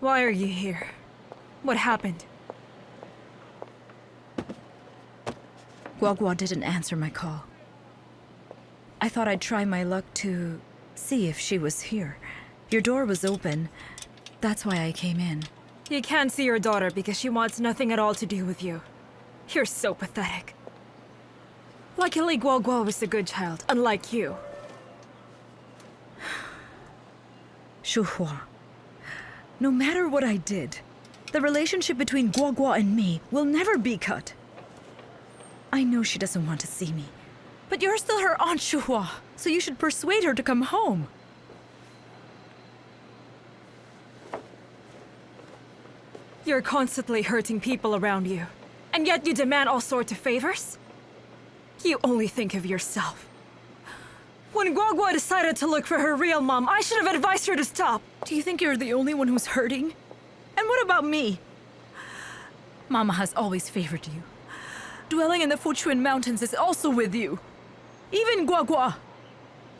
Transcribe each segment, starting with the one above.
Why are you here? What happened? Guagua didn't answer my call. I thought I'd try my luck to see if she was here. Your door was open. That's why I came in. You can't see your daughter because she wants nothing at all to do with you. You're so pathetic. Luckily, Guagua was a good child, unlike you. Shuhua, no matter what I did, the relationship between Guagua and me will never be cut. I know she doesn't want to see me, but you're still her aunt, Shuhua, so you should persuade her to come home. You're constantly hurting people around you, and yet you demand all sorts of favors? You only think of yourself. When Guagua decided to look for her real mom, I should have advised her to stop. Do you think you're the only one who's hurting? And what about me? Mama has always favored you. Dwelling in the Fuchuan Mountains is also with you. Even Guagua.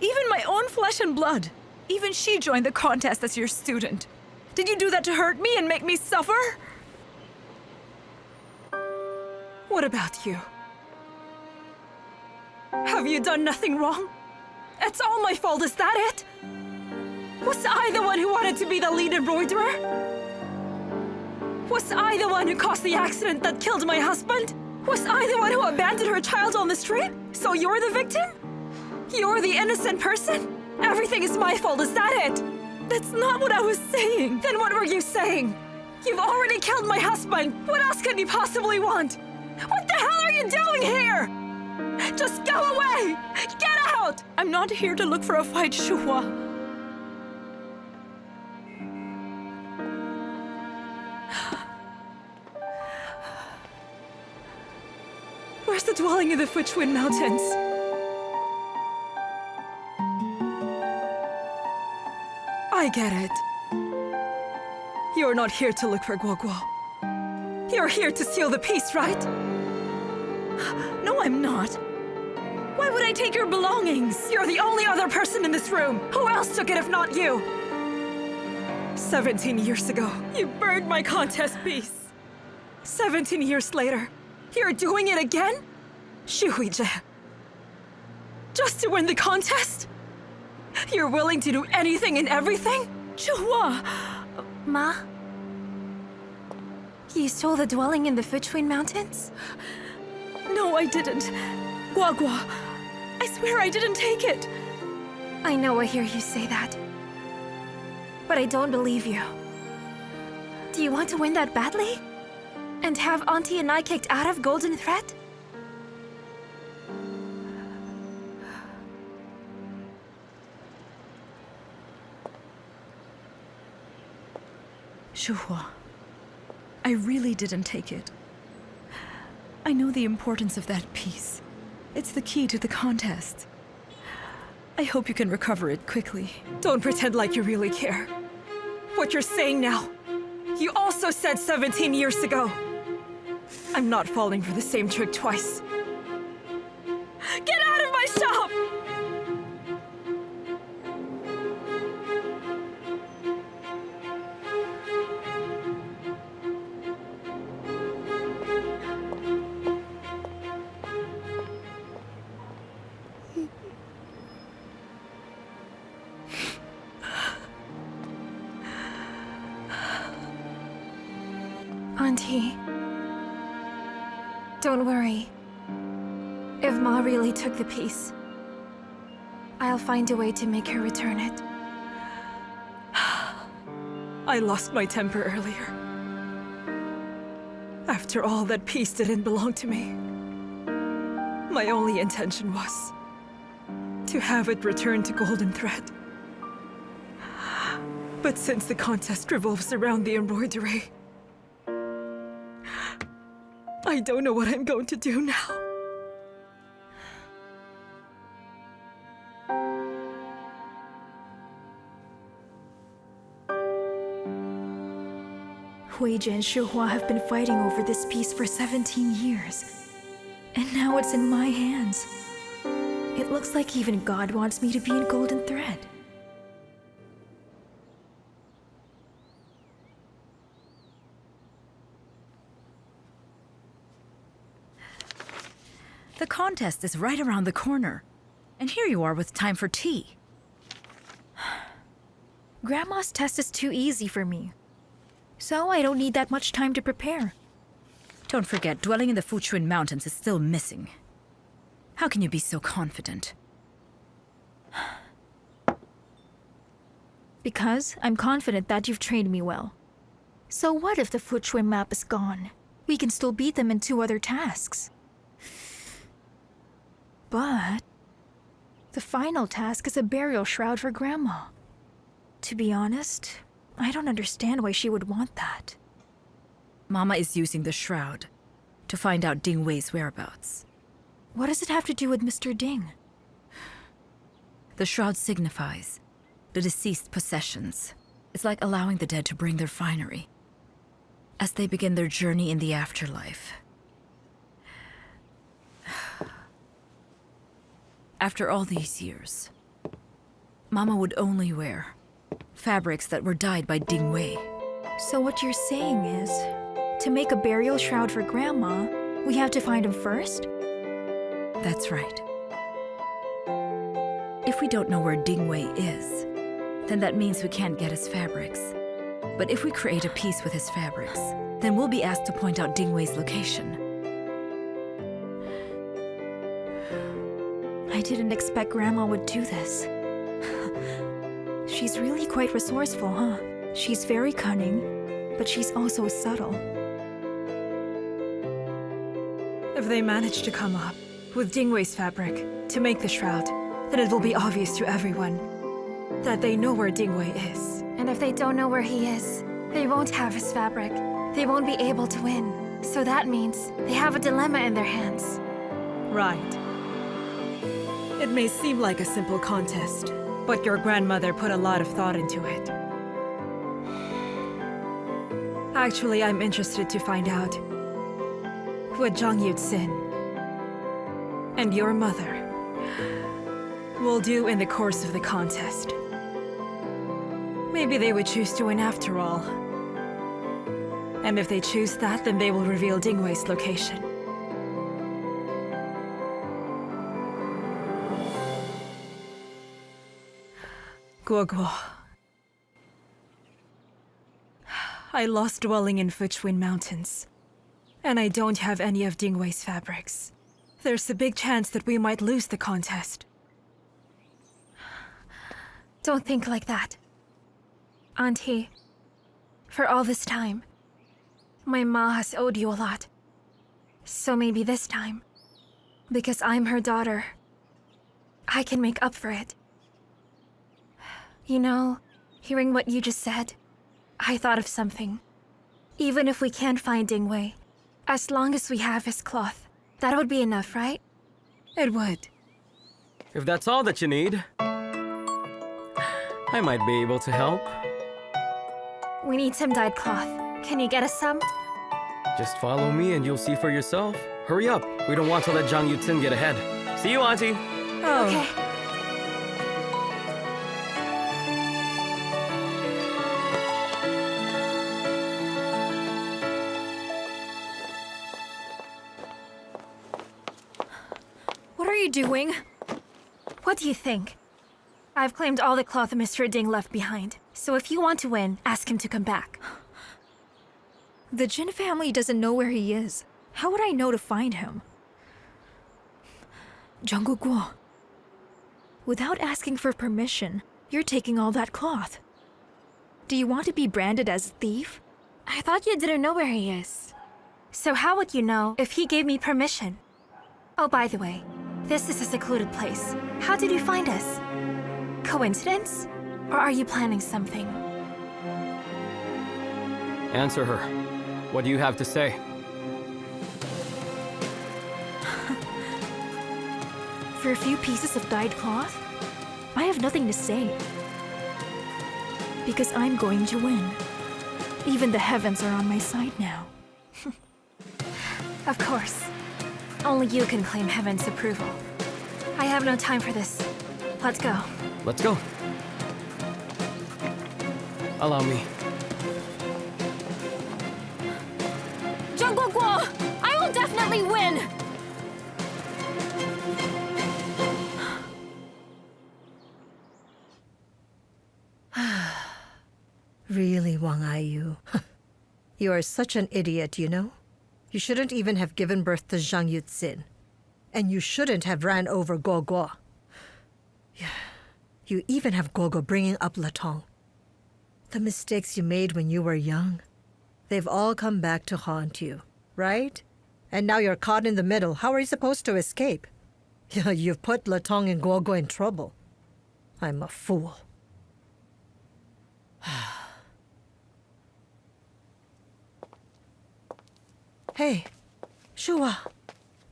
Even my own flesh and blood. Even she joined the contest as your student. Did you do that to hurt me and make me suffer? What about you? Have you done nothing wrong? It's all my fault, is that it? Was I the one who wanted to be the lead embroiderer? Was I the one who caused the accident that killed my husband? Was I the one who abandoned her child on the street? So you're the victim? You're the innocent person? Everything is my fault, is that it? That's not what I was saying. Then what were you saying? You've already killed my husband. What else could you possibly want? What the hell are you doing here? Just go away! Get out! I'm not here to look for a fight, Shuhua. Where's the dwelling in the Fuchuan Mountains? I get it. You're not here to look for Guagua. You're here to steal the peace, right? No, I'm not. Why would I take your belongings? You're the only other person in this room. Who else took it if not you? 17 years ago, you burned my contest piece. 17 years later, you're doing it again? Shuhuije. Just to win the contest? You're willing to do anything and everything? Shuhua! Ma? You stole the dwelling in the Fuchuan Mountains? No, I didn't. Guagua, I swear I didn't take it. I know I hear you say that. But I don't believe you. Do you want to win that badly? And have Auntie and I kicked out of Golden Thread? Shuhua, I really didn't take it. I know the importance of that piece. It's the key to the contest. I hope you can recover it quickly. Don't pretend like you really care. What you're saying now, you also said 17 years ago. I'm not falling for the same trick twice. Get out of my shop! Auntie, don't worry. If Ma really took the piece, I'll find a way to make her return it. I lost my temper earlier. After all, that piece didn't belong to me. My only intention was to have it returned to Golden Thread. But since the contest revolves around the embroidery, I don't know what I'm going to do now. Huiji and Shuhua have been fighting over this piece for 17 years. And now it's in my hands. It looks like even God wants me to be in Golden Thread. The contest is right around the corner. And here you are with time for tea. Grandma's test is too easy for me. So I don't need that much time to prepare. Don't forget, dwelling in the Fuchuan Mountains is still missing. How can you be so confident? Because I'm confident that you've trained me well. So what if the Fuchuan map is gone? We can still beat them in 2 other tasks. But the final task is a burial shroud for Grandma. To be honest, I don't understand why she would want that. Mama is using the shroud to find out Ding Wei's whereabouts. What does it have to do with Mr. Ding? The shroud signifies the deceased possessions. It's like allowing the dead to bring their finery as they begin their journey in the afterlife. After all these years, Mama would only wear fabrics that were dyed by Ding Wei. So what you're saying is, to make a burial shroud for Grandma, we have to find him first? That's right. If we don't know where Ding Wei is, then that means we can't get his fabrics. But if we create a piece with his fabrics, then we'll be asked to point out Ding Wei's location. I didn't expect Grandma would do this. She's really quite resourceful, huh? She's very cunning, but she's also subtle. If they manage to come up with Ding Wei's fabric to make the shroud, then it will be obvious to everyone that they know where Ding Wei is. And if they don't know where he is, they won't have his fabric. They won't be able to win. So that means they have a dilemma in their hands. Right. It may seem like a simple contest, but your grandmother put a lot of thought into it. Actually, I'm interested to find out what Zhang Yuxin and your mother will do in the course of the contest. Maybe they would choose to win after all. And if they choose that, then they will reveal Ding Wei's location. Guoguo. I lost dwelling in Fuchuan Mountains, and I don't have any of Ding Wei's fabrics. There's a big chance that we might lose the contest. Don't think like that. Auntie, for all this time, my ma has owed you a lot. So maybe this time, because I'm her daughter, I can make up for it. You know, hearing what you just said, I thought of something. Even if we can't find Ding Wei, as long as we have his cloth, that would be enough, right? It would. If that's all that you need, I might be able to help. We need some dyed cloth. Can you get us some? Just follow me and you'll see for yourself. Hurry up. We don't want to let Zhang Yuxin get ahead. See you, Auntie. Oh. Okay. What are you doing? What do you think? I've claimed all the cloth Mr. Ding left behind. So if you want to win, ask him to come back. The Jin family doesn't know where he is. How would I know to find him? Jungle Guo. Without asking for permission, you're taking all that cloth. Do you want to be branded as a thief? I thought you didn't know where he is. So how would you know if he gave me permission? Oh, by the way, this is a secluded place. How did you find us? Coincidence? Or are you planning something? Answer her. What do you have to say? For a few pieces of dyed cloth? I have nothing to say. Because I'm going to win. Even the heavens are on my side now. Of course. Only you can claim heaven's approval. I have no time for this. Let's go. Let's go. Allow me. Jungle Guo! I will definitely win! Really, Wang Aiyu. You are such an idiot, you know? You shouldn't even have given birth to Zhang Yuxin. And you shouldn't have ran over Guoguo. You even have Guoguo bringing up Latong. The mistakes you made when you were young, they've all come back to haunt you, right? And now you're caught in the middle. How are you supposed to escape? You've put Latong and Guoguo in trouble. I'm a fool. Hey, Shua,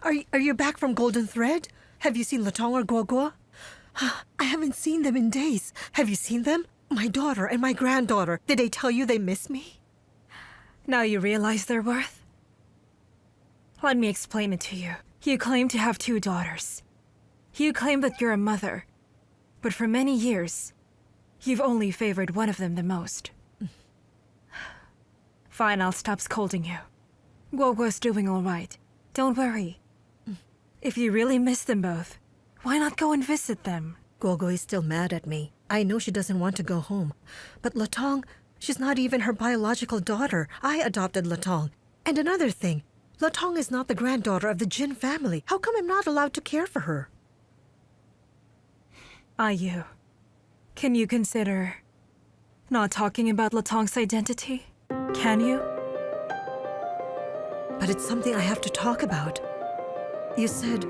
are you back from Golden Thread? Have you seen Latong or Guoguo? I haven't seen them in days. Have you seen them? My daughter and my granddaughter. Did they tell you they miss me? Now you realize their worth? Let me explain it to you. You claim to have 2 daughters. You claim that you're a mother. But for many years, you've only favored one of them the most. Fine, I'll stop scolding you. Guoguo's doing all right. Don't worry. If you really miss them both, why not go and visit them? Guoguo is still mad at me. I know she doesn't want to go home. But Latong, she's not even her biological daughter. I adopted Latong. And another thing, Latong is not the granddaughter of the Jin family. How come I'm not allowed to care for her? Aiyu, can you consider not talking about Latong's identity? Can you? But it's something I have to talk about. You said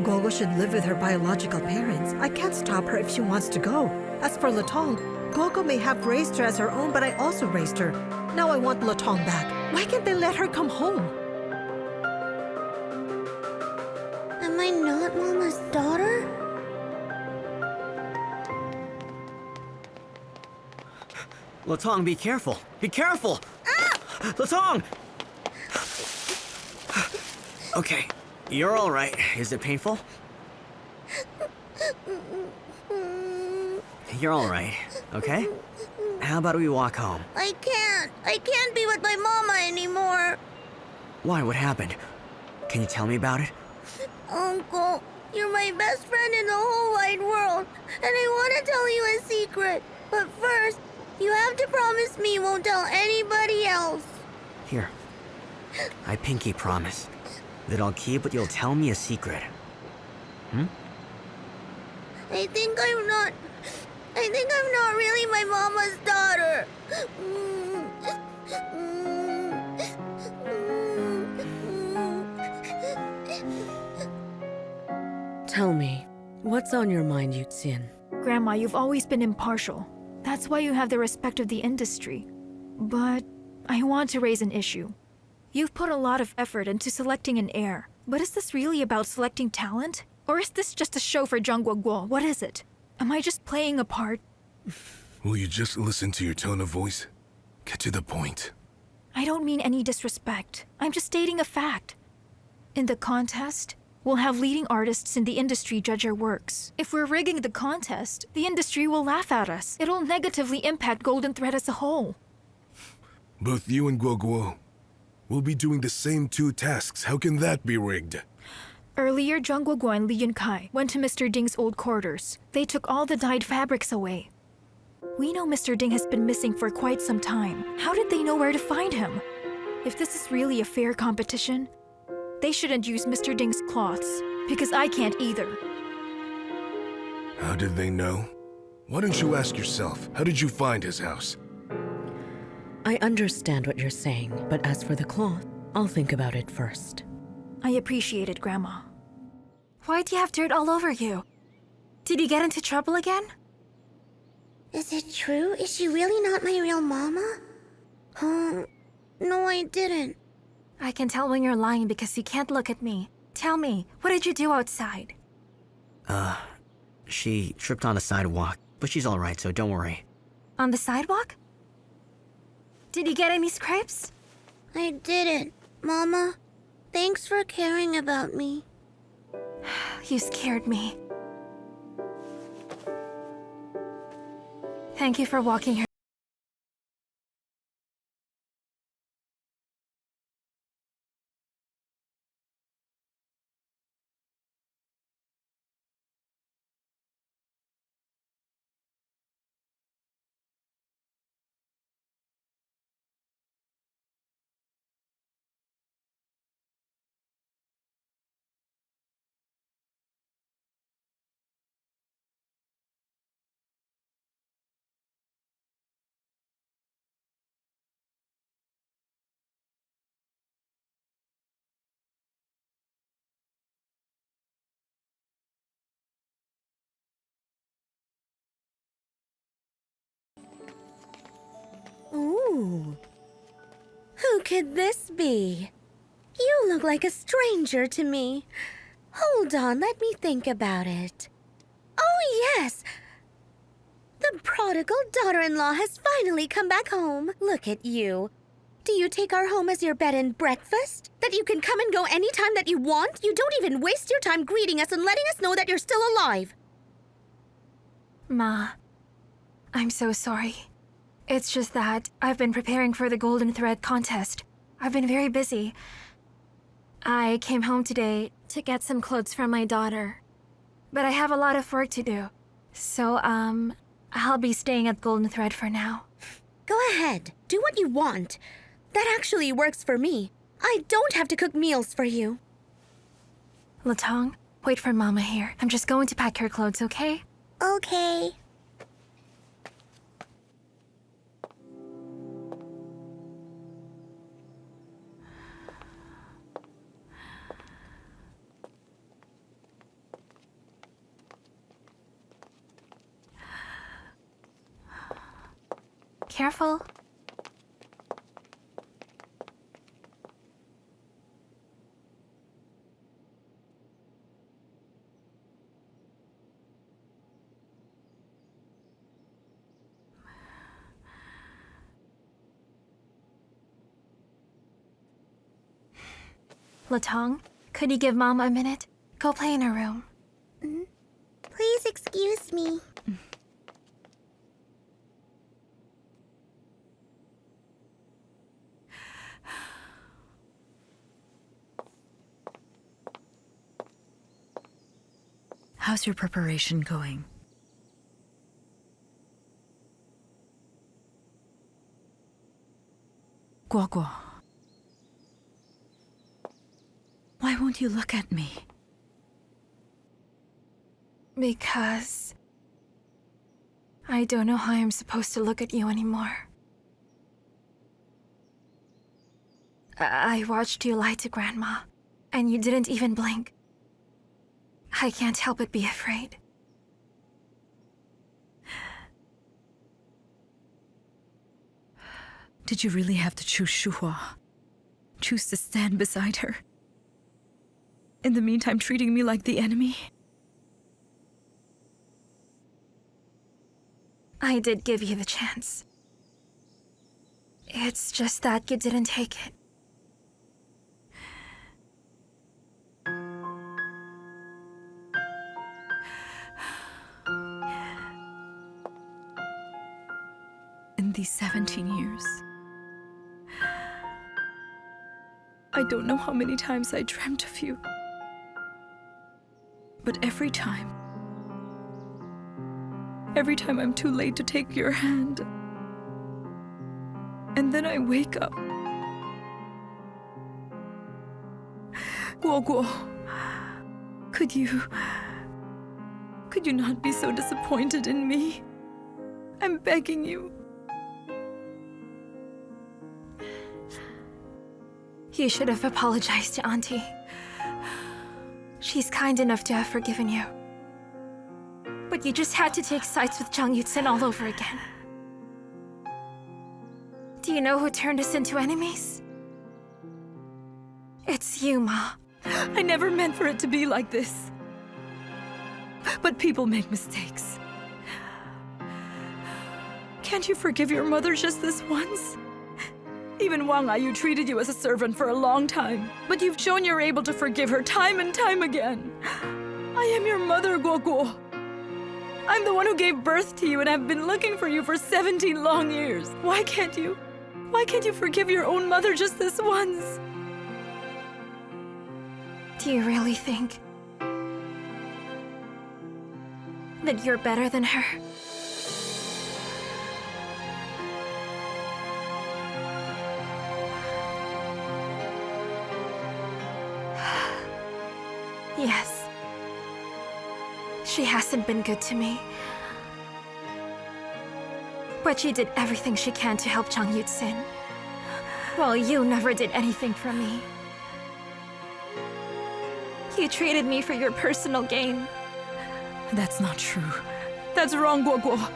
Guoguo should live with her biological parents. I can't stop her if she wants to go. As for Latong, Guoguo may have raised her as her own, but I also raised her. Now I want Latong back. Why can't they let her come home? Am I not Mama's daughter? Latong, be careful! Be careful! Ah! Latong! Okay, you're all right. Is it painful? You're all right, okay? How about we walk home? I can't. I can't be with my mama anymore. Why? What happened? Can you tell me about it? Uncle, you're my best friend in the whole wide world, and I want to tell you a secret. But first, you have to promise me you won't tell anybody else. Here. I pinky promise that I'll keep what you'll tell me a secret. I think I'm not really my mama's daughter. Tell me, what's on your mind, Yuxin? Grandma, you've always been impartial. That's why you have the respect of the industry. But I want to raise an issue. You've put a lot of effort into selecting an heir. But is this really about selecting talent? Or is this just a show for Zhang Guoguo? What is it? Am I just playing a part? Will you just listen to your tone of voice? Get to the point. I don't mean any disrespect. I'm just stating a fact. In the contest, we'll have leading artists in the industry judge our works. If we're rigging the contest, the industry will laugh at us. It'll negatively impact Golden Thread as a whole. Both you and Guoguo will be doing the same 2 tasks. How can that be rigged? Earlier, Zhang Guoguo and Li Yunkai went to Mr. Ding's old quarters. They took all the dyed fabrics away. We know Mr. Ding has been missing for quite some time. How did they know where to find him? If this is really a fair competition, they shouldn't use Mr. Ding's cloths, because I can't either. How did they know? Why don't you ask yourself, how did you find his house? I understand what you're saying, but as for the cloth, I'll think about it first. I appreciate it, Grandma. Why do you have dirt all over you? Did you get into trouble again? Is it true? Is she really not my real mama? No, I didn't. I can tell when you're lying because you can't look at me. Tell me, what did you do outside? She tripped on the sidewalk, but she's all right, so don't worry. On the sidewalk? Did you get any scrapes? I didn't. Mama, thanks for caring about me. You scared me. Thank you for walking her. Ooh. Who could this be? You look like a stranger to me. Hold on, let me think about it. Oh, yes! The prodigal daughter-in-law has finally come back home. Look at you. Do you take our home as your bed and breakfast? That you can come and go anytime that you want? You don't even waste your time greeting us and letting us know that you're still alive. Ma, I'm so sorry. It's just that I've been preparing for the Golden Thread contest. I've been very busy. I came home today to get some clothes from my daughter. But I have a lot of work to do. So, I'll be staying at Golden Thread for now. Go ahead. Do what you want. That actually works for me. I don't have to cook meals for you. Latong, wait for Mama here. I'm just going to pack her clothes, okay? Okay. Careful. Latong, could you give Mom a minute? Go play in her room. Please excuse me. How's your preparation going? Guo. Why won't you look at me? Because I don't know how I'm supposed to look at you anymore. I watched you lie to Grandma, and you didn't even blink. I can't help but be afraid. Did you really have to choose Shuhua? Choose to stand beside her? In the meantime, treating me like the enemy? I did give you the chance. It's just that you didn't take it. In these 17 years, I don't know how many times I dreamt of you. But every time I'm too late to take your hand. And then I wake up. Guo, could you not be so disappointed in me? I'm begging you. You should have apologized to Auntie. She's kind enough to have forgiven you. But you just had to take sides with Zhang Yutsen all over again. Do you know who turned us into enemies? It's you, Ma. I never meant for it to be like this. But people make mistakes. Can't you forgive your mother just this once? Even Wang Ayu treated you as a servant for a long time, but you've shown you're able to forgive her time and time again. I am your mother, Guo. I'm the one who gave birth to you and have been looking for you for 17 long years. Why can't you forgive your own mother just this once? Do you really think that you're better than her? Yes. She hasn't been good to me. But she did everything she can to help Zhang Yutsen, while you never did anything for me. You traded me for your personal gain. That's not true. That's wrong, Guo.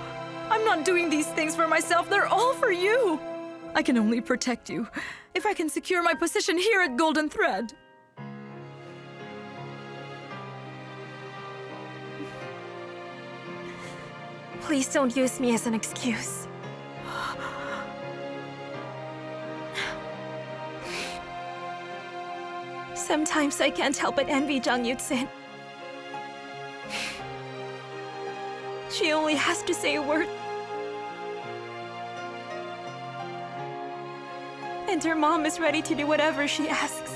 I'm not doing these things for myself. They're all for you. I can only protect you if I can secure my position here at Golden Thread. Please don't use me as an excuse. Sometimes I can't help but envy Zhang Yuxin. She only has to say a word, and her mom is ready to do whatever she asks.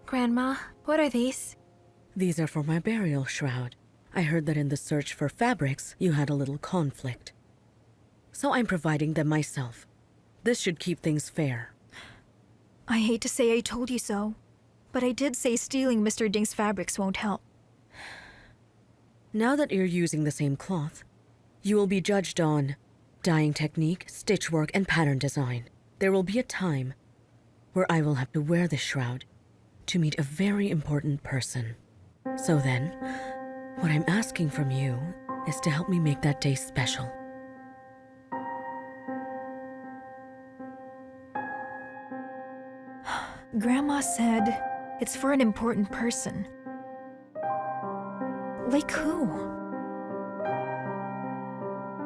Grandma, what are these? These are for my burial shroud. I heard that in the search for fabrics, you had a little conflict. So I'm providing them myself. This should keep things fair. I hate to say I told you so, but I did say stealing Mr. Ding's fabrics won't help. Now that you're using the same cloth, you will be judged on dyeing technique, stitch work, and pattern design. There will be a time where I will have to wear this shroud to meet a very important person. So then, what I'm asking from you is to help me make that day special. Grandma said it's for an important person. Like who?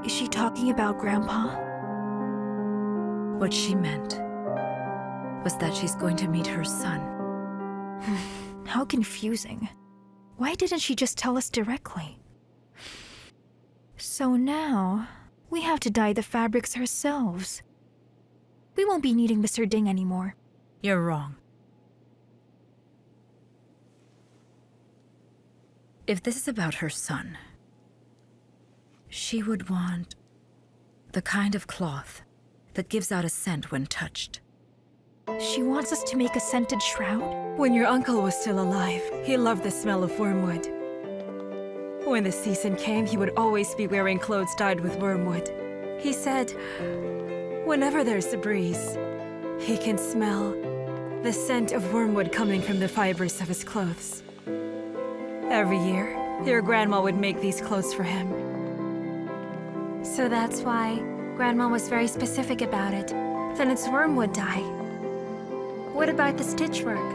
Is she talking about Grandpa? What she meant was that she's going to meet her son. How confusing. Why didn't she just tell us directly? So now, we have to dye the fabrics ourselves. We won't be needing Mr. Ding anymore. You're wrong. If this is about her son, she would want the kind of cloth that gives out a scent when touched. She wants us to make a scented shroud? When your uncle was still alive, he loved the smell of wormwood. When the season came, he would always be wearing clothes dyed with wormwood. He said, whenever there's a breeze, he can smell the scent of wormwood coming from the fibers of his clothes. Every year, your grandma would make these clothes for him. So that's why Grandma was very specific about it. Then it's wormwood dye. What about the stitch work?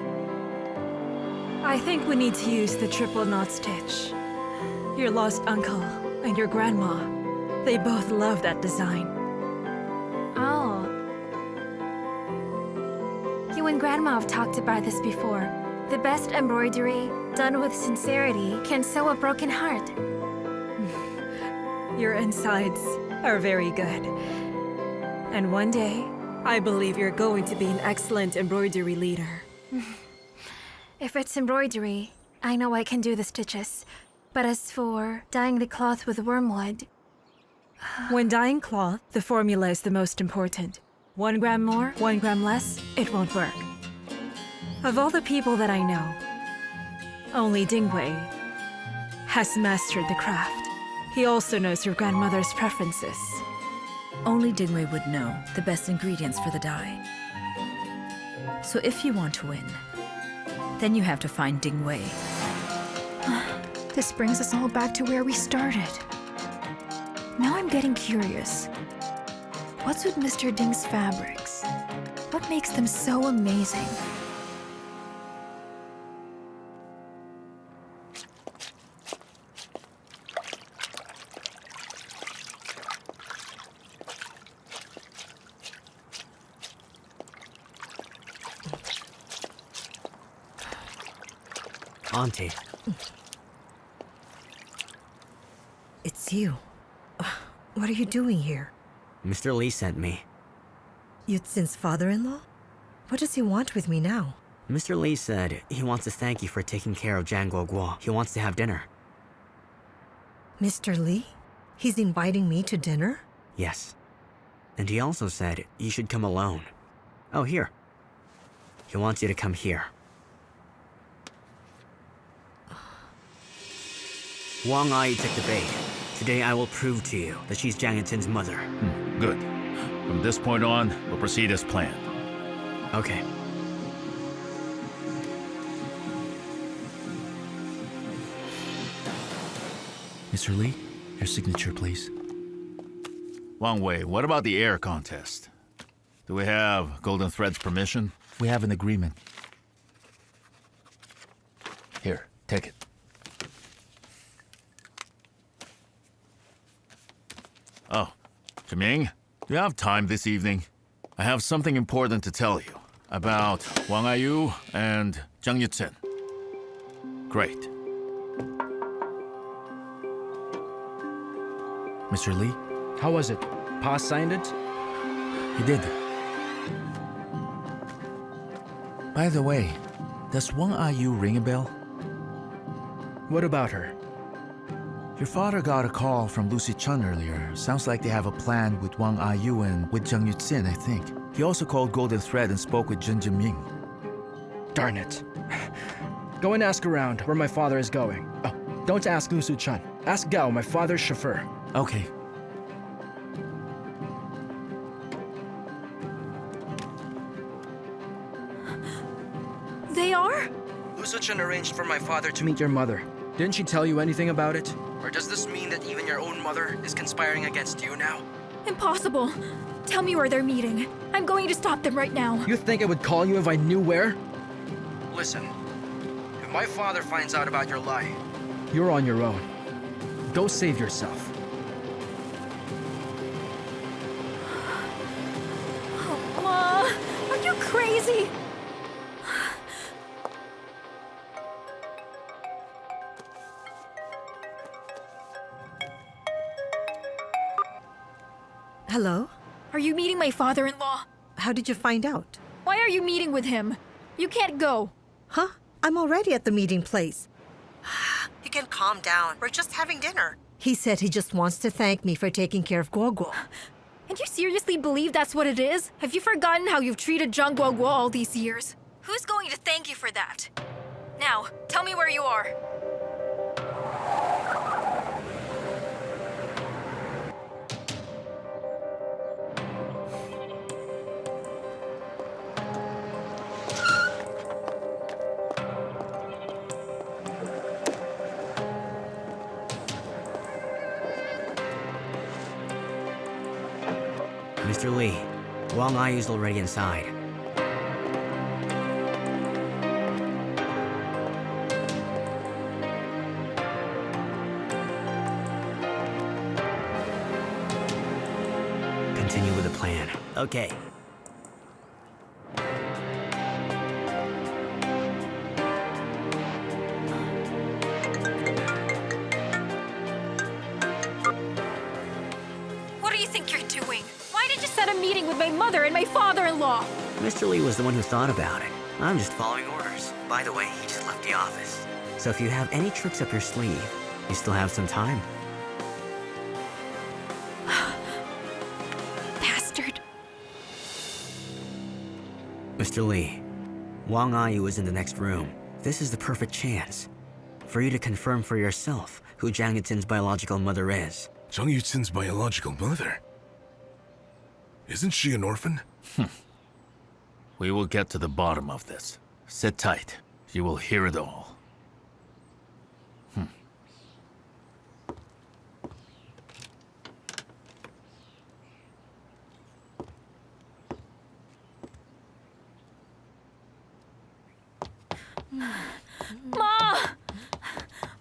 I think we need to use the triple knot stitch. Your lost uncle and your grandma, they both love that design. Oh. You and Grandma have talked about this before. The best embroidery, done with sincerity, can sew a broken heart. Your insides are very good. And one day, I believe you're going to be an excellent embroidery leader. If it's embroidery, I know I can do the stitches. But as for dyeing the cloth with wormwood... When dyeing cloth, the formula is the most important. 1 gram more, 1 gram less, it won't work. Of all the people that I know, only Dingwei has mastered the craft. He also knows your grandmother's preferences. Only Dingwei would know the best ingredients for the dye. So if you want to win, then you have to find Dingwei. This brings us all back to where we started. Now I'm getting curious. What's with Mr. Ding's fabrics? What makes them so amazing? Auntie. It's you. What are you doing here? Mr. Lee sent me. Yutzin's father-in-law? What does he want with me now? Mr. Lee said he wants to thank you for taking care of Zhang Guoguo. He wants to have dinner. Mr. Lee? He's inviting me to dinner? Yes. And he also said you should come alone. Oh, here. He wants you to come here. Wang Ai took the bait. Today I will prove to you that she's Zhang Yutin's mother. Good. From this point on, we'll proceed as planned. Okay. Mr. Lee, your signature, please. Wang Wei, what about the air contest? Do we have Golden Thread's permission? We have an agreement. Here, take it. Oh, Zhiming, do you have time this evening? I have something important to tell you about Wang Aiyu and Zhang Yutin. Great. Mr. Lee? How was it? Pa signed it? He did. By the way, does Wang Aiyu ring a bell? What about her? Your father got a call from Lucy Chun earlier. Sounds like they have a plan with Wang Aiyu and with Zhang Yutin, I think. He also called Golden Thread and spoke with Zhen Jiming. Darn it. Go and ask around where my father is going. Oh, don't ask Lucy Chun. Ask Gao, my father's chauffeur. Okay. They are? Lucy Chun arranged for my father to meet your mother. Didn't she tell you anything about it? Or does this mean that even your own mother is conspiring against you now? Impossible. Tell me where they're meeting. I'm going to stop them right now. You think I would call you if I knew where? Listen, if my father finds out about your lie, you're on your own. Go save yourself. Ma, are you crazy? Hello? Are you meeting my father-in-law? How did you find out? Why are you meeting with him? You can't go. Huh? I'm already at the meeting place. You can calm down. We're just having dinner. He said he just wants to thank me for taking care of Guoguo. And you seriously believe that's what it is? Have you forgotten how you've treated Zhang Guoguo all these years? Who's going to thank you for that? Now, tell me where you are. Mr. Lee, Wang Aiyu's already inside. Continue with the plan. Okay. What do you think you're doing? Why did you set a meeting with my mother and my father-in-law? Mr. Lee was the one who thought about it. I'm just following orders. By the way, he just left the office. So if you have any tricks up your sleeve, you still have some time. Bastard. Mr. Lee, Wang Aiyu is in the next room. This is the perfect chance for you to confirm for yourself who Zhang Yutin's biological mother is. Zhang Yutin's biological mother? Isn't she an orphan? We will get to the bottom of this. Sit tight. You will hear it all.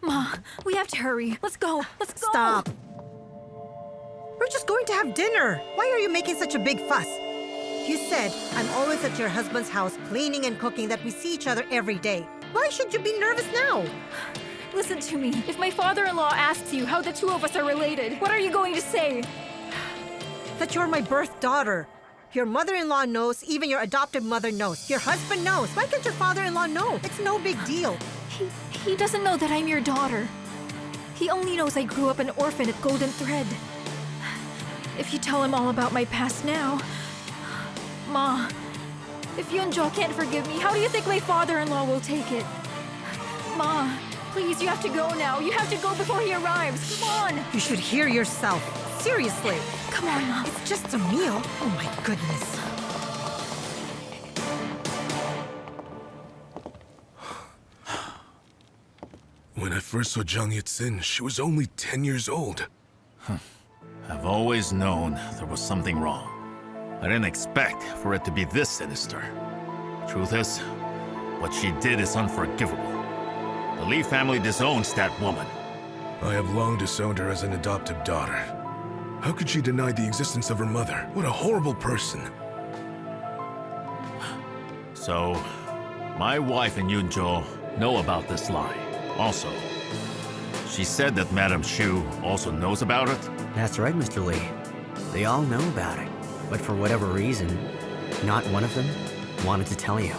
Ma, we have to hurry. Let's go. Let's go. Stop. We're just going to have dinner. Why are you making such a big fuss? You said I'm always at your husband's house cleaning and cooking, that we see each other every day. Why should you be nervous now? Listen to me. If my father-in-law asks you how the two of us are related, what are you going to say? That you're my birth daughter. Your mother-in-law knows, even your adoptive mother knows. Your husband knows. Why can't your father-in-law know? It's no big deal. He doesn't know that I'm your daughter. He only knows I grew up an orphan at Golden Thread. If you tell him all about my past now... Ma, if Yunjo can't forgive me, how do you think my father-in-law will take it? Ma, please, you have to go now. You have to go before he arrives. Come on. You should hear yourself. Seriously. Come on, Mom. It's just a meal. Oh my goodness. When I first saw Jang Yit-sin, she was only 10 years old. I've always known there was something wrong. I didn't expect for it to be this sinister. Truth is, what she did is unforgivable. The Lee family disowns that woman. I have long disowned her as an adopted daughter. How could she deny the existence of her mother? What a horrible person. So, my wife and Yunjo know about this lie. Also, she said that Madame Xu also knows about it. That's right, Mr. Lee. They all know about it. But for whatever reason, not one of them wanted to tell you.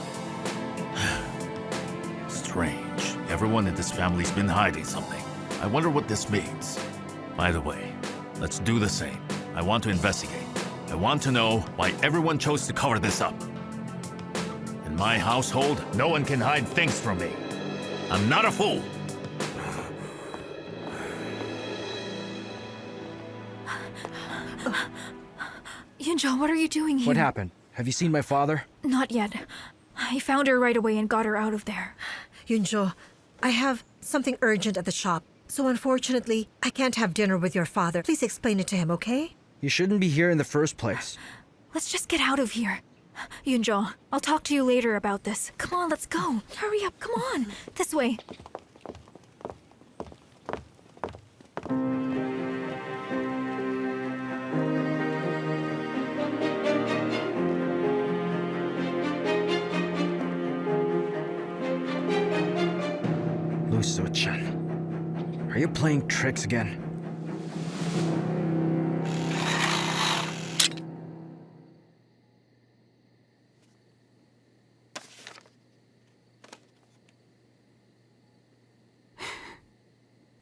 Strange. Everyone in this family's been hiding something. I wonder what this means. By the way, let's do the same. I want to investigate. I want to know why everyone chose to cover this up. In my household, no one can hide things from me. I'm not a fool. Yunjo, what are you doing here? What happened? Have you seen my father? Not yet. I found her right away and got her out of there. Yunjo, I have something urgent at the shop. So unfortunately, I can't have dinner with your father. Please explain it to him, okay? You shouldn't be here in the first place. Let's just get out of here. Yunjo, I'll talk to you later about this. Come on, let's go. Hurry up, come on. This way. Luso-chan, are you playing tricks again?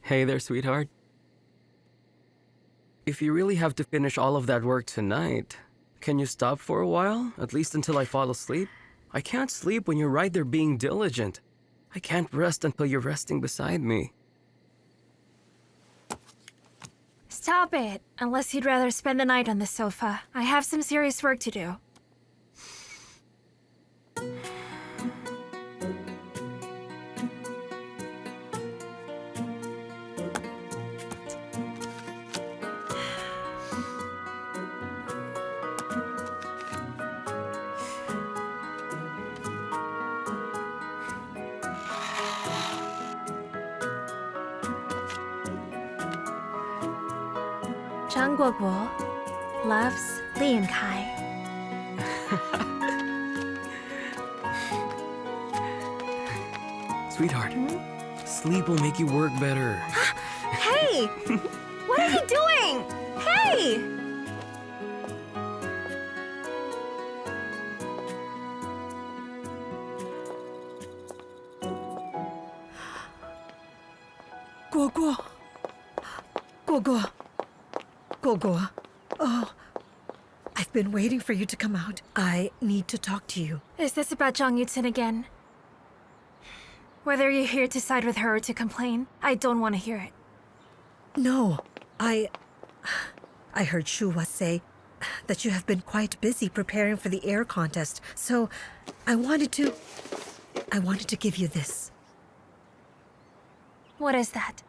Hey there, sweetheart. If you really have to finish all of that work tonight, can you stop for a while, at least until I fall asleep? I can't sleep when you're right there being diligent. I can't rest until you're resting beside me. Stop it, unless you'd rather spend the night on the sofa. I have some serious work to do. Zhang Guoguo loves Li and Kai. Sweetheart, sleep will make you work better. Hey! What are you doing? Hey! Guoguo. Guoguo. Guoguo. Oh, I've been waiting for you to come out. I need to talk to you. Is this about Jang Yit-sin again? Whether you're here to side with her or to complain, I don't want to hear it. No, I heard Shuhua say that you have been quite busy preparing for the air contest, so I wanted to give you this. What is that?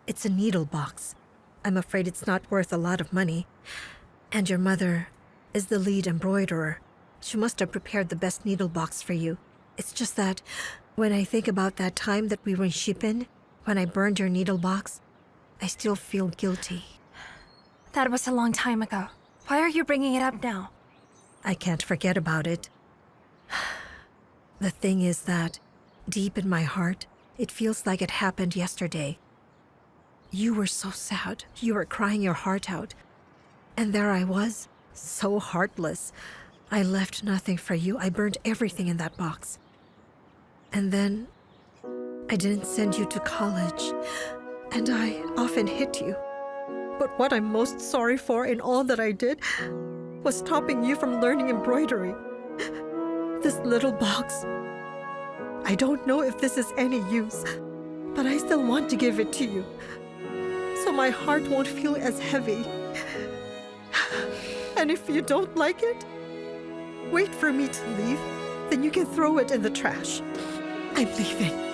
It's a needle box. I'm afraid it's not worth a lot of money. And your mother is the lead embroiderer. She must have prepared the best needle box for you. It's just that when I think about that time that we were in Shipin, when I burned your needle box, I still feel guilty. That was a long time ago. Why are you bringing it up now? I can't forget about it. The thing is that, deep in my heart, it feels like it happened yesterday. You were so sad. You were crying your heart out. And there I was, So heartless. I left nothing for you. I burned everything in that box. And then I didn't send you to college. And I often hit you. But what I'm most sorry for in all that I did was stopping you from learning embroidery. This little box. I don't know if this is any use, but I still want to give it to you. So my heart won't feel as heavy. And if you don't like it, wait for me to leave, then you can throw it in the trash. I'm leaving.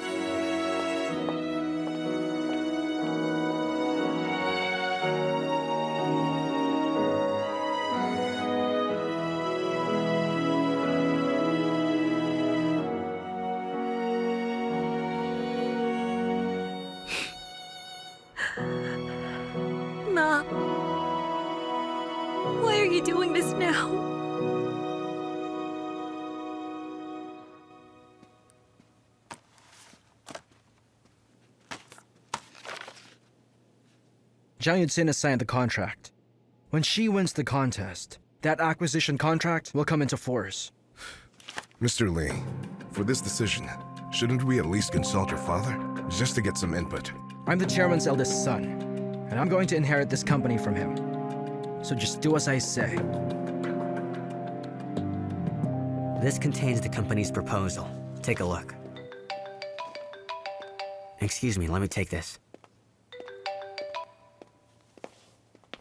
Ma, why are you doing this now? Zhang Yuxin has signed the contract. When she wins the contest, that acquisition contract will come into force. Mr. Lee, for this decision, shouldn't we at least consult your father? Just to get some input. I'm the chairman's eldest son, and I'm going to inherit this company from him. So just do as I say. This contains the company's proposal. Take a look. Excuse me, let me take this.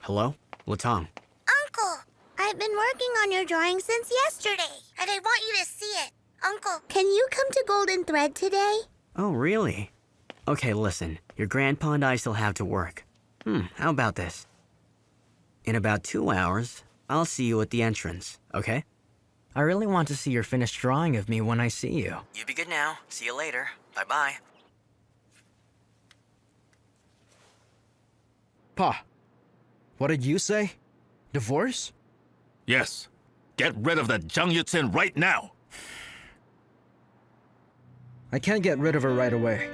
Hello? Latong. Uncle, I've been working on your drawing since yesterday, and I want you to see it. Uncle, can you come to Golden Thread today? Oh, really? Okay, listen. Your grandpa and I still have to work. How about this? In about 2 hours, I'll see you at the entrance, okay? I really want to see your finished drawing of me when I see you. You be good now. See you later. Bye-bye. Pa, what did you say? Divorce? Yes. Get rid of that Zhang Yuxin right now. I can't get rid of her right away.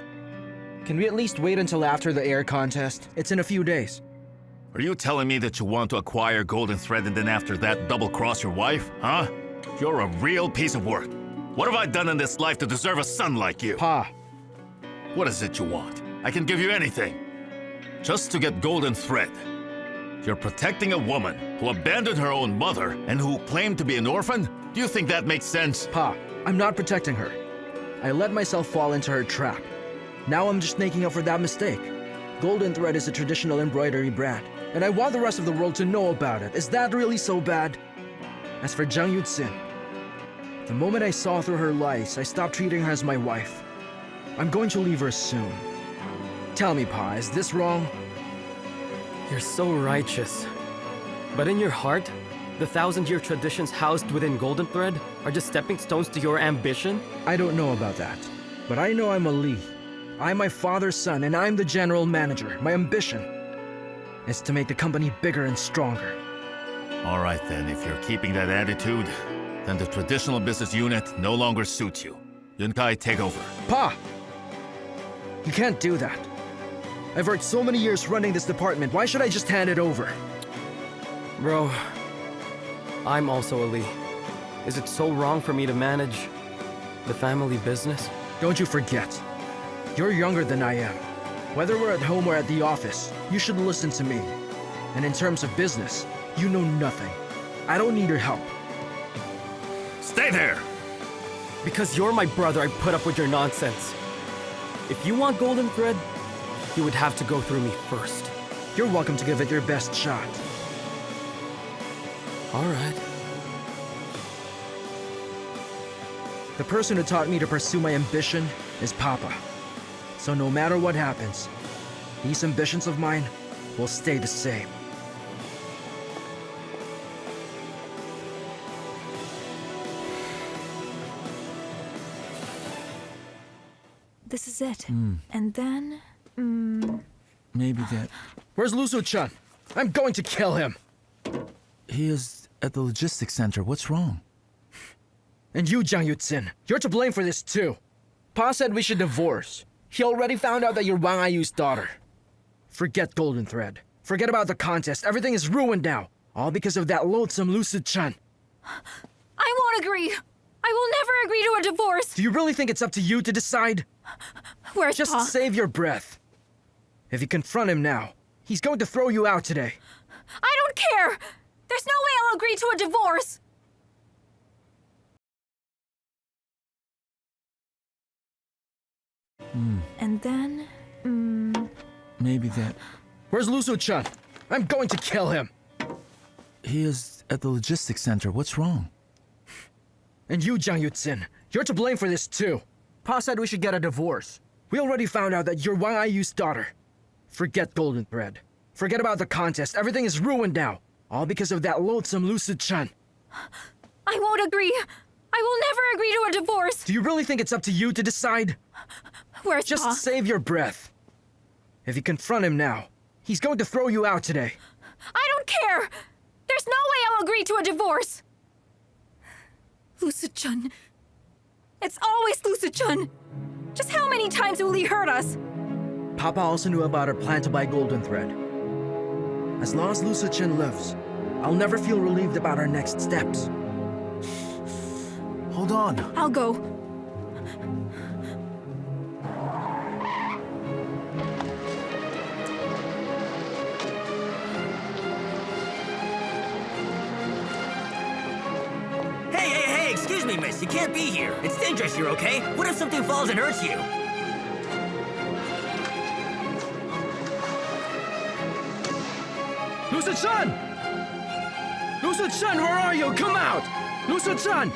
Can we at least wait until after the air contest? It's in a few days. Are you telling me that you want to acquire Golden Thread and then after that double-cross your wife, huh? You're a real piece of work. What have I done in this life to deserve a son like you? Pa. What is it you want? I can give you anything. Just to get Golden Thread. You're protecting a woman who abandoned her own mother and who claimed to be an orphan? Do you think that makes sense? Pa, I'm not protecting her. I let myself fall into her trap. Now I'm just making up for that mistake. Golden Thread is a traditional embroidery brand, and I want the rest of the world to know about it. Is that really so bad? As for Zhang Yuxin, the moment I saw through her lies, I stopped treating her as my wife. I'm going to leave her soon. Tell me, Pa, is this wrong? You're so righteous. But in your heart, the 1,000-year traditions housed within Golden Thread are just stepping stones to your ambition? I don't know about that, but I know I'm a Lee. I'm my father's son, and I'm the general manager. My ambition is to make the company bigger and stronger. All right then, if you're keeping that attitude, then the traditional business unit no longer suits you. Yunkai, take over. Pa! You can't do that. I've worked so many years running this department. Why should I just hand it over? Bro, I'm also a Lee. Is it so wrong for me to manage the family business? Don't you forget, you're younger than I am. Whether we're at home or at the office, you should listen to me. And in terms of business, you know nothing. I don't need your help. Stay there! Because you're my brother, I put up with your nonsense. If you want Golden Thread, you would have to go through me first. You're welcome to give it your best shot. All right. The person who taught me to pursue my ambition is Papa. So no matter what happens, these ambitions of mine will stay the same. This is it. And then... Maybe that... Where's Lu Su-chan? I'm going to kill him! He is at the logistics center. What's wrong? And you, Zhang Yuxin, you're to blame for this too. Pa said we should divorce. He already found out that you're Wang Ayu's daughter. Forget Golden Thread. Forget about the contest. Everything is ruined now. All because of that loathsome Lucid-chan. I won't agree. I will never agree to a divorce. Do you really think it's up to you to decide? Where's Just Pa? save your breath. If you confront him now, he's going to throw you out today. I don't care. There's no way I'll agree to a divorce. And then, Maybe that... Where's Lucio-chan? I'm going to kill him. He is at the logistics center. What's wrong? And you, Jang Yutsin, you're to blame for this too. Pa said we should get a divorce. We already found out that you're Wang Aiyu's daughter. Forget Golden Thread. Forget about the contest. Everything is ruined now. All because of that loathsome Lucid-chan. I won't agree. I will never agree to a divorce. Do you really think it's up to you to decide? Where's Just Pa? save your breath. If you confront him now, he's going to throw you out today. I don't care. There's no way I'll agree to a divorce. Lucid-chun. It's always Lucid-chun. Just how many times will he hurt us? Papa also knew about our plan to buy Golden Thread. As long as Lucid-chan lives, I'll never feel relieved about our next steps. Hold on. I'll go. Hey, excuse me, miss. You can't be here. It's dangerous here, okay? What if something falls and hurts you? Lucid-chan! Lucid-chan, where are you? Come out! Lucid-chan!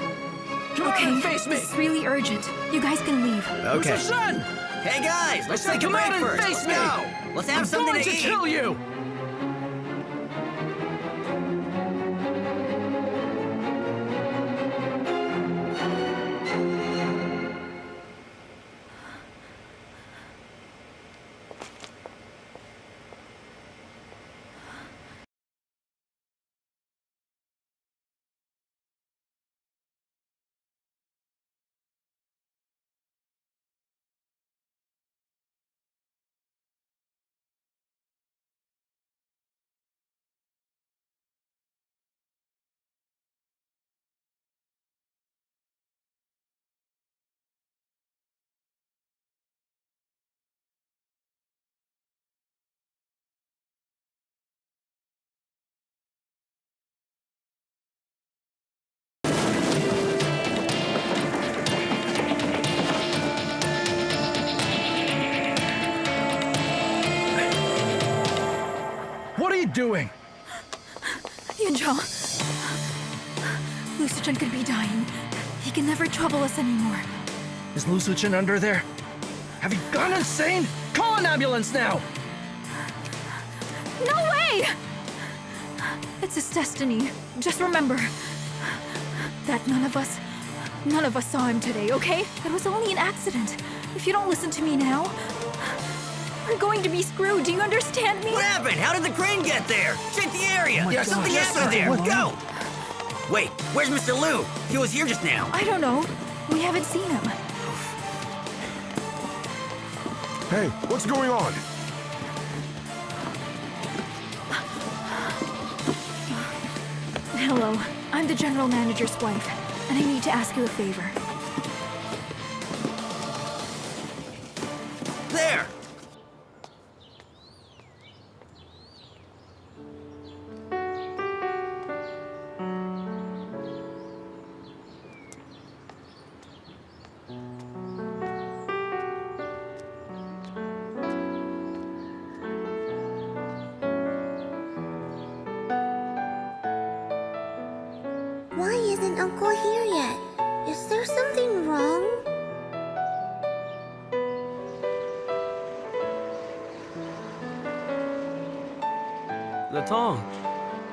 Come out and face me! This is really urgent. You guys can leave. Okay. Lucid-chan! Hey, guys, let's said take a come break out and first. face Let's me. go. Let's have I'm something going to to eat. kill you! What are you doing? Yunjo. Lucid-chan could be dying. He can never trouble us anymore. Is Lucid-chan under there? Have you gone insane? Call an ambulance now! No way! It's his destiny. Just remember that none of us saw him today, okay? It was only an accident. If you don't listen to me now, we're going to be screwed. Do you understand me? What happened? How did the crane get there? Check the area. my Something gosh. happened there. What? Go. Wait, where's Mr. Liu? He was here just now. I don't know. We haven't seen him. Hey, what's going on? Hello. I'm the general manager's wife, and I need to ask you a favor. There. Why isn't Uncle here yet? Is there something wrong? Latong,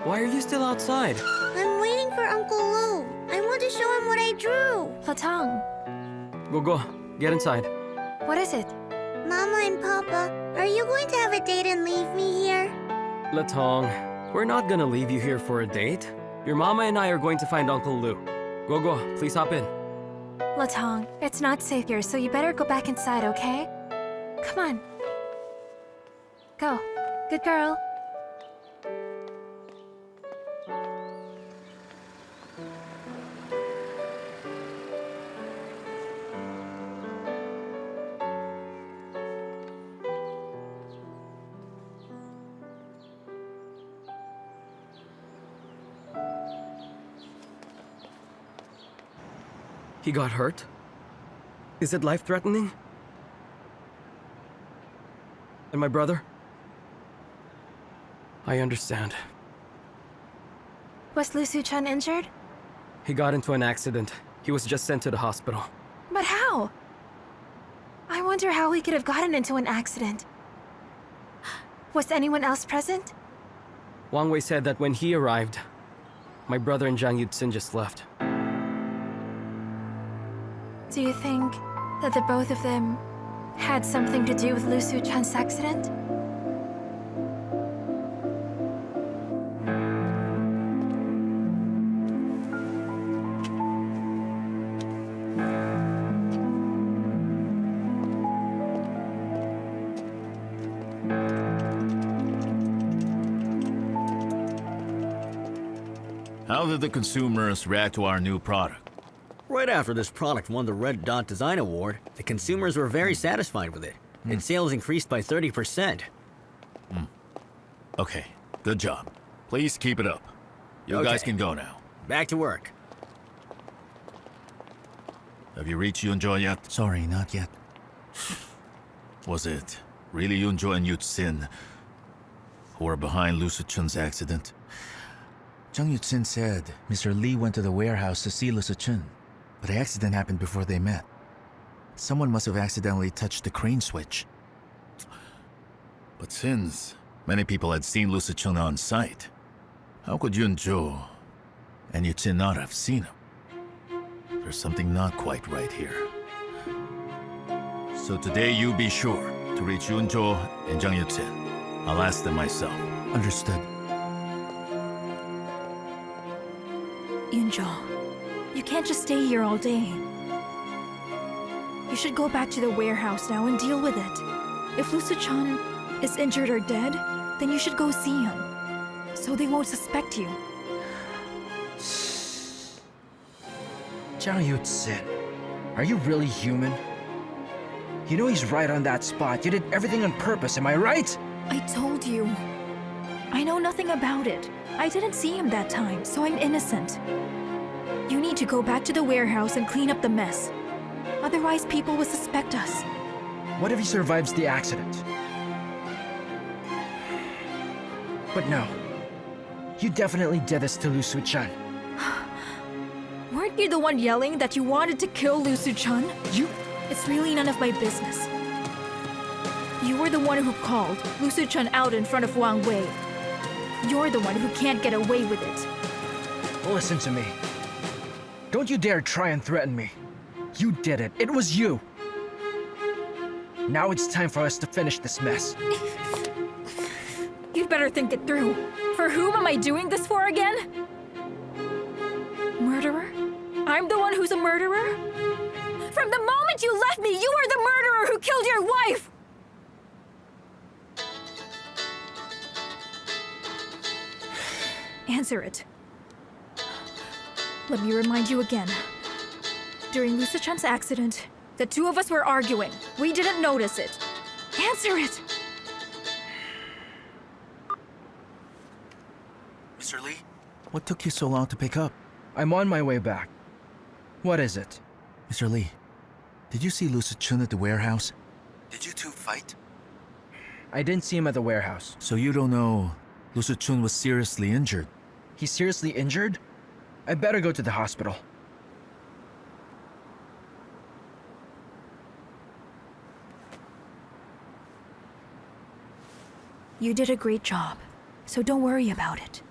why are you still outside? I'm waiting for Uncle Lou. I want to show him what I drew. Latang, Go, get inside. what is it? Mama and Papa, are you going to have a date and leave me here? Latong, we're not gonna leave you here for a date. Your mama and I are going to find Uncle Lou. Go, please hop in. Latang, it's not safe here, so you better go back inside, okay? Come on. Go. Good girl. He got hurt? Is it life-threatening? And my brother? I understand. Was Lu Su-chan injured? He got into an accident. He was just sent to the hospital. But how? I wonder how he could have gotten into an accident. Was anyone else present? Wang Wei said that when he arrived, my brother and Zhang Yuzhen just left. Do you think that the both of them had something to do with Lu Su-chan's accident? How did the consumers react to our new product? Right after this product won the Red Dot Design Award, the consumers were very satisfied with it. Its sales increased by 30%. Okay, good job. Please keep it up. You guys can go now. Back to work. Have you reached Yunzhou yet? Sorry, not yet. Was it really Yunzhou and Yuzhen who were behind Lu Suchun's accident? Zhang Yuzhen said Mr. Lee went to the warehouse to see Lu Suchun, but the accident happened before they met. Someone must have accidentally touched the crane switch. But since many people had seen Lu Suchun on site, how could Yunzhou and Yuzhen not have seen him? There's something not quite right here. So today you be sure to reach Yunzhou and Zhang Yuzhen. I'll ask them myself. Understood. Yunzhou, you can't just stay here all day. You should go back to the warehouse now and deal with it. If Lu Su-chan is injured or dead, then you should go see him, so they won't suspect you. Zhang Yuzhen, are you really human? You know he's right on that spot. You did everything on purpose, am I right? I told you. I know nothing about it. I didn't see him that time, so I'm innocent. You need to go back to the warehouse and clean up the mess. Otherwise, people will suspect us. What if he survives the accident? But no. You definitely did this to Lu Su-chan. Weren't you the one yelling that you wanted to kill Lu Su-chan? You... It's really none of my business. You were the one who called Lu Su-chan out in front of Wang Wei. You're the one who can't get away with it. Listen to me. Don't you dare try and threaten me. You did it. It was you. Now it's time for us to finish this mess. You'd better think it through. For whom am I doing this for again? Murderer? I'm the one who's a murderer? From the moment you left me, you were the murderer who killed your wife! Answer it. Let me remind you again. During Lu Su-chan's accident, the two of us were arguing. We didn't notice it. Answer it! Mr. Lee? What took you so long to pick up? I'm on my way back. What is it? Mr. Lee, did you see Lu Su-chun at the warehouse? Did you two fight? I didn't see him at the warehouse. So you don't know Lu Su-chun was seriously injured? He's seriously injured? I better go to the hospital. You did a great job, so don't worry about it.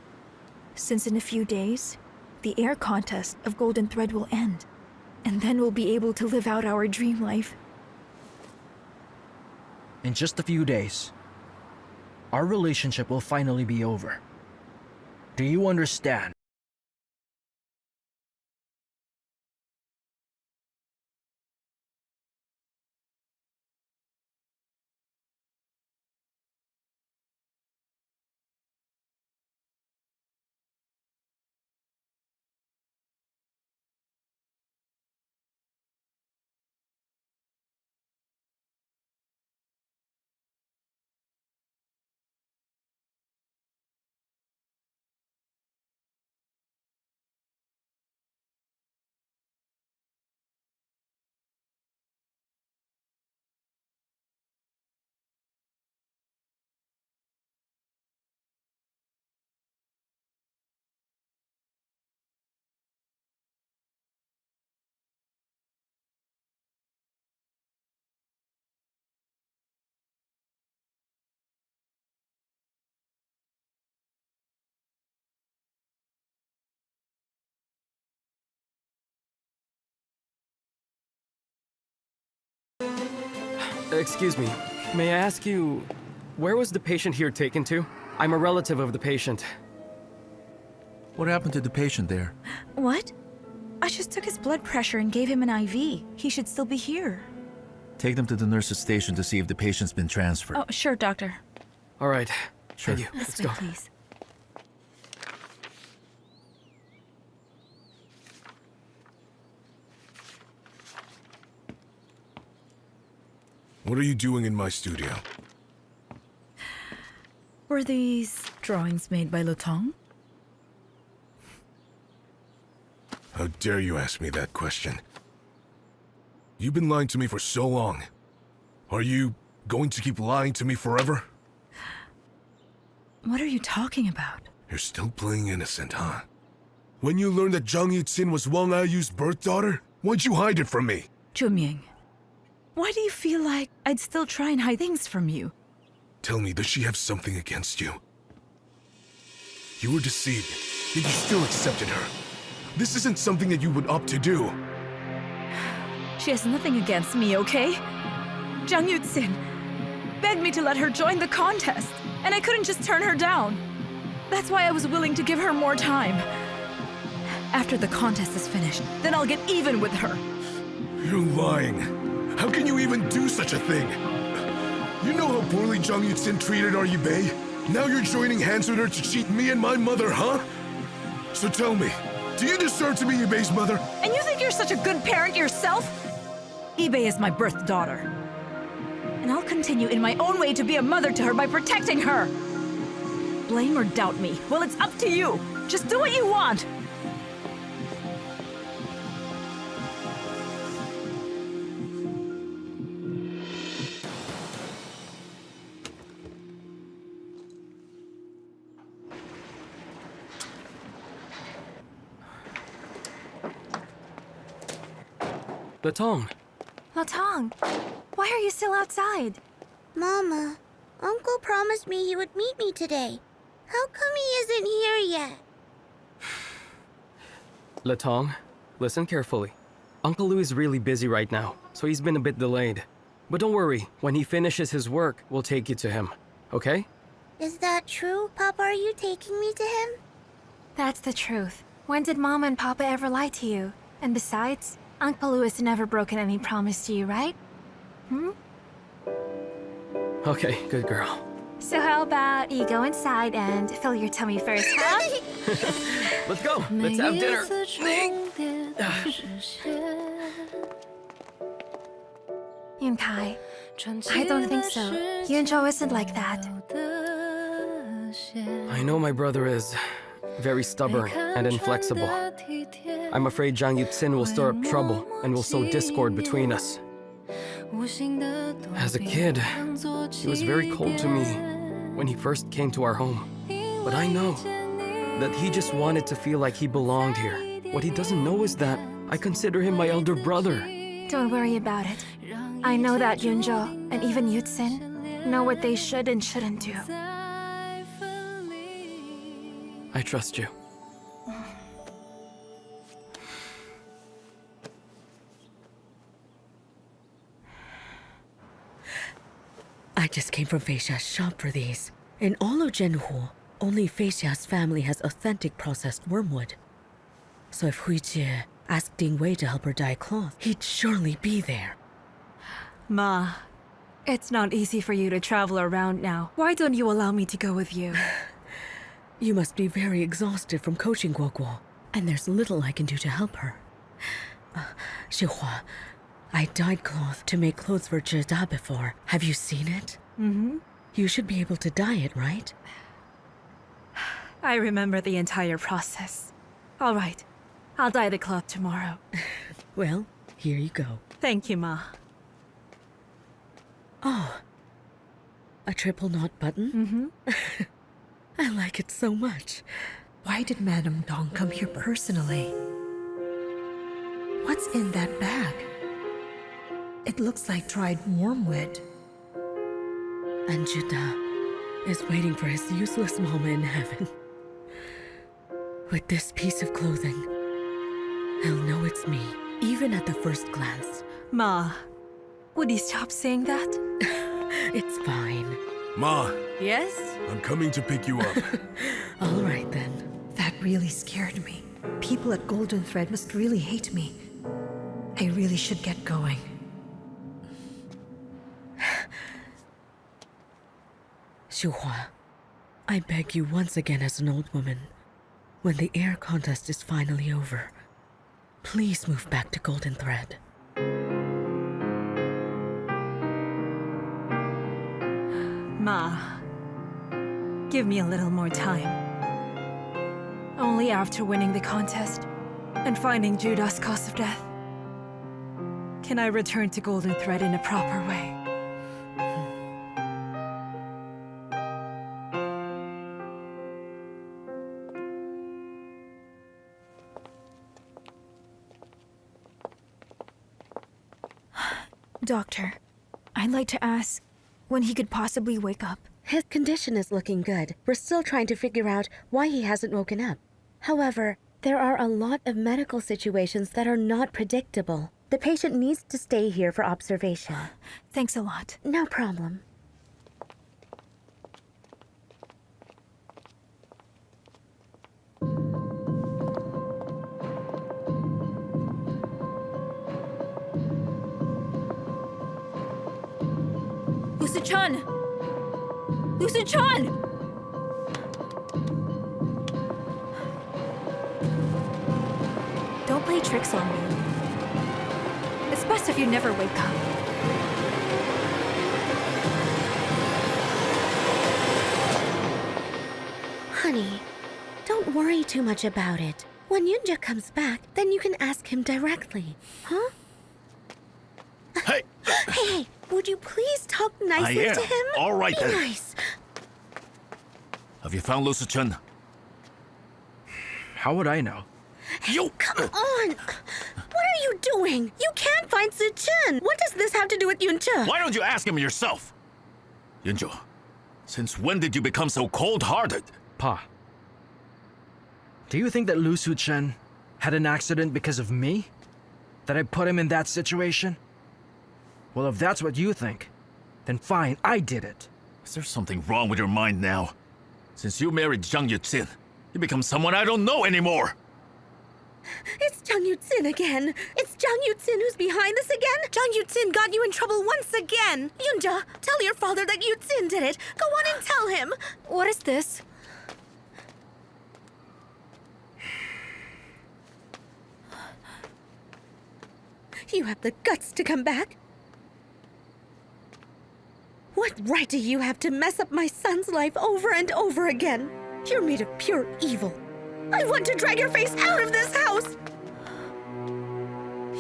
Since in a few days, the air contest of Golden Thread will end, and then we'll be able to live out our dream life. In just a few days, our relationship will finally be over. Do you understand? Excuse me, may I ask you, where was the patient here taken to? I'm a relative of the patient. What happened to the patient there? What? I just took his blood pressure and gave him an IV. He should still be here. Take them to the nurse's station to see if the patient's been transferred. Oh, sure, doctor. All right. Sure. Thank you. This Let's way, go. please. What are you doing in my studio? Were these drawings made by Letong? How dare you ask me that question? You've been lying to me for so long. Are you going to keep lying to me forever? What are you talking about? You're still playing innocent, huh? When you learned that Zhang Yuxin was Wang Ayu's birth daughter, why'd you hide it from me? Zhuming, why do you feel like I'd still try and hide things from you? Tell me, does she have something against you? You were deceived, yet you still accepted her. This isn't something that you would opt to do. She has nothing against me, okay? Zhang Yuxin begged me to let her join the contest, and I couldn't just turn her down. That's why I was willing to give her more time. After the contest is finished, then I'll get even with her. You're lying. How can you even do such a thing? You know how poorly Zhang Yuxin treated our Yubei? Now you're joining hands with her to cheat me and my mother, huh? So tell me, do you deserve to be Yubei's mother? And you think you're such a good parent yourself? Ibe is my birth daughter. And I'll continue in my own way to be a mother to her by protecting her. Blame or doubt me. Well, it's up to you. Just do what you want. Letong. Letong, why are you still outside? Mama, Uncle promised me he would meet me today. How come he isn't here yet? Letong, listen carefully. Uncle Lou is really busy right now, so he's been a bit delayed. But don't worry, when he finishes his work, we'll take you to him, okay? Is that true, Papa? Are you taking me to him? That's the truth. When did Mama and Papa ever lie to you? And besides, Uncle Lou has never broken any promise to you, right? Okay, good girl. So how about you go inside and fill your tummy first, huh? Let's go. Let's have dinner. Yunkai, I don't think so. Yunzhou isn't like that. I know my brother is very stubborn and inflexible. I'm afraid Zhang Yuxin will stir up trouble and will sow discord between us. As a kid, he was very cold to me when he first came to our home. But I know that he just wanted to feel like he belonged here. What he doesn't know is that I consider him my elder brother. Don't worry about it. I know that Yunzhou and even Yuxin know what they should and shouldn't do. I trust you. I just came from Feixia's shop for these. In all of Zhenhu, only Feixia's family has authentic processed wormwood. So if Hui Jie asked Ding Wei to help her dye cloth, he'd surely be there. Ma, it's not easy for you to travel around now. Why don't you allow me to go with you? You must be very exhausted from coaching Guoguo, and there's little I can do to help her. Xihua, I dyed cloth to make clothes for Zhida before. Have you seen it? Mm-hmm. You should be able to dye it, right? I remember the entire process. All right, I'll dye the cloth tomorrow. Well, here you go. Thank you, Ma. Oh, a triple knot button? Mm-hmm. I like it so much. Why did Madame Dong come here personally? What's in that bag? It looks like dried wormwood. And Zhida is waiting for his useless mama in heaven. With this piece of clothing, he'll know it's me, even at the first glance. Ma, Would you stop saying that? It's fine. Ma, Yes? I'm coming to pick you up. All right then. That really scared me. People at Golden Thread must really hate me. I really should get going. Xiuhua, I beg you once again as an old woman, when the air contest is finally over, please move back to Golden Thread. Ma, give me a little more time. Only after winning the contest and finding Judah's cause of death can I return to Golden Thread in a proper way. Doctor, I'd like to ask when he could possibly wake up. His condition is looking good. We're still trying to figure out why he hasn't woken up. However, there are a lot of medical situations that are not predictable. The patient needs to stay here for observation. Thanks a lot. No problem. Lucy-chan! Lucy-chan! Don't play tricks on me. It's best if you never wake up. Honey, don't worry too much about it. When Yunja comes back, then you can ask him directly. Huh? Hey! Hey, would you please talk nicely am. to him? All right Be then. nice. Have you found Lucy-chan? How would I know? You! Come on! What are you doing? You can't find Su-chan! What does this have to do with Yunja? Why don't you ask him yourself? Yunjo, since when did you become so cold-hearted? Pa, do you think that Lu Su-chen had an accident because of me? That I put him in that situation? Well, if that's what you think, then fine, I did it. Is there something wrong with your mind now? Since you married Zhang Yuqin, you become someone I don't know anymore! It's Zhang Yuqin again. It's Zhang Yuqin who's behind this again. Zhang Yuqin got you in trouble once again. Yunja, tell your father that Yuqin did it. Go on and tell him. What is this? You have the guts to come back? What right do you have to mess up my son's life over and over again? You're made of pure evil. I want to drag your face out of this house!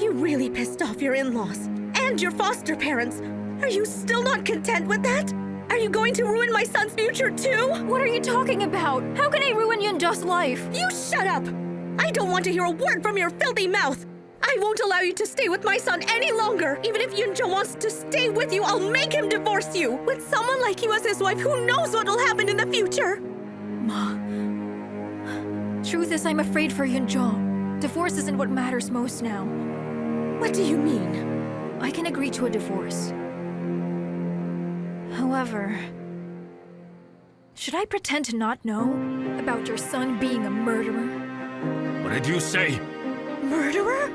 You really pissed off your in-laws and your foster parents. Are you still not content with that? Are you going to ruin my son's future too? What are you talking about? How can I ruin Yunja's life? You shut up! I don't want to hear a word from your filthy mouth! I won't allow you to stay with my son any longer! Even if Yunja wants to stay with you, I'll make him divorce you! With someone like you as his wife, who knows what will happen in the future? Ma. Truth is, I'm afraid for Yunja. Divorce isn't what matters most now. What do you mean? I can agree to a divorce. However, should I pretend to not know about your son being a murderer? What did you say? Murderer?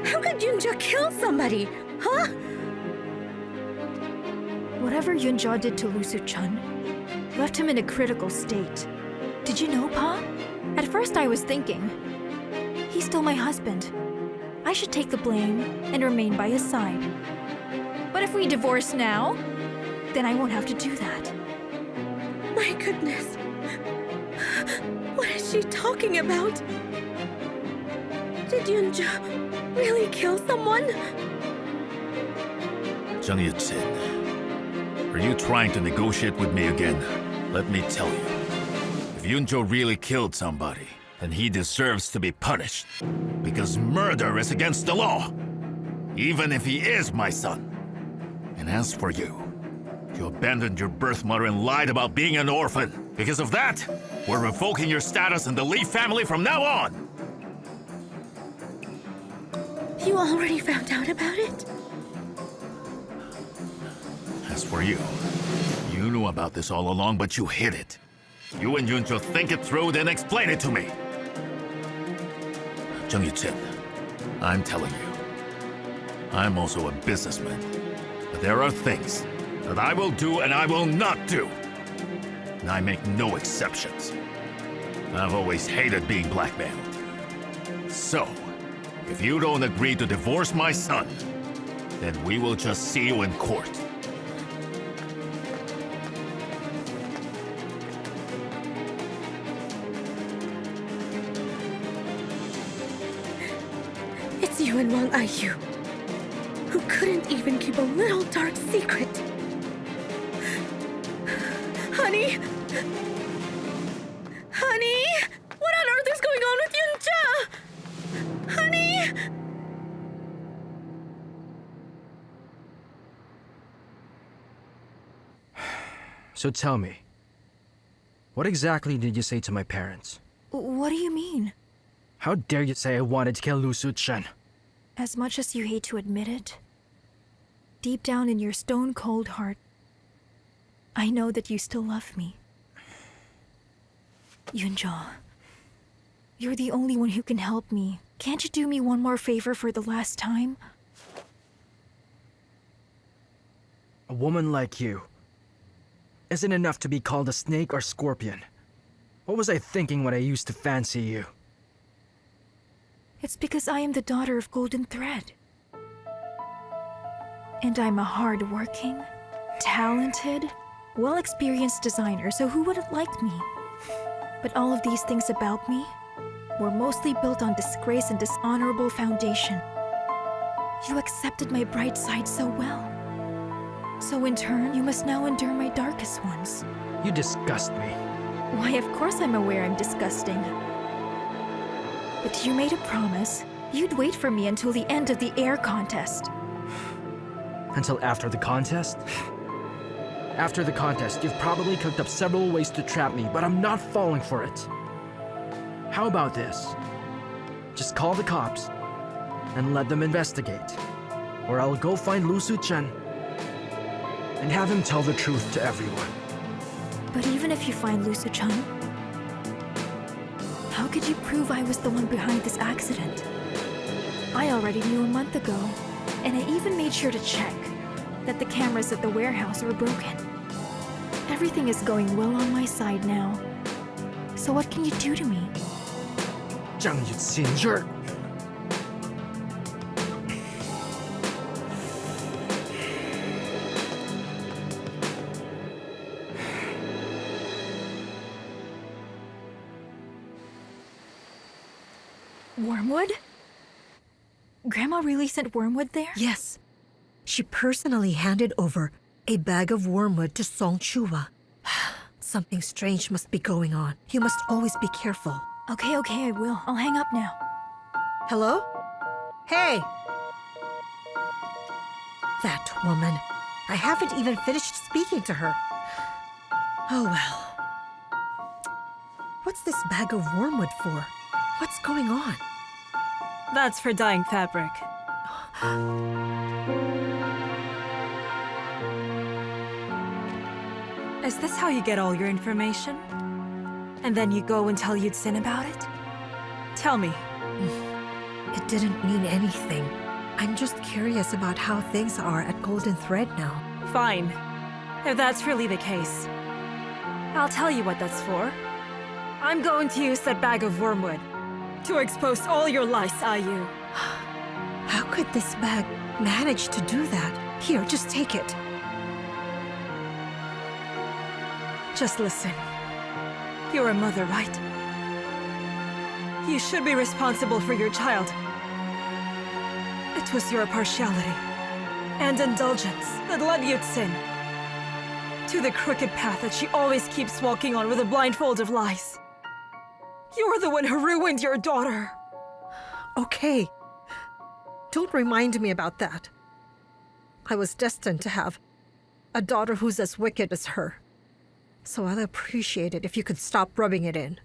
How could Yunja kill somebody? Huh? Whatever Yunja did to Lu Su-chan left him in a critical state. Did you know, Pa? At first I was thinking, he's still my husband. I should take the blame and remain by his side. But if we divorce now, then I won't have to do that. My goodness. What is she talking about? Did Yunja really kill someone? Zhang Yuqin, are you trying to negotiate with me again? Let me tell you, if Yunjo really killed somebody, then he deserves to be punished. Because murder is against the law, even if he is my son. And as for you, you abandoned your birth mother and lied about being an orphan. Because of that, we're revoking your status in the Lee family from now on. You already found out about it? As for you, you knew about this all along, but you hid it. You and Yuncho think it through, then explain it to me. Jung Yu-chin, I'm telling you, I'm also a businessman. But there are things that I will do and I will not do. And I make no exceptions. I've always hated being blackmailed. So, if you don't agree to divorce my son, then we will just see you in court. It's you and Wang Ayu, who couldn't even keep a little dark secret. Honey? Honey? What on earth is going on with Yuncha? Honey? So tell me, what exactly did you say to my parents? What do you mean? How dare you say I wanted to kill Lu Suchen? As much as you hate to admit it, deep down in your stone-cold heart, I know that you still love me. Yunja, you're the only one who can help me. Can't you do me one more favor for the last time? A woman like you isn't enough to be called a snake or scorpion. What was I thinking when I used to fancy you? It's because I am the daughter of Golden Thread. And I'm a hard-working, talented, well-experienced designer, so who wouldn't like me? But all of these things about me were mostly built on disgrace and dishonorable foundation. You accepted my bright side so well. So in turn, you must now endure my darkest ones. You disgust me. Why, of course I'm aware I'm disgusting. But you made a promise. You'd wait for me until the end of the air contest. Until after the contest? After the contest, you've probably cooked up several ways to trap me, but I'm not falling for it. How about this? Just call the cops and let them investigate. Or I'll go find Lu Suchen and have him tell the truth to everyone. But even if you find Lu Suchen, how could you prove I was the one behind this accident? I already knew a month ago, and I even made sure to check that the cameras at the warehouse were broken. Everything is going well on my side now. So what can you do to me? Zhang Yuxin, you're... Wormwood? Grandma really sent wormwood there? Yes. She personally handed over a bag of wormwood to Song Chua. Something strange must be going on. You must always be careful. Okay, I will. I'll hang up now. Hello? Hey! That woman. I haven't even finished speaking to her. Oh well. What's this bag of wormwood for? What's going on? That's for dyeing fabric. Is this how you get all your information? And then you go and tell Yudsin about it? Tell me. It didn't mean anything. I'm just curious about how things are at Golden Thread now. Fine. If that's really the case, I'll tell you what that's for. I'm going to use that bag of wormwood to expose all your lies, Ayu. How could this bag manage to do that? Here, just take it. Just listen. You're a mother, right? You should be responsible for your child. It was your partiality and indulgence that led Yutsin to the crooked path that she always keeps walking on with a blindfold of lies. You're the one who ruined your daughter. Okay. Don't remind me about that. I was destined to have a daughter who's as wicked as her. So I'll appreciate it if you could stop rubbing it in.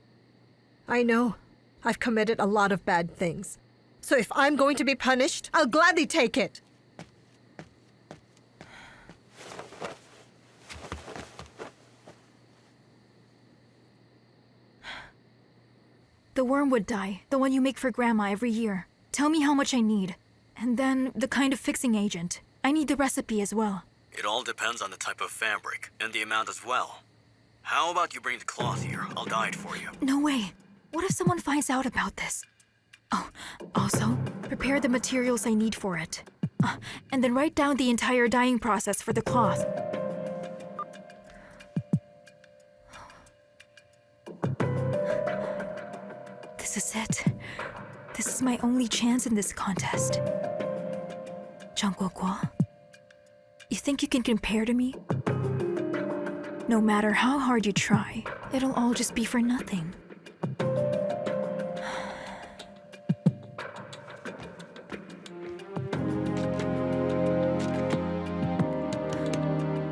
I know I've committed a lot of bad things. So if I'm going to be punished, I'll gladly take it. The wormwood dye, the one you make for Grandma every year. Tell me how much I need. And then the kind of fixing agent. I need the recipe as well. It all depends on the type of fabric and the amount as well. How about you bring the cloth here? I'll dye it for you. No way. What if someone finds out about this? Oh, also, prepare the materials I need for it. And then write down the entire dyeing process for the cloth. This is it. This is my only chance in this contest. Zhang Guoguo, you think you can compare to me? No matter how hard you try, it'll all just be for nothing.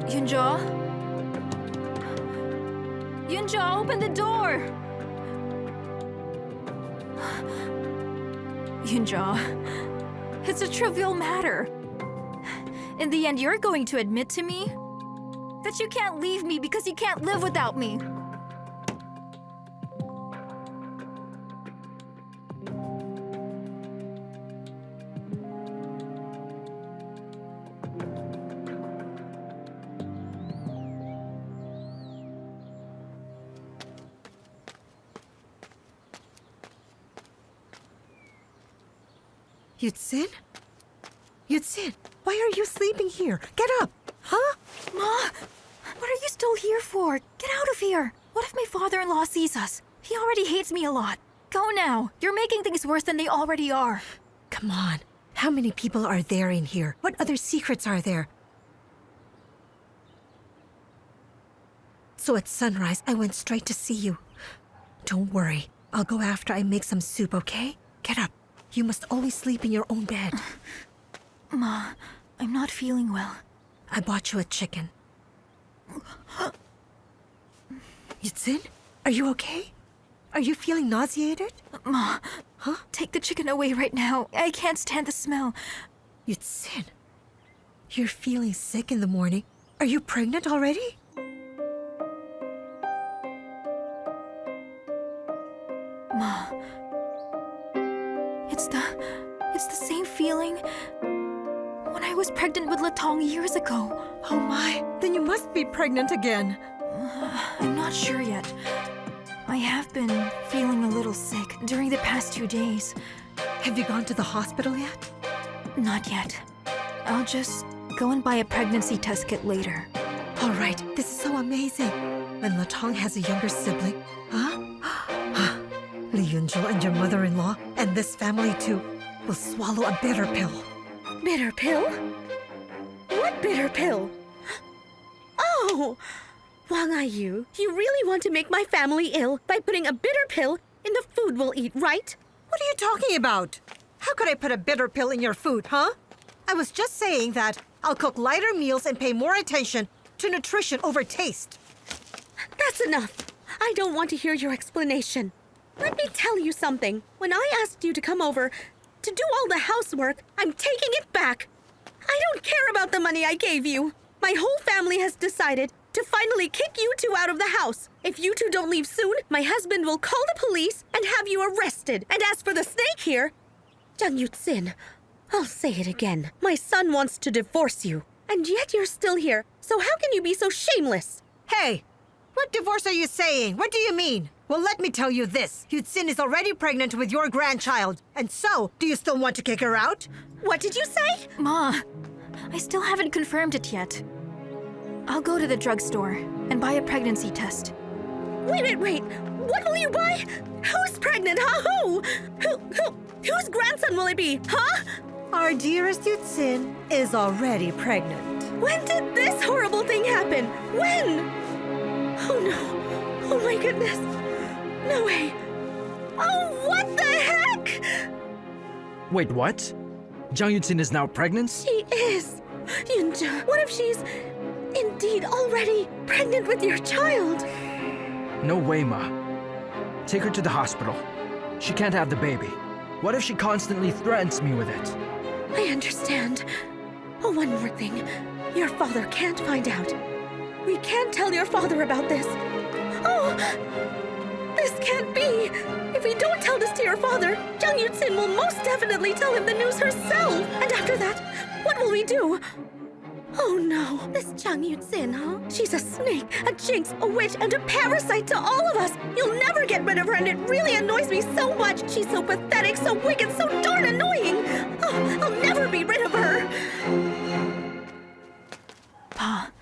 Yunzhou? Yunzhou, open the door! Yunzhou, it's a trivial matter. In the end, you're going to admit to me that you can't leave me because you can't live without me. Yutsin? Yutsin, why are you sleeping here? Get up! Huh? Ma, what are you still here for? Get out of here! What if my father-in-law sees us? He already hates me a lot. Go now. You're making things worse than they already are. Come on. How many people are there in here? What other secrets are there? So at sunrise, I went straight to see you. Don't worry. I'll go after I make some soup, okay? Get up. You must always sleep in your own bed. Ma, I'm not feeling well. I bought you a chicken. Yutsin, are you okay? Are you feeling nauseated? Ma, huh? Take the chicken away right now. I can't stand the smell. Yutsin, you're feeling sick in the morning. Are you pregnant already? Ma, it's the same feeling when I was pregnant with Latong years ago. Oh my, then you must be pregnant again. I'm not sure yet. I have been feeling a little sick during the past 2 days. Have you gone to the hospital yet? Not yet. I'll just go and buy a pregnancy test kit later. All right, this is so amazing. When Latong has a younger sibling, huh? Li Yunzhou and your mother-in-law, and this family too, will swallow a bitter pill. Bitter pill? What bitter pill? Oh! Wang Ayu, you really want to make my family ill by putting a bitter pill in the food we'll eat, right? What are you talking about? How could I put a bitter pill in your food, huh? I was just saying that I'll cook lighter meals and pay more attention to nutrition over taste. That's enough. I don't want to hear your explanation. Let me tell you something. When I asked you to come over to do all the housework, I'm taking it back. I don't care about the money I gave you. My whole family has decided to finally kick you two out of the house. If you two don't leave soon, my husband will call the police and have you arrested. And as for the snake here, Zhang Yutsin, I'll say it again. My son wants to divorce you. And yet you're still here. So how can you be so shameless? Hey, what divorce are you saying? What do you mean? Well, let me tell you this. Yutsin is already pregnant with your grandchild. And so, do you still want to kick her out? What did you say? Ma, I still haven't confirmed it yet. I'll go to the drugstore and buy a pregnancy test. Wait. What will you buy? Who's pregnant, huh? Whose grandson will it be, huh? Our dearest Yutsin is already pregnant. When did this horrible thing happen? When? Oh no. Oh my goodness. No way. Oh, what the heck? Wait, what? Zhang Yutsin is now pregnant? She is. Yunzhou, what if she's indeed already pregnant with your child? No way, Ma. Take her to the hospital. She can't have the baby. What if she constantly threatens me with it? I understand. Oh, one more thing. Your father can't find out. We can't tell your father about this. Oh! This can't be! If we don't tell this to your father, Jung Yutsin will most definitely tell him the news herself! And after that, what will we do? Oh no, this Jung Yutsin, huh? She's a snake, a jinx, a witch, and a parasite to all of us! You'll never get rid of her, and it really annoys me so much! She's so pathetic, so wicked, so darn annoying! Oh, I'll never be rid of her! Pa,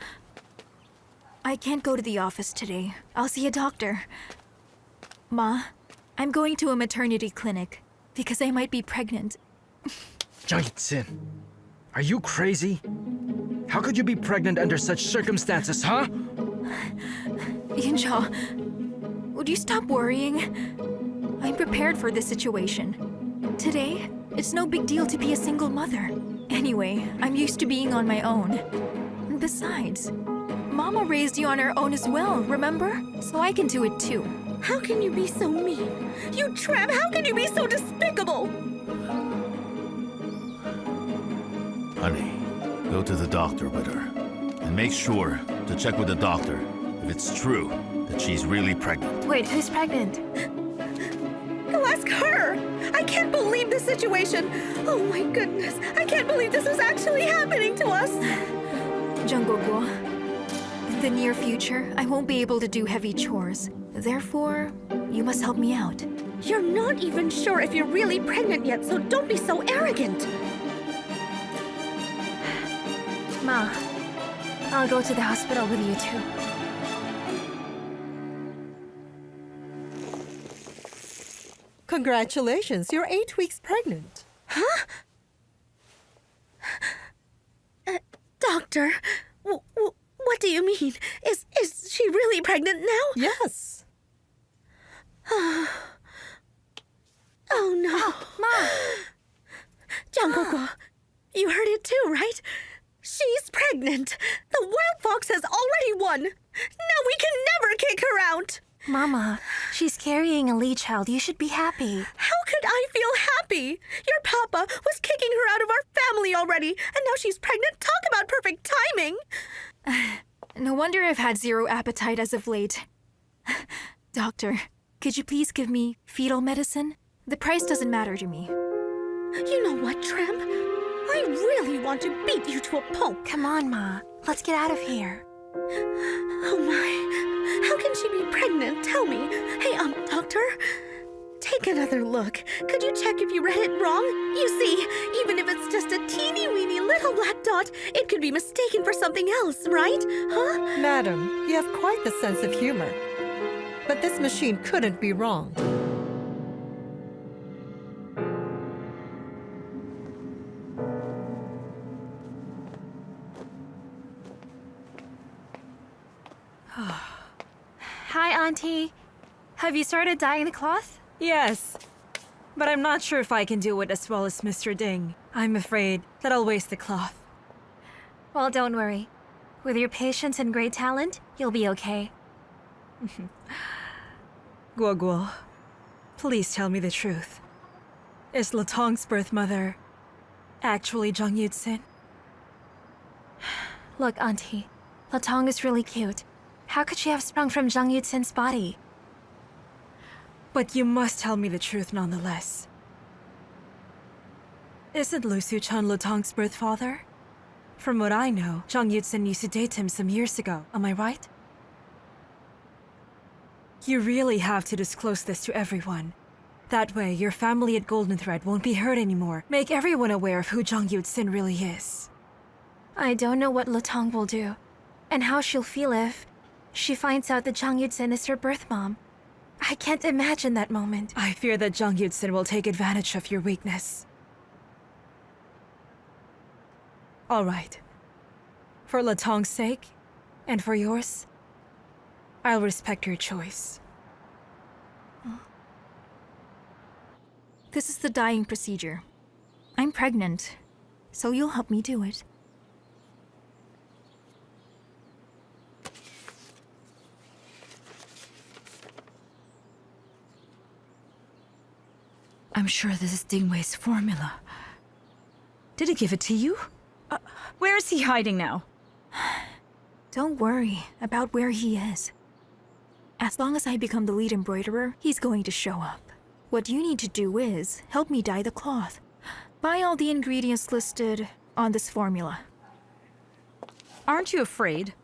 I can't go to the office today. I'll see a doctor. Ma, I'm going to a maternity clinic because I might be pregnant. Jung Yutsin, are you crazy? How could you be pregnant under such circumstances, huh? Yincha, would you stop worrying? I'm prepared for this situation. Today, it's no big deal to be a single mother. Anyway, I'm used to being on my own. And besides, Mama raised you on her own as well, remember? So I can do it too. How can you be so mean? You tramp, how can you be so despicable? Honey, go to the doctor with her. And make sure to check with the doctor if it's true that she's really pregnant. Wait, who's pregnant? Go ask her! I can't believe this situation! Oh my goodness, I can't believe this is actually happening to us! Jungkook, in the near future, I won't be able to do heavy chores. Therefore, you must help me out. You're not even sure if you're really pregnant yet, so don't be so arrogant! Ma, I'll go to the hospital with you too. Congratulations, you're 8 weeks pregnant. Huh? Doctor, what do you mean? Is she really pregnant now? Yes. Oh no. Ma! Jungkook, you heard it too, right? She's pregnant. The wild fox has already won. Now we can never kick her out. Mama, she's carrying a Lee child. You should be happy. How could I feel happy? Your papa was kicking her out of our family already, and now she's pregnant. Talk about perfect timing. No wonder I've had zero appetite as of late. Doctor, could you please give me fetal medicine? The price doesn't matter to me. You know what, Tramp? I really want to beat you to a pulp. Come on, Ma. Let's get out of here. Oh my. How can she be pregnant? Tell me. Hey, doctor? Take another look. Could you check if you read it wrong? You see, even if it's just a teeny-weeny little black dot, it could be mistaken for something else, right? Huh? Madam, you have quite the sense of humor. But this machine couldn't be wrong. Hi, Auntie. Have you started dyeing the cloth? Yes, but I'm not sure if I can do it as well as Mr. Ding. I'm afraid that I'll waste the cloth. Well, don't worry. With your patience and great talent, you'll be okay. Guo Guo, please tell me the truth. Is Latong's birth mother actually Jung Yutsin? Look, Auntie. Latong is really cute. How could she have sprung from Jung Yutsin's body? But you must tell me the truth nonetheless. Isn't Lu Suchan Latong's birth father? From what I know, Jung Yutsin used to date him some years ago, am I right? You really have to disclose this to everyone. That way, your family at Golden Thread won't be hurt anymore. Make everyone aware of who Jung Yutsin really is. I don't know what Latong will do, and how she'll feel if she finds out that Jung Yutsin is her birth mom. I can't imagine that moment. I fear that Jung Yutsin will take advantage of your weakness. All right. For Latong's sake, and for yours, I'll respect your choice. This is the dyeing procedure. I'm pregnant, so you'll help me do it. I'm sure this is Dingwei's formula. Did he give it to you? Where is he hiding now? Don't worry about where he is. As long as I become the lead embroiderer, he's going to show up. What you need to do is help me dye the cloth. Buy all the ingredients listed on this formula. Aren't you afraid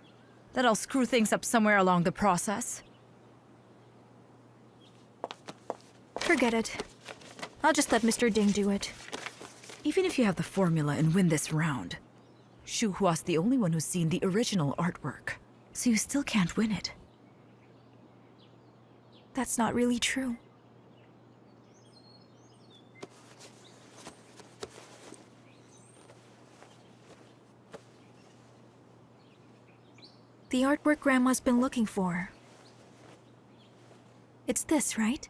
that I'll screw things up somewhere along the process? Forget it. I'll just let Mr. Ding do it. Even if you have the formula and win this round, Shu Hua's the only one who's seen the original artwork, so you still can't win it. That's not really true. The artwork Grandma's been looking for. It's this, right?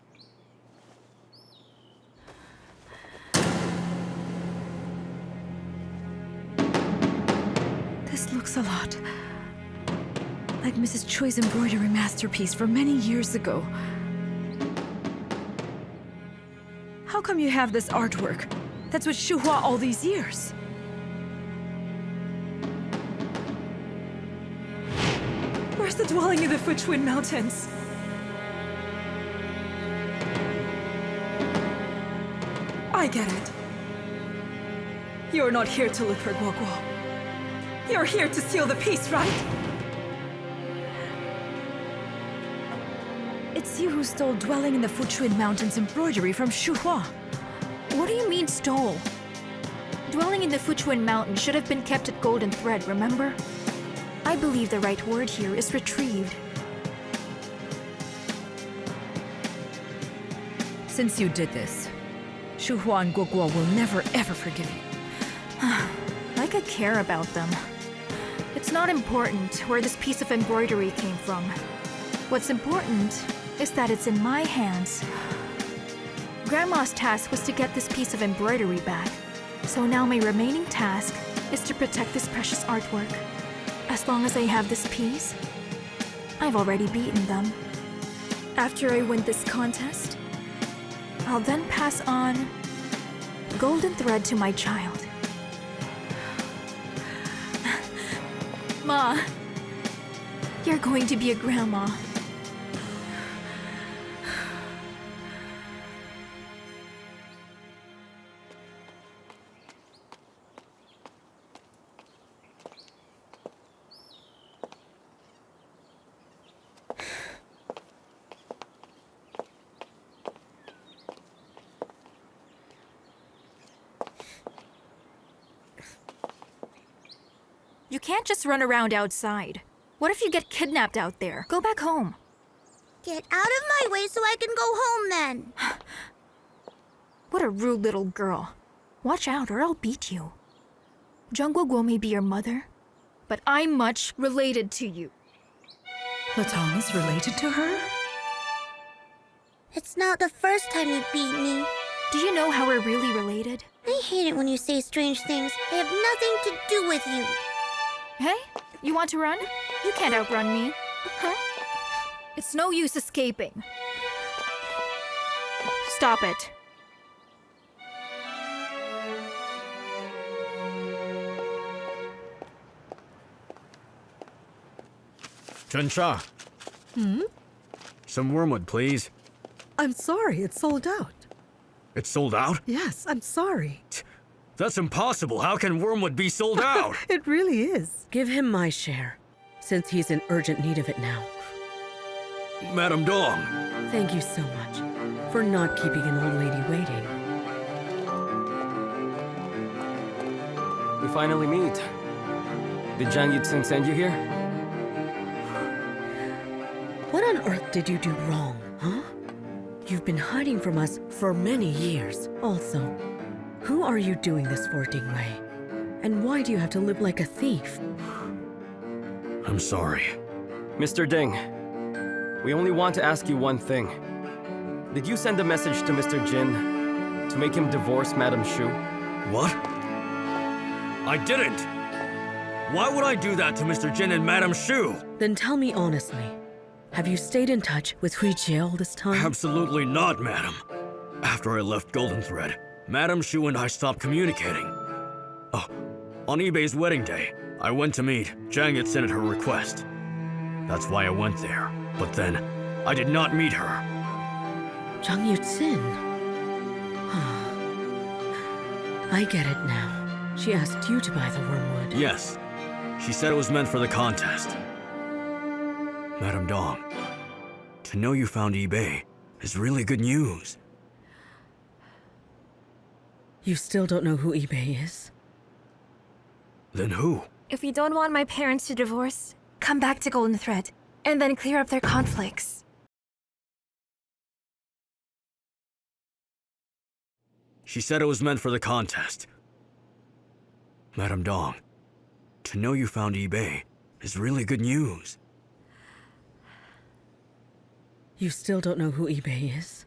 This looks a lot like Mrs. Choi's embroidery masterpiece from many years ago. How come you have this artwork that's with Shu Hua all these years? Where's the dwelling in the Fuchuan Mountains? I get it. You're not here to look for Guoguo. You're here to steal the piece, right? It's you who stole dwelling in the Fuchuan Mountains embroidery from Shu Hua. What do you mean stole? Dwelling in the Fuchuan Mountain should have been kept at Golden Thread, remember? I believe the right word here is retrieved. Since you did this, Shu Hua and Guoguo will never ever forgive you. I could care about them. It's not important where this piece of embroidery came from. What's important is that it's in my hands. Grandma's task was to get this piece of embroidery back, so now my remaining task is to protect this precious artwork. As long as I have this piece, I've already beaten them. After I win this contest, I'll then pass on Golden Thread to my child. Ma, you're going to be a grandma. You can't just run around outside. What if you get kidnapped out there? Go back home. Get out of my way so I can go home then. What a rude little girl. Watch out or I'll beat you. Zhang Guoguo may be your mother, but I'm much related to you. Latong is related to her? It's not the first time you beat me. Do you know how we're really related? I hate it when you say strange things. I have nothing to do with you. Hey, you want to run? You can't outrun me. Huh? It's no use escaping. Stop it. Chun-Cha. Some wormwood, please. I'm sorry, it's sold out. It's sold out? Yes, I'm sorry. That's impossible. How can wormwood be sold out? It really is. Give him my share, since he's in urgent need of it now. Madame Dong. Thank you so much for not keeping an old lady waiting. We finally meet. Did Zhang Yutsen send you here? What on earth did you do wrong, huh? You've been hiding from us for many years. Also, who are you doing this for, Ding Wei? And why do you have to live like a thief? I'm sorry. Mr. Ding, we only want to ask you one thing. Did you send a message to Mr. Jin to make him divorce Madame Shu? What? I didn't! Why would I do that to Mr. Jin and Madame Shu? Then tell me honestly, have you stayed in touch with Hui Jie all this time? Absolutely not, madam. After I left Golden Thread, Madame Shu and I stopped communicating. Oh, on eBay's wedding day, I went to meet Zhang Yutsen at her request. That's why I went there. But then, I did not meet her. Zhang Yuxin. I get it now. She asked you to buy the wormwood. Yes. She said it was meant for the contest. Madame Dong, to know you found eBay is really good news. You still don't know who eBay is? Then who? If you don't want my parents to divorce, come back to Golden Thread, and then clear up their conflicts. She said it was meant for the contest. Madame Dong, to know you found eBay is really good news. You still don't know who eBay is?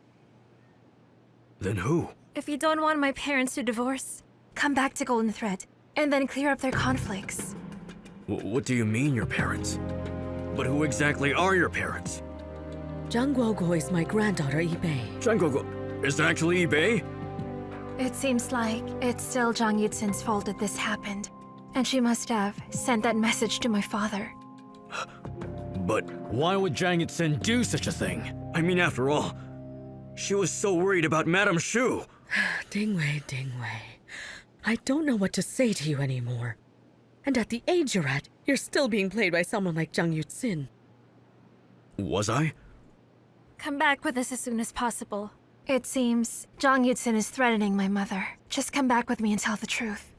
Then who? If you don't want my parents to divorce, come back to Golden Thread, and then clear up their conflicts. What do you mean, your parents? But who exactly are your parents? Zhang Guoguo is my granddaughter, eBay. Zhang Guoguo is actually eBay? It seems like it's still Zhang Yuxin's fault that this happened, and she must have sent that message to my father. But why would Zhang Yuxin do such a thing? I mean, after all, she was so worried about Madame Shu. Dingwei. I don't know what to say to you anymore. And at the age you're at, you're still being played by someone like Zhang Yuxin. Was I? Come back with us as soon as possible. It seems Zhang Yuxin is threatening my mother. Just come back with me and tell the truth.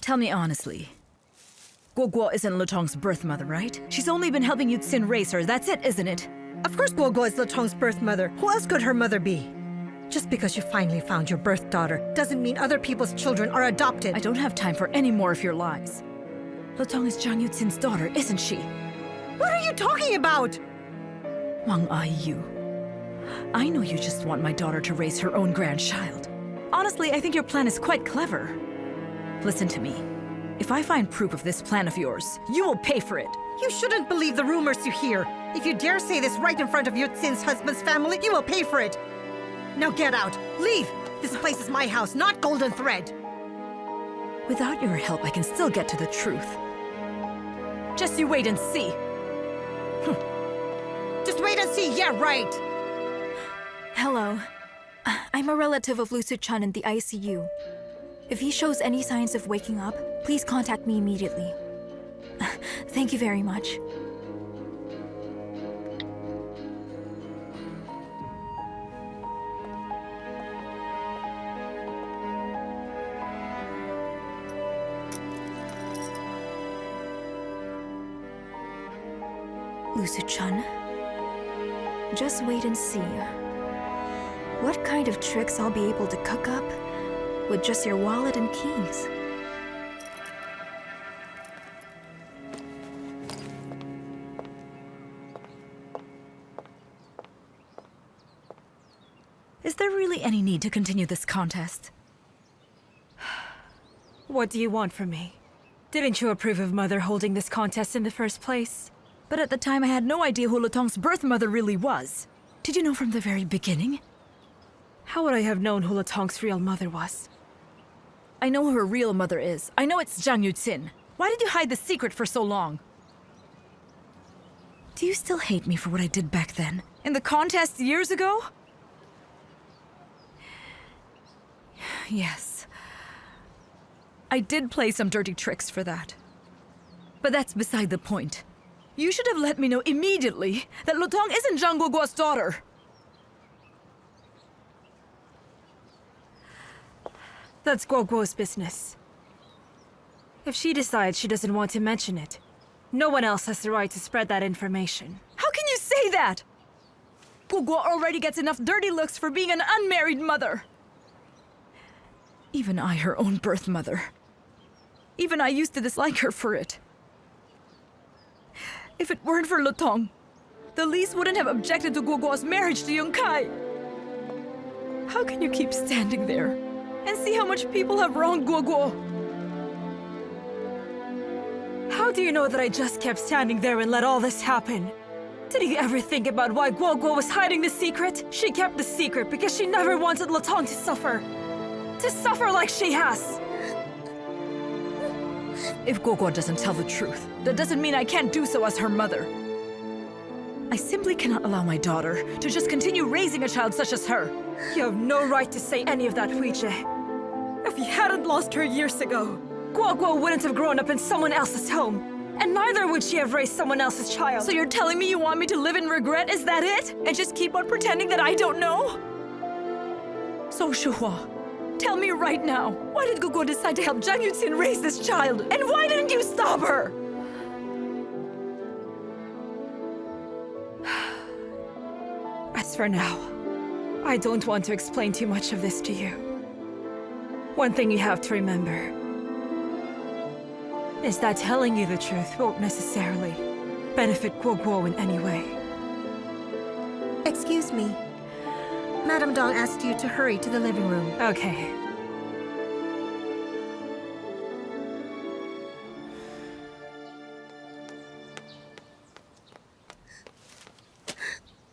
Tell me honestly. Guoguo isn't Lutong's birth mother, right? She's only been helping Yuxin raise her, that's it, isn't it? Of course Guoguo is Letong's birth mother. Who else could her mother be? Just because you finally found your birth daughter doesn't mean other people's children are adopted. I don't have time for any more of your lies. Lutong is Zhang Yuxin's daughter, isn't she? What are you talking about? Wang Aiyu. I know you just want my daughter to raise her own grandchild. Honestly, I think your plan is quite clever. Listen to me. If I find proof of this plan of yours, you will pay for it. You shouldn't believe the rumors you hear. If you dare say this right in front of Yuxin's husband's family, you will pay for it. Now get out. Leave. This place is my house, not Golden Thread. Without your help, I can still get to the truth. Just you wait and see. Just wait and see. Yeah, right. Hello. I'm a relative of Lucid Chun in the ICU. If he shows any signs of waking up, please contact me immediately. Thank you very much. Lucid Chun, just wait and see. What kind of tricks I'll be able to cook up with just your wallet and keys. Is there really any need to continue this contest? What do you want from me? Didn't you approve of Mother holding this contest in the first place? But at the time I had no idea who Lutong's birth mother really was. Did you know from the very beginning? How would I have known who Lutong's real mother was? I know who her real mother is. I know it's Zhang Yuxin. Why did you hide the secret for so long? Do you still hate me for what I did back then? In the contest years ago? Yes. I did play some dirty tricks for that. But that's beside the point. You should have let me know immediately that Lutong isn't Zhang Guoguo's daughter. That's Guoguo's business. If she decides she doesn't want to mention it, no one else has the right to spread that information. How can you say that? Guoguo already gets enough dirty looks for being an unmarried mother. Even I, her own birth mother. Even I used to dislike her for it. If it weren't for Lutong, the Lees wouldn't have objected to Guoguo's marriage to Yongkai. How can you keep standing there and see how much people have wronged Guoguo? How do you know that I just kept standing there and let all this happen? Did you ever think about why Guo Guo was hiding the secret? She kept the secret because she never wanted Latong to suffer. To suffer like she has. If Guo doesn't tell the truth, that doesn't mean I can't do so as her mother. I simply cannot allow my daughter to just continue raising a child such as her. You have no right to say any of that, Huijie. If you hadn't lost her years ago, Guo Guo wouldn't have grown up in someone else's home. And neither would she have raised someone else's child. So you're telling me you want me to live in regret, is that it? And just keep on pretending that I don't know? So Shuhua, tell me right now, why did Guo decide to help Zhang Yuxin raise this child? And why didn't you stop her? As for now, I don't want to explain too much of this to you. One thing you have to remember is that telling you the truth won't necessarily benefit Guo Guo in any way. Excuse me. Madame Dong asked you to hurry to the living room. Okay.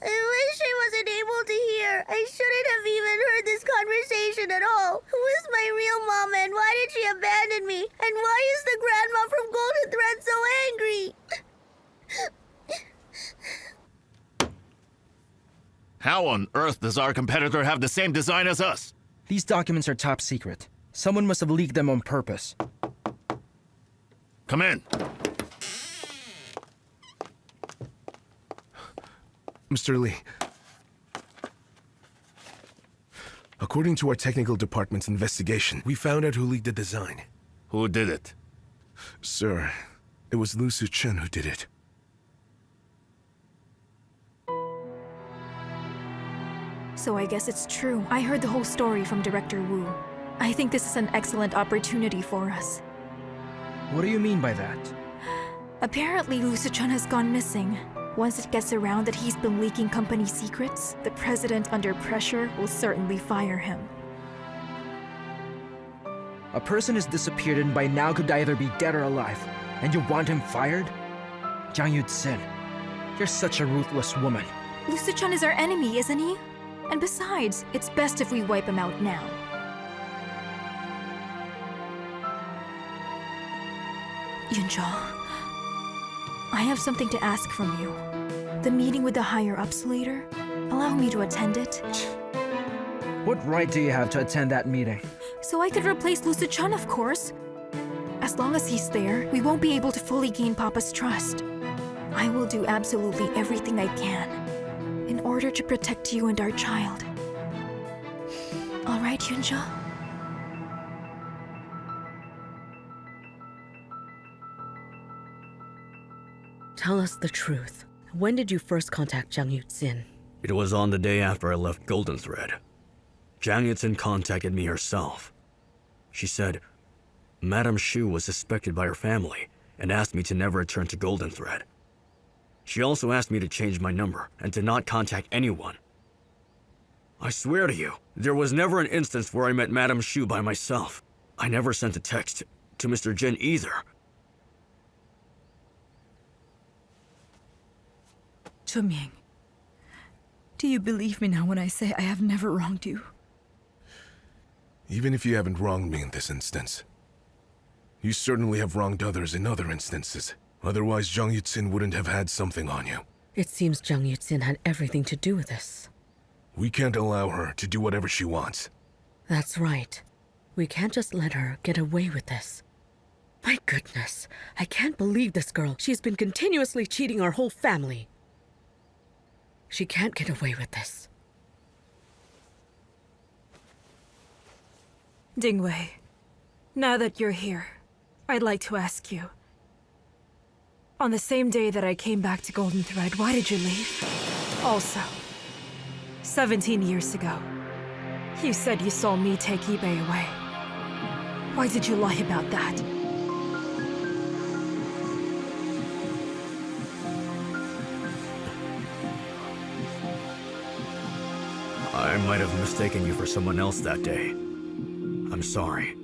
I wish I wasn't able to hear. I shouldn't have even heard this conversation at all. Who is my real mama and why did she abandon me? And why is the grandma from Golden Thread so angry? How on earth does our competitor have the same design as us? These documents are top secret. Someone must have leaked them on purpose. Come in. Mr. Lee. According to our technical department's investigation, we found out who leaked the design. Who did it? Sir, it was Lu Suchen who did it. So I guess it's true. I heard the whole story from Director Wu. I think this is an excellent opportunity for us. What do you mean by that? Apparently, Lu Sichun has gone missing. Once it gets around that he's been leaking company secrets, the president under pressure will certainly fire him. A person has disappeared and by now could either be dead or alive. And you want him fired? Zhang Yuxin, you're such a ruthless woman. Lu Sichun is our enemy, isn't he? And besides, it's best if we wipe him out now. Yunzhou, I have something to ask from you. The meeting with the higher-ups later, allow me to attend it. What right do you have to attend that meeting? So I could replace Lu Sichun, of course. As long as he's there, we won't be able to fully gain Papa's trust. I will do absolutely everything I can in order to protect you and our child. All right, Yunzhou? Tell us the truth. When did you first contact Zhang Yuxin? It was on the day after I left Golden Thread. Zhang Yuxin contacted me herself. She said, Madame Shu was suspected by her family and asked me to never return to Golden Thread. She also asked me to change my number and to not contact anyone. I swear to you, there was never an instance where I met Madame Shu by myself. I never sent a text to Mr. Jin either. Chuming, do you believe me now when I say I have never wronged you? Even if you haven't wronged me in this instance, you certainly have wronged others in other instances. Otherwise, Zhang Yuxin wouldn't have had something on you. It seems Zhang Yuxin had everything to do with this. We can't allow her to do whatever she wants. That's right. We can't just let her get away with this. My goodness, I can't believe this girl. She's been continuously cheating our whole family. She can't get away with this. Dingwei, now that you're here, I'd like to ask you. On the same day that I came back to Golden Thread, why did you leave? Also, 17 years ago, you said you saw me take eBay away. Why did you lie about that? I might have mistaken you for someone else that day. I'm sorry.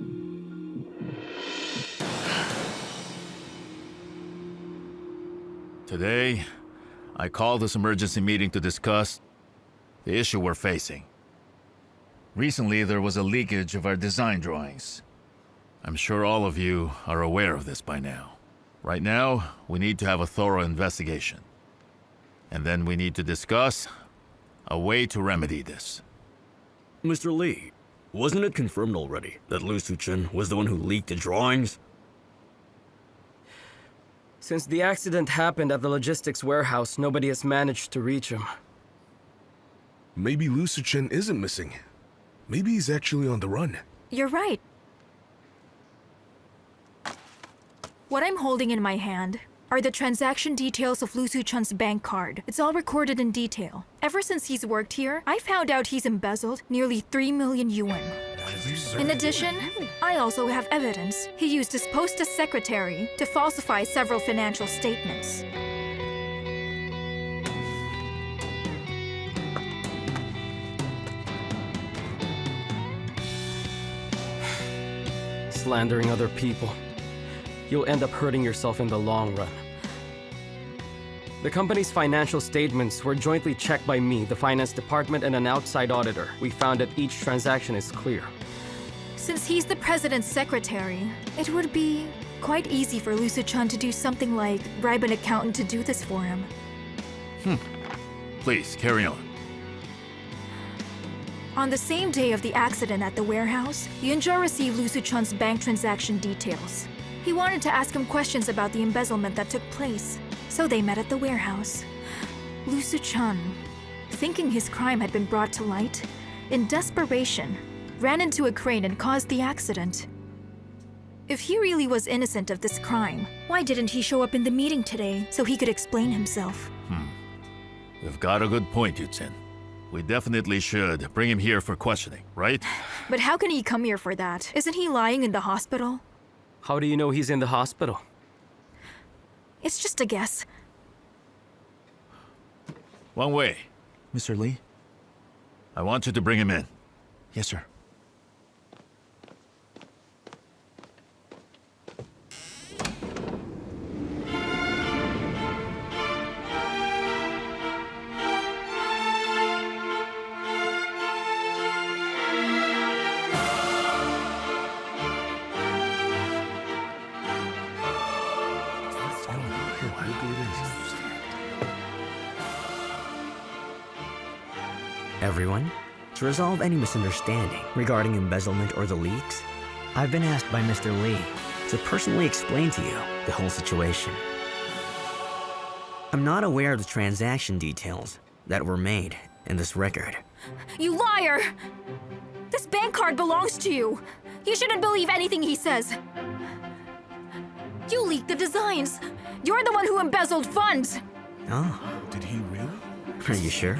Today, I called this emergency meeting to discuss the issue we're facing. Recently, there was a leakage of our design drawings. I'm sure all of you are aware of this by now. Right now, we need to have a thorough investigation. And then we need to discuss a way to remedy this. Mr. Lee, wasn't it confirmed already that Lu Suchen was the one who leaked the drawings? Since the accident happened at the logistics warehouse, nobody has managed to reach him. Maybe Lu Suchen isn't missing. Maybe he's actually on the run. You're right. What I'm holding in my hand are the transaction details of Lu Suchen's bank card. It's all recorded in detail. Ever since he's worked here, I found out he's embezzled nearly 3 million yuan. In addition, I also have evidence he used his post as secretary to falsify several financial statements. Slandering other people. You'll end up hurting yourself in the long run. The company's financial statements were jointly checked by me, the finance department, and an outside auditor. We found that each transaction is clear. Since he's the president's secretary, it would be quite easy for Lu Suchen to do something like bribe an accountant to do this for him. Please, carry on. On the same day of the accident at the warehouse, Yunzhou received Lu Suchen's bank transaction details. He wanted to ask him questions about the embezzlement that took place, so they met at the warehouse. Lu Suchen, thinking his crime had been brought to light, in desperation, ran into a crane and caused the accident. If he really was innocent of this crime, why didn't he show up in the meeting today so he could explain himself? You've got a good point, Yu-Tsin. We definitely should bring him here for questioning, right? But how can he come here for that? Isn't he lying in the hospital? How do you know he's in the hospital? It's just a guess. Wang Wei, Mr. Lee? I want you to bring him in. Yes, sir. Everyone, to resolve any misunderstanding regarding embezzlement or the leaks, I've been asked by Mr. Lee to personally explain to you the whole situation. I'm not aware of the transaction details that were made in this record. You liar! This bank card belongs to you! You shouldn't believe anything he says! You leaked the designs! You're the one who embezzled funds! Oh, Did he really? are you sure?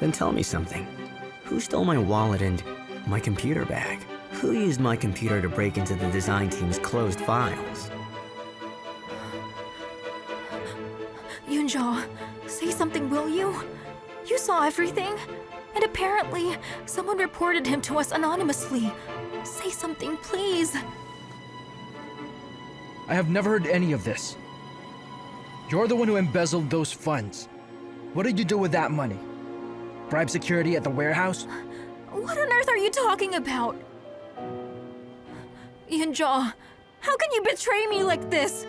Then tell me something. Who stole my wallet and my computer bag? Who used my computer to break into the design team's closed files? Yunzhou, say something, will you? You saw everything, and apparently, someone reported him to us anonymously. Say something, please. I have never heard any of this. You're the one who embezzled those funds. What did you do with that money? Bribe security at the warehouse? What on earth are you talking about? Yunzhou, how can you betray me like this?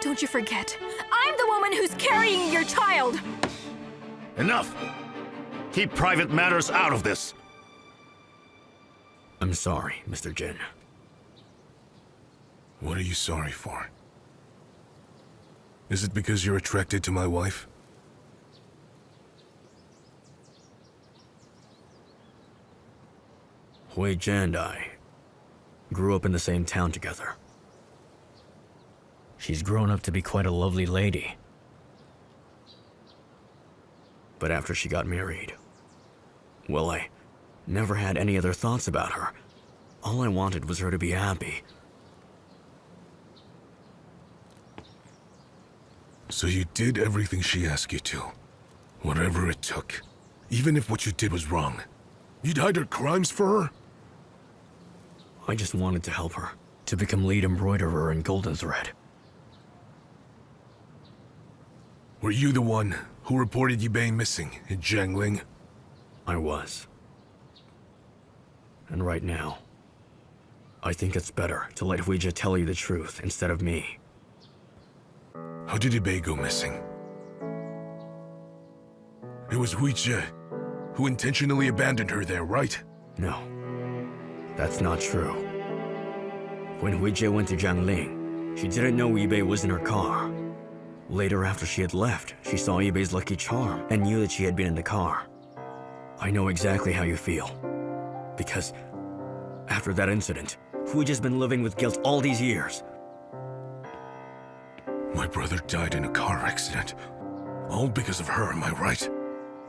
Don't you forget, I'm the woman who's carrying your child! Enough! Keep private matters out of this! I'm sorry, Mr. Jin. What are you sorry for? Is it because you're attracted to my wife? Hui Jin and I grew up in the same town together. She's grown up to be quite a lovely lady. But after she got married, well, I never had any other thoughts about her. All I wanted was her to be happy. So you did everything she asked you to. Whatever it took. Even if what you did was wrong. You'd hide her crimes for her? I just wanted to help her, to become lead embroiderer in Golden Thread. Were you the one who reported Yubei missing in Jiangling? I was. And right now, I think it's better to let Huijie tell you the truth instead of me. How did Yubei go missing? It was Huijie who intentionally abandoned her there, right? No, that's not true. When Huijie went to Jiangling, she didn't know Yubei was in her car. Later, after she had left, she saw Yubei's lucky charm and knew that she had been in the car. I know exactly how you feel. Because after that incident, Huijie's been living with guilt all these years. My brother died in a car accident. All because of her, am I right?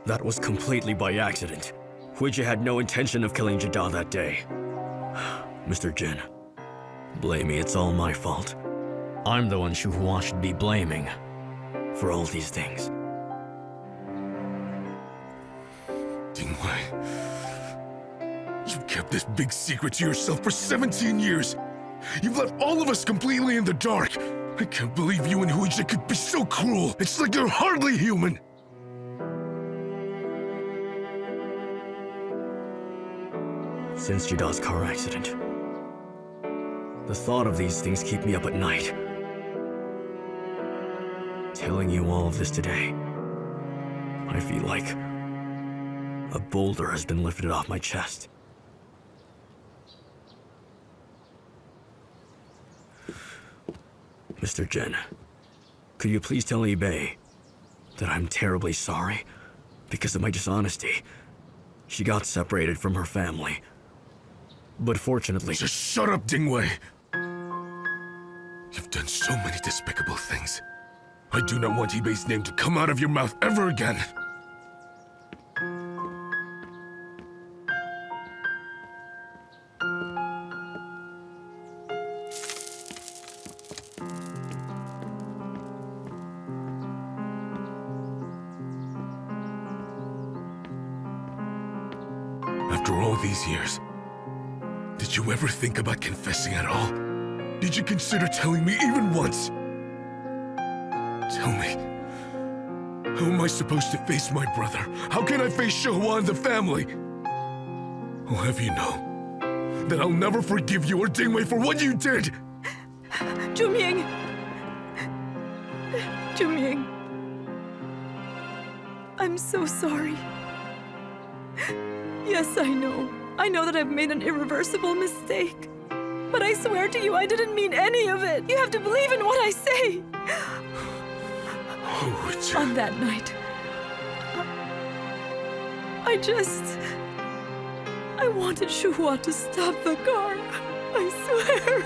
That was completely by accident. Huijie had no intention of killing Jada that day. Mr. Jin, blame me, it's all my fault. I'm the one Shuhua should be blaming for all these things. Dingwei, you kept this big secret to yourself for 17 years. You've left all of us completely in the dark. I can't believe you and Huijie could be so cruel. It's like you're hardly human. Since Jada's car accident, the thought of these things keep me up at night. Telling you all of this today, I feel like a boulder has been lifted off my chest. Mr. Jin, could you please tell Yubei that I'm terribly sorry because of my dishonesty? She got separated from her family. But fortunately... Just shut up, Dingwei! You've done so many despicable things. I do not want Yubei's name to come out of your mouth ever again. After all these years, did you ever think about confessing at all? Did you consider telling me even once? Tell me, how am I supposed to face my brother? How can I face Shuhua and the family? I'll have you know that I'll never forgive you or Dingwei for what you did! Zhuming! Zhuming. I'm so sorry. Yes, I know. I know that I've made an irreversible mistake. But I swear to you, I didn't mean any of it. You have to believe in what I say. On that night, I wanted Shuhua to stop the car. I swear.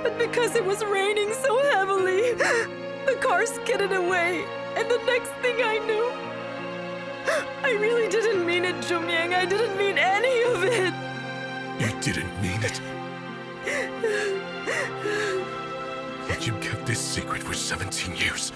But because it was raining so heavily, the car skidded away. And the next thing I knew, I really didn't mean it, Zhuming. I didn't mean any of it. You didn't mean it. Yet you kept this secret for 17 years.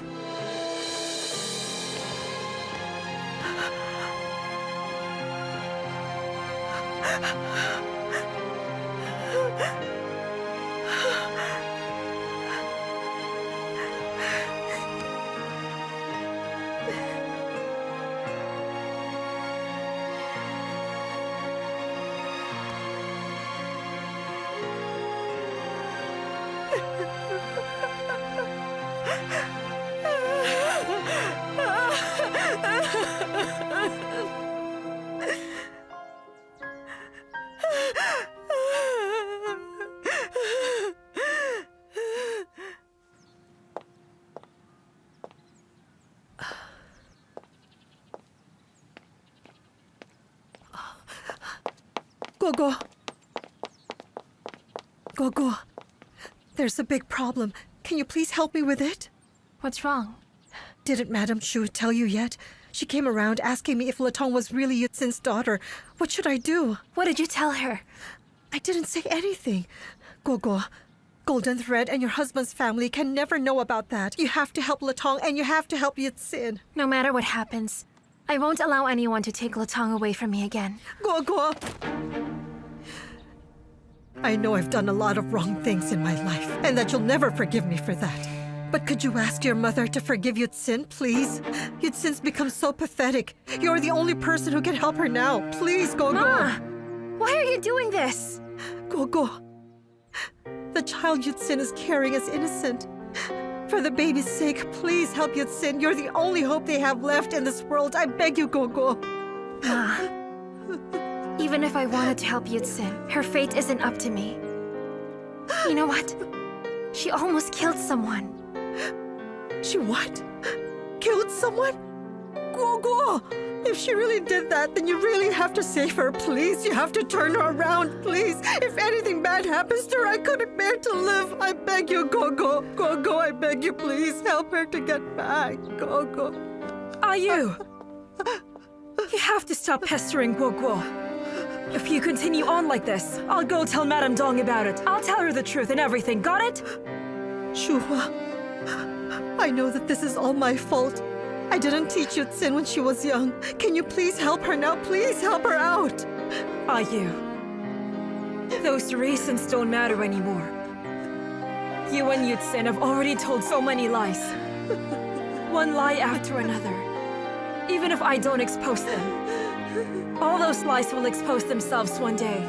Gogo, there's a big problem. Can you please help me with it? What's wrong? Didn't Madame Shu tell you yet? She came around asking me if Letong was really Yutsin's daughter. What should I do? What did you tell her? I didn't say anything. Gogo, Golden Thread and your husband's family can never know about that. You have to help Letong and you have to help Yutsin. No matter what happens, I won't allow anyone to take Letong away from me again. Gogo! I know I've done a lot of wrong things in my life, and that you'll never forgive me for that. But could you ask your mother to forgive Yutsin, please? Yutsin's become so pathetic. You're the only person who can help her now. Please, Gogo. Ma! Why are you doing this? Gogo. The child Yutsin is carrying is innocent. For the baby's sake, please help Yutsin. You're the only hope they have left in this world. I beg you, Gogo. Ma, even if I wanted to help Yutsin, her fate isn't up to me. You know what? She almost killed someone. She what? Killed someone? Gogo! If she really did that, then you really have to save her, please. You have to turn her around, please. If anything bad happens to her, I couldn't bear to live. I beg you, Gogo. Gogo, I beg you, please. Help her to get back. Gogo. Ayu! You have to stop pestering Guoguo. If you continue on like this, I'll go tell Madame Dong about it. I'll tell her the truth and everything, got it? Shuhua, I know that this is all my fault. I didn't teach Yutsin when she was young. Can you please help her now? Please help her out. Ayu, those reasons don't matter anymore. You and Yutsin have already told so many lies. One lie after another. Even if I don't expose them, all those lies will expose themselves one day.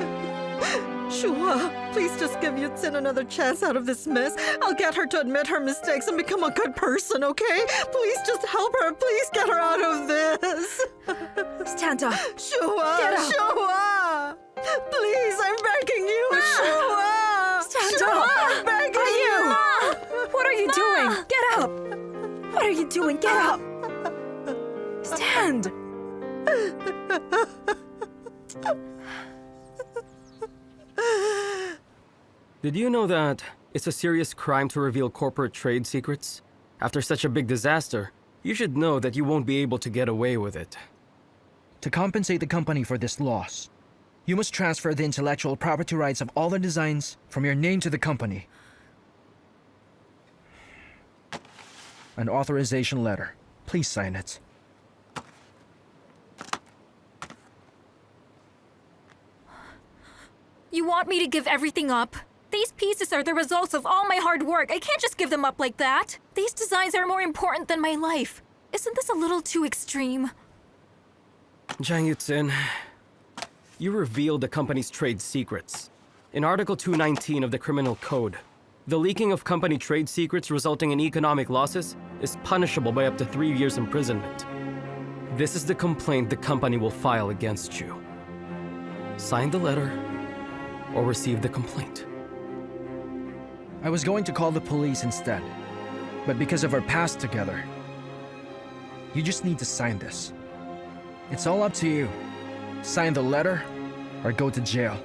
Shuhua, please just give Yutsin another chance out of this mess. I'll get her to admit her mistakes and become a good person, okay? Please just help her. Please get her out of this. Stand up. Shuhua! Get up. Shuhua! Please, I'm begging you, Shuhua! Stand Shuhua, up. I'm begging you! What are you doing? Get up! What are you doing? Get up! Stand! Did you know that it's a serious crime to reveal corporate trade secrets? After such a big disaster, you should know that you won't be able to get away with it. To compensate the company for this loss, you must transfer the intellectual property rights of all the designs from your name to the company. An authorization letter. Please sign it. You want me to give everything up? These pieces are the results of all my hard work. I can't just give them up like that. These designs are more important than my life. Isn't this a little too extreme? Zhang Yutsin, you revealed the company's trade secrets. In Article 219 of the Criminal Code, the leaking of company trade secrets resulting in economic losses is punishable by up to 3 years imprisonment. This is the complaint the company will file against you. Sign the letter or receive the complaint. I was going to call the police instead, but because of our past together, you just need to sign this. It's all up to you. Sign the letter or go to jail.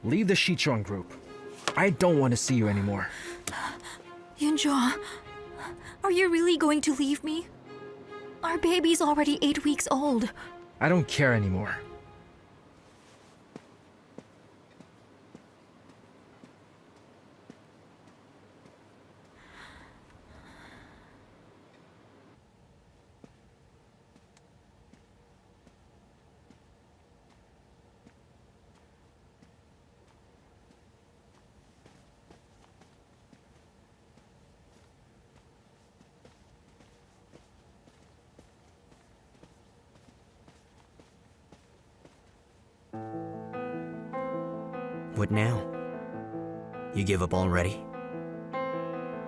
Leave the Shichuan group. I don't want to see you anymore. Yunjia, are you really going to leave me? Our baby's already 8 weeks old. I don't care anymore. What now? You give up already?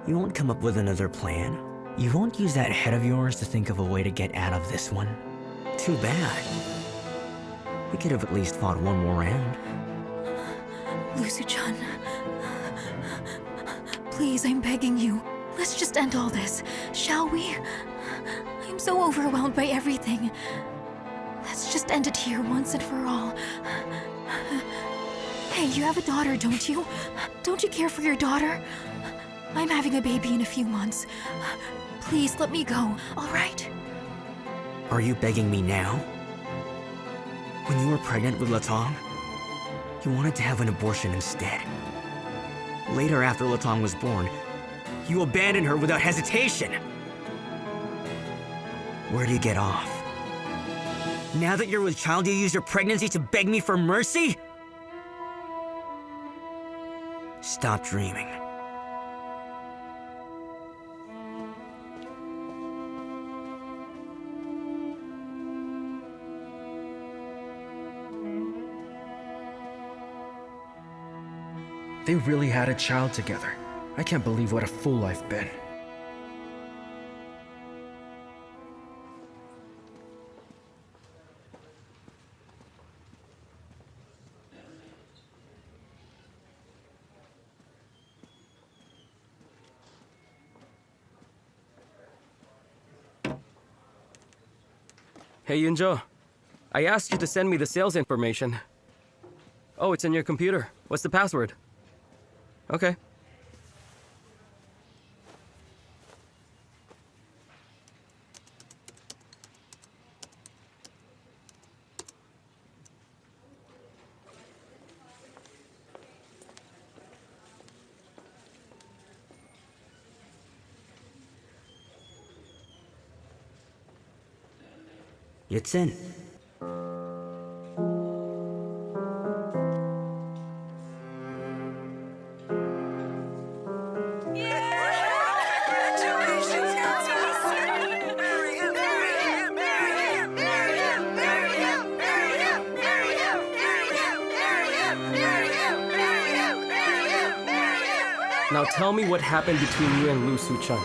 You won't come up with another plan? You won't use that head of yours to think of a way to get out of this one? Too bad. We could have at least fought one more round. Lucy-chan, please, I'm begging you. Let's just end all this, shall we? I'm so overwhelmed by everything. Let's just end it here once and for all. Hey, you have a daughter, don't you? Don't you care for your daughter? I'm having a baby in a few months. Please, let me go, all right? Are you begging me now? When you were pregnant with Latong, you wanted to have an abortion instead. Later, after Latong was born, you abandoned her without hesitation. Where do you get off? Now that you're with child, you use your pregnancy to beg me for mercy? Stop dreaming. They really had a child together. I can't believe what a fool I've been. Hey, Yunjo. I asked you to send me the sales information. Oh, it's in your computer. What's the password? Okay. It's in. Now tell me what happened between you and Lu Su-chan.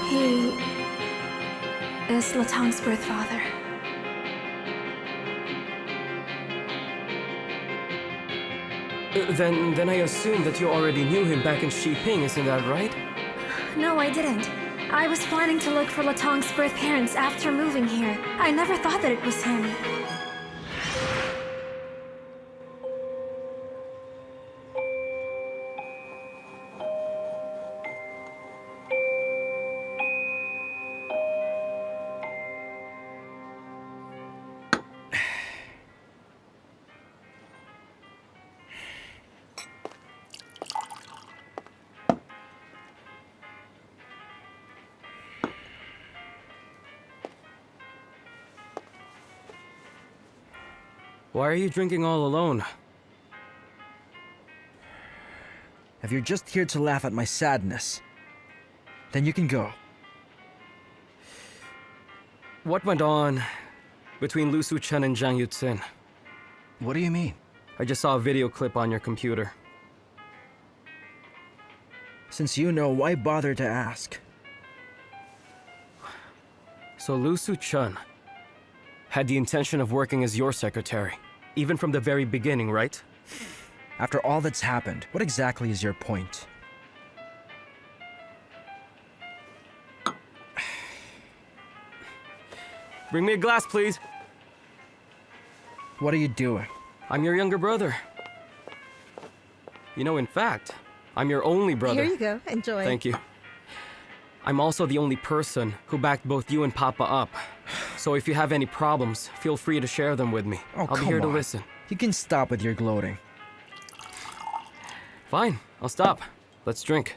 He is Latong's birth father. Then I assume that you already knew him back in Shiping, isn't that right? No, I didn't. I was planning to look for Latong's birth parents after moving here. I never thought that it was him. Why are you drinking all alone? If you're just here to laugh at my sadness, then you can go. What went on between Lu Su-chan and Zhang Yutsin? What do you mean? I just saw a video clip on your computer. Since you know, why bother to ask? So Lu Su-chan had the intention of working as your secretary, even from the very beginning, right? After all that's happened, what exactly is your point? Bring me a glass, please. What are you doing? I'm your younger brother. You know, in fact, I'm your only brother. Here you go. Enjoy. Thank you. I'm also the only person who backed both you and Papa up. So if you have any problems, feel free to share them with me. Oh, I'll be here to come on. listen. You can stop with your gloating. Fine, I'll stop. Let's drink.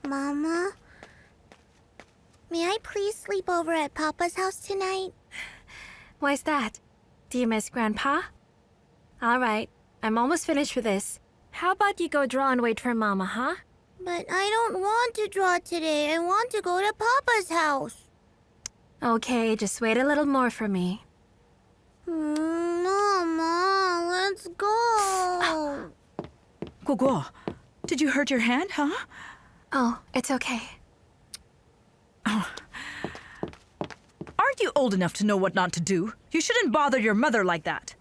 Mama? May I please sleep over at Papa's house tonight? Why's that? Do you miss Grandpa? All right, I'm almost finished with this. How about you go draw and wait for Mama, huh? But I don't want to draw today. I want to go to Papa's house. Okay, just wait a little more for me. Mama, let's go. Guguo, did you hurt your hand, huh? Oh, it's okay. Aren't you old enough to know what not to do? You shouldn't bother your mother like that.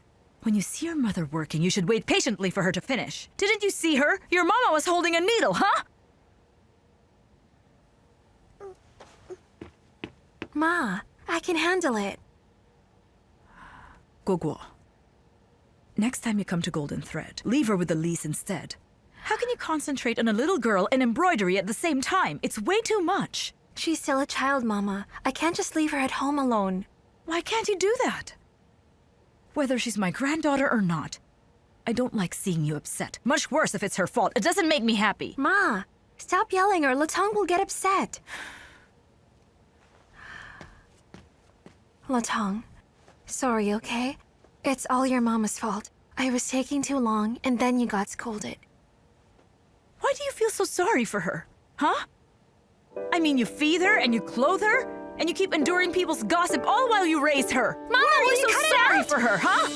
When you see your mother working, you should wait patiently for her to finish. Didn't you see her? Your mama was holding a needle, huh? Ma, I can handle it. Guoguo. Next time you come to Golden Thread, leave her with Elise instead. How can you concentrate on a little girl and embroidery at the same time? It's way too much. She's still a child, Mama. I can't just leave her at home alone. Why can't you do that? Whether she's my granddaughter or not, I don't like seeing you upset. Much worse if it's her fault. It doesn't make me happy. Ma, stop yelling or Latong will get upset. Latong, sorry, okay? It's all your mama's fault. I was taking too long, and then you got scolded. Why do you feel so sorry for her? Huh? I mean, you feed her and you clothe her, and you keep enduring people's gossip all while you raise her. Mama, Why will are you you so cut it sorry out? for her, huh?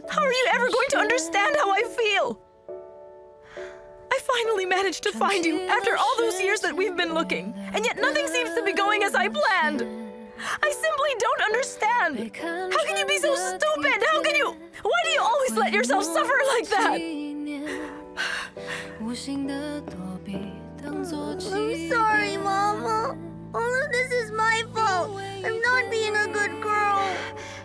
How are you ever going to understand how I feel? I finally managed to find you after all those years that we've been looking, and yet nothing seems to be going as I planned. I simply don't understand. How can you be so stupid? How can you... Why do you always let yourself suffer like that? I'm sorry, Mama. All of this is my fault. I'm not being a good girl.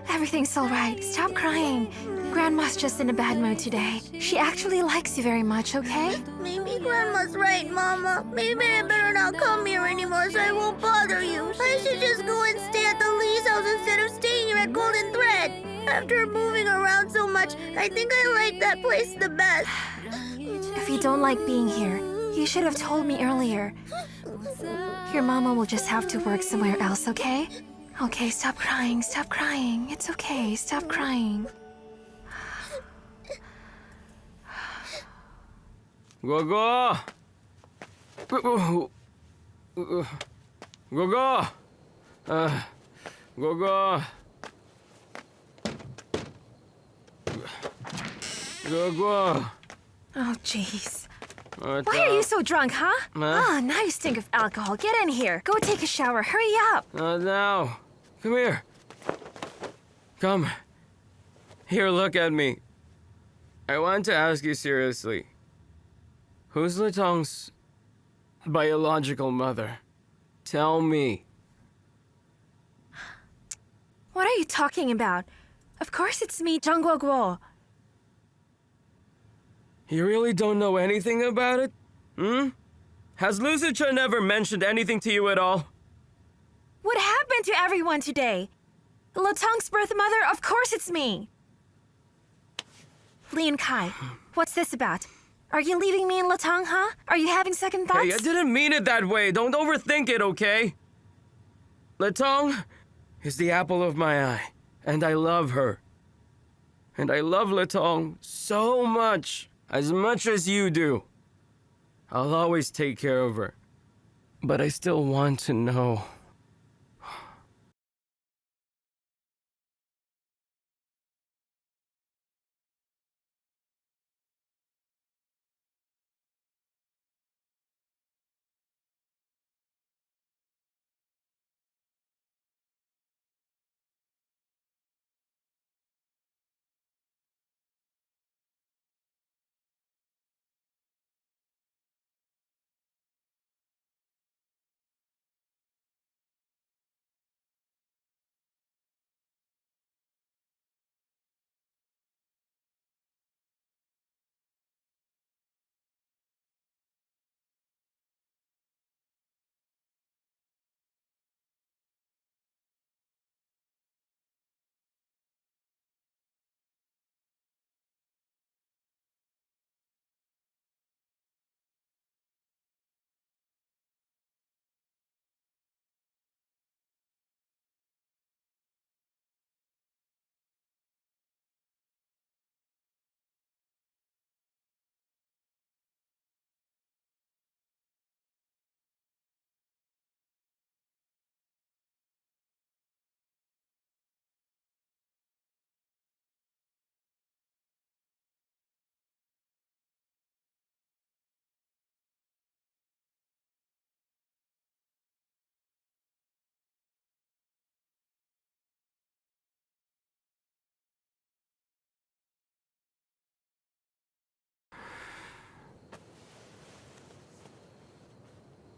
Everything's all right. Stop crying. Grandma's just in a bad mood today. She actually likes you very much, okay? Maybe Grandma's right, Mama. Maybe I better not come here anymore so I won't bother you. I should just go and stay at the Lee's house instead of staying here at Golden Thread. After moving around so much, I think I like that place the best. If you don't like being here, you should have told me earlier. Your mama will just have to work somewhere else, okay? Okay, stop crying, stop crying. It's okay, stop crying. Gogo! Gogo! Gogo! Gogo! Oh, jeez. Why are you so drunk, huh? Ah, now you stink of alcohol. Get in here. Go take a shower. Hurry up. Now. Come here. Come. Here, look at me. I want to ask you seriously. Who's Latong's biological mother? Tell me. What are you talking about? Of course it's me, Zhang Guoguo. You really don't know anything about it? Has Lucicha never mentioned anything to you at all? What happened to everyone today? Latong's birth mother? Of course it's me. Li and Kai, what's this about? Are you leaving me and Latong, huh? Are you having second thoughts? Hey, I didn't mean it that way. Don't overthink it, okay? Latong is the apple of my eye, and I love her. And I love Latong so much as you do. I'll always take care of her. But I still want to know.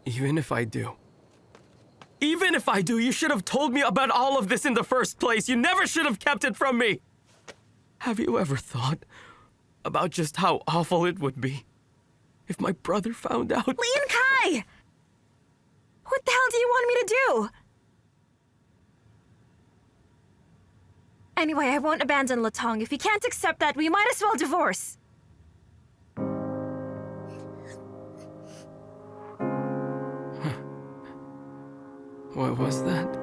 Even if I do. Even if I do, you should have told me about all of this in the first place. You never should have kept it from me. Have you ever thought about just how awful it would be if my brother found out? Lian Kai! What the hell do you want me to do? Anyway, I won't abandon Latong. If he can't accept that, we might as well divorce. What was that?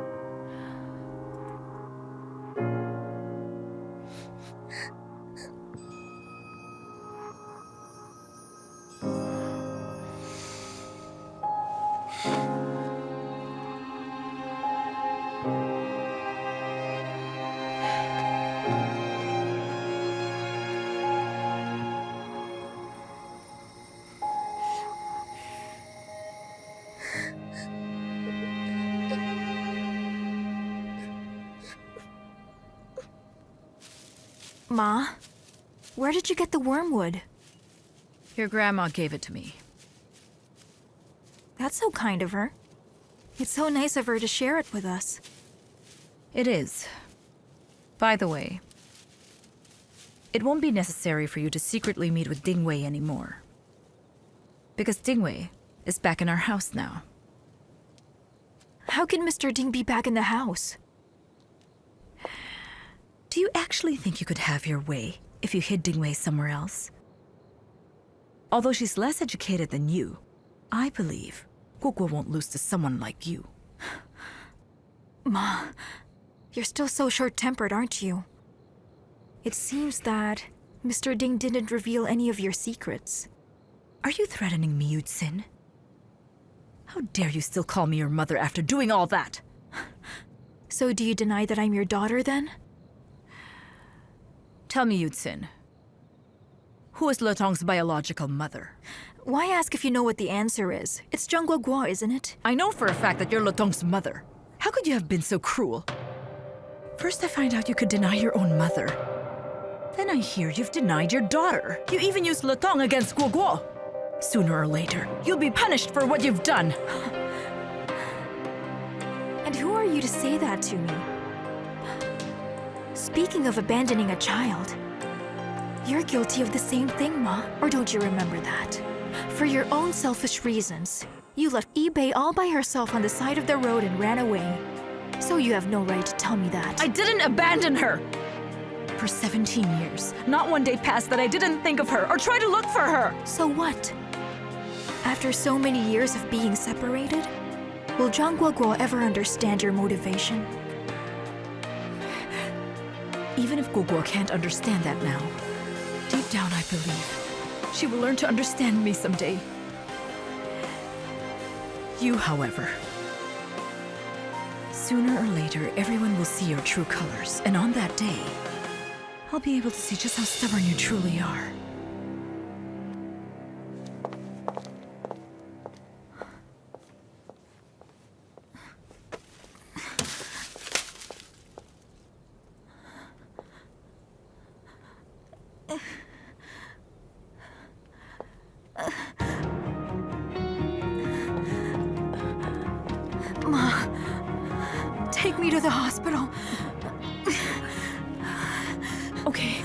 Ma, where did you get the wormwood? Your grandma gave it to me. That's so kind of her. It's so nice of her to share it with us. It is. By the way, it won't be necessary for you to secretly meet with Dingwei anymore. Because Dingwei is back in our house now. How can Mr. Ding be back in the house? Do you actually think you could have your way if you hid Dingwei somewhere else? Although she's less educated than you, I believe Guguo won't lose to someone like you. Ma, you're still so short-tempered, aren't you? It seems that Mr. Ding didn't reveal any of your secrets. Are you threatening me, Yutsin? How dare you still call me your mother after doing all that? So do you deny that I'm your daughter, then? Tell me, Yutsin. Who is Letong's biological mother? Why ask if you know what the answer is? It's Zhang Guoguo, isn't it? I know for a fact that you're Letong's mother. How could you have been so cruel? First I find out you could deny your own mother. Then I hear you've denied your daughter. You even used Letong against Guoguo. Sooner or later, you'll be punished for what you've done. And who are you to say that to me? Speaking of abandoning a child, you're guilty of the same thing, Ma. Or don't you remember that? For your own selfish reasons, you left eBay all by herself on the side of the road and ran away. So you have no right to tell me that. I didn't abandon her! For 17 years, not one day passed that I didn't think of her or try to look for her! So what? After so many years of being separated, will Zhang Guoguo ever understand your motivation? Even if Guoguo can't understand that now, deep down I believe she will learn to understand me someday. You, however, sooner or later everyone will see your true colors, and on that day, I'll be able to see just how stubborn you truly are. Ma, take me to the hospital. Okay.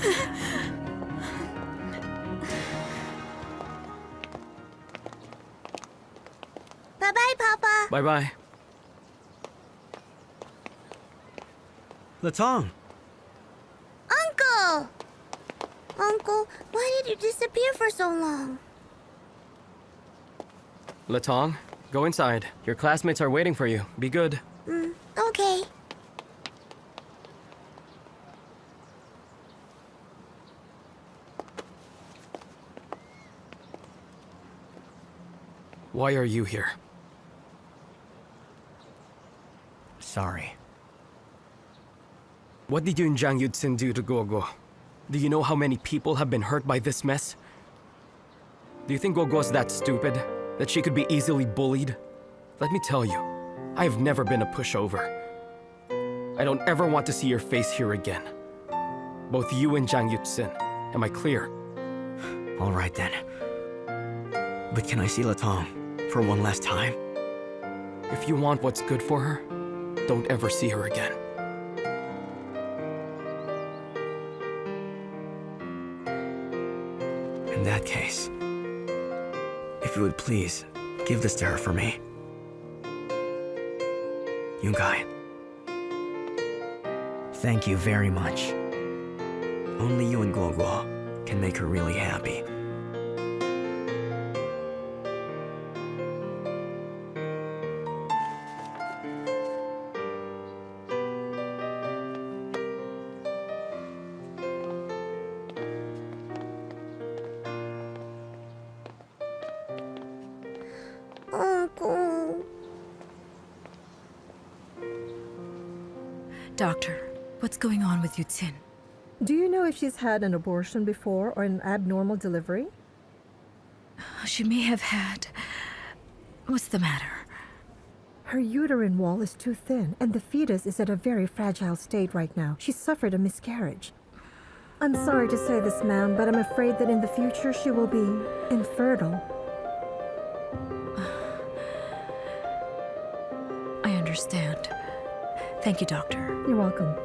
Bye-bye, Papa. Bye-bye. Latong! Uncle! Uncle, why did you disappear for so long? Latong, go inside. Your classmates are waiting for you. Be good. Okay. Why are you here? Sorry. What did you and Zhang Yutsin do to Guoguo? Do you know how many people have been hurt by this mess? Do you think Guoguo's that stupid? That she could be easily bullied? Let me tell you, I have never been a pushover. I don't ever want to see your face here again. Both you and Zhang Yutsin. Am I clear? All right then. But can I see Latong for one last time? If you want what's good for her, don't ever see her again. In that case, if you would please give this to her for me. Yungai, thank you very much. Only you and Guoguo can make her really happy. Uncle. Doctor, what's going on with Yutzin? Do you know if she's had an abortion before or an abnormal delivery? She may have had... What's the matter? Her uterine wall is too thin, and the fetus is at a very fragile state right now. She suffered a miscarriage. I'm sorry to say this, ma'am, but I'm afraid that in the future she will be infertile. I understand. Thank you, Doctor. You're welcome.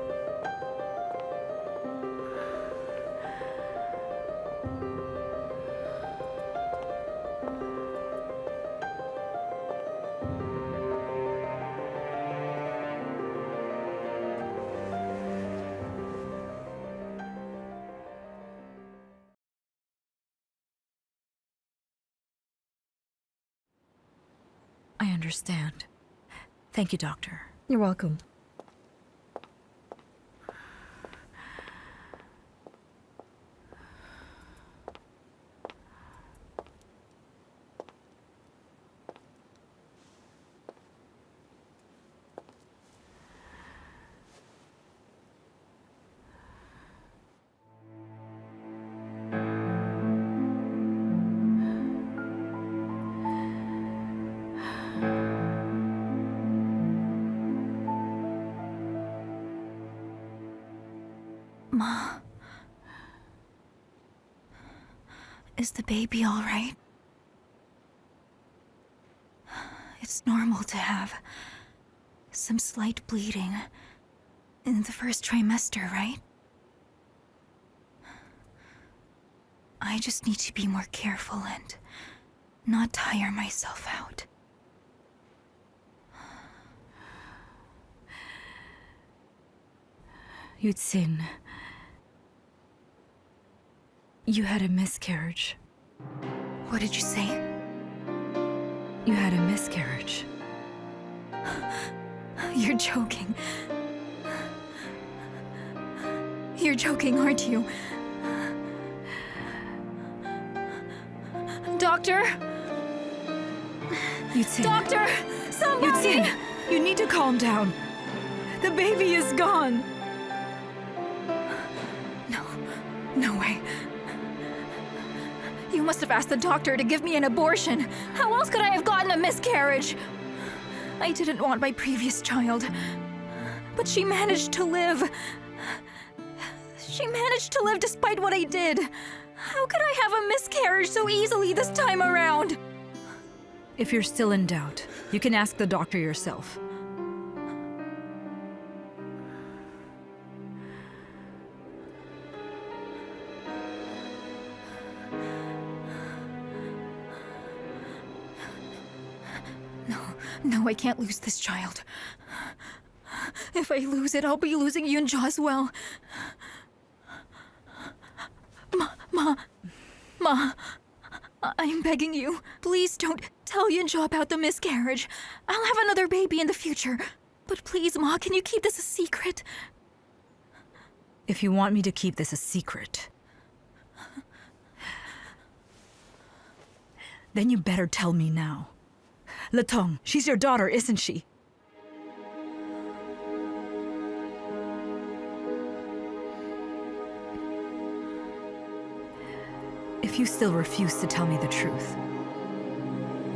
I understand. Thank you, Doctor. You're welcome. Ma, is the baby all right? It's normal to have some slight bleeding in the first trimester, right? I just need to be more careful and not tire myself out. Yutzin, you had a miscarriage. What did you say? You had a miscarriage. You're joking. You're joking, aren't you? Doctor? Yutzin. Doctor! Somebody! Yutzin, you need to calm down. The baby is gone. No way. You must have asked the doctor to give me an abortion. How else could I have gotten a miscarriage? I didn't want my previous child, but she managed to live. She managed to live despite what I did. How could I have a miscarriage so easily this time around? If you're still in doubt, you can ask the doctor yourself. No, I can't lose this child. If I lose it, I'll be losing Yunja as well. Ma, I'm begging you. Please don't tell Yunja about the miscarriage. I'll have another baby in the future. But please, Ma, can you keep this a secret? If you want me to keep this a secret, then you better tell me now. Letong, she's your daughter, isn't she? If you still refuse to tell me the truth,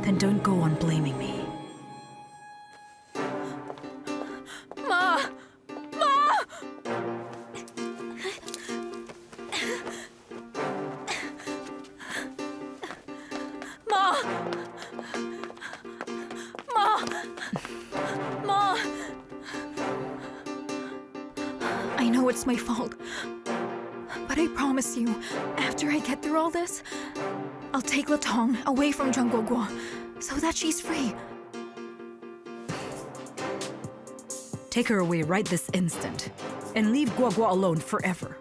then don't go on blaming me. Ma! Ma! Ma! Ma! know it's my fault. But I promise you, after I get through all this, I'll take Latong away from Zhang Guoguo so that she's free. Take her away right this instant and leave Guoguo alone forever.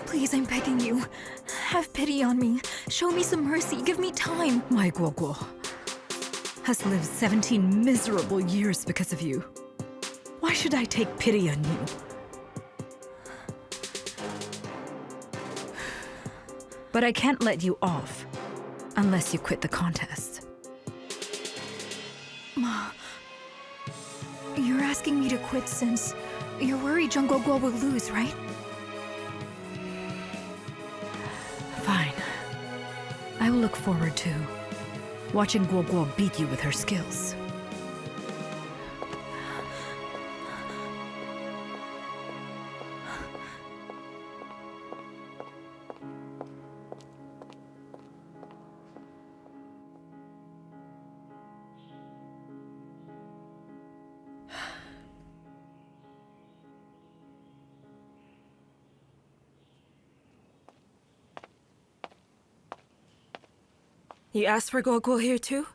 Please, I'm begging you. Have pity on me. Show me some mercy. Give me time. My Guoguo has lived 17 miserable years because of you. Why should I take pity on you? But I can't let you off unless you quit the contest. Ma, you're asking me to quit since you're worried Zhang Guoguo will lose, right? Fine. I will look forward to watching Guoguo beat you with her skills. You asked for Guoguo here too?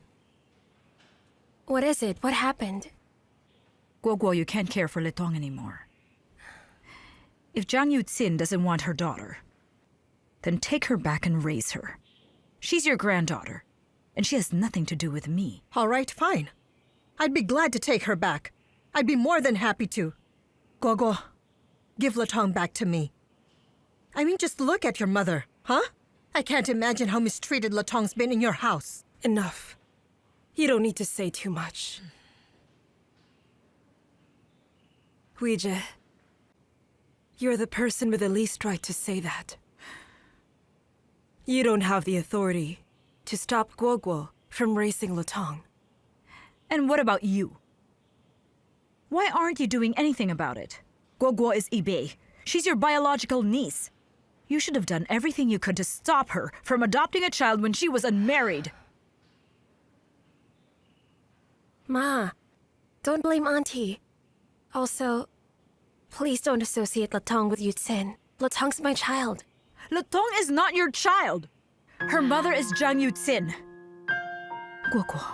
What is it? What happened? Guoguo, you can't care for Letong anymore. If Zhang Yuxin doesn't want her daughter, then take her back and raise her. She's your granddaughter, and she has nothing to do with me. All right, fine. I'd be glad to take her back. I'd be more than happy to. Guoguo, give Latong back to me. I mean, just look at your mother, huh? I can't imagine how mistreated Latong's been in your house. Enough. You don't need to say too much. Weijie, you're the person with the least right to say that. You don't have the authority to stop Guoguo from raising Latong. And what about you? Why aren't you doing anything about it? Guoguo is Ibei. She's your biological niece. You should have done everything you could to stop her from adopting a child when she was unmarried. Ma, don't blame Auntie. Also, please don't associate Latong with Yuxin. Latong's my child. Latong is not your child. Her mother is Zhang Yuxin. Guoguo,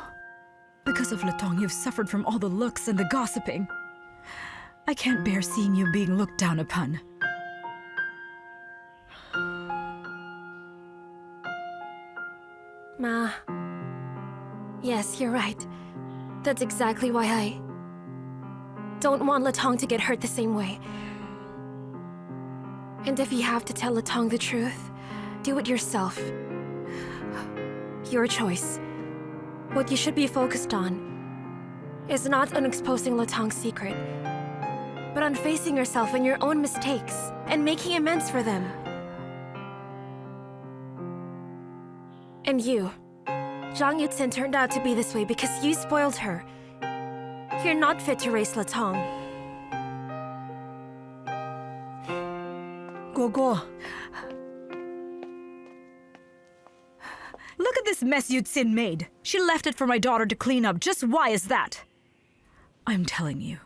because of Latong, you've suffered from all the looks and the gossiping. I can't bear seeing you being looked down upon. Ma, yes, you're right. That's exactly why I don't want Latong to get hurt the same way. And if you have to tell Latong the truth, do it yourself. Your choice. What you should be focused on is not on exposing Latong's secret, but on facing yourself and your own mistakes and making amends for them. And you, Zhang Yuxin turned out to be this way because you spoiled her. You're not fit to raise Latong. Guoguo. Look at this mess Yuxin made. She left it for my daughter to clean up. Just why is that? I'm telling you,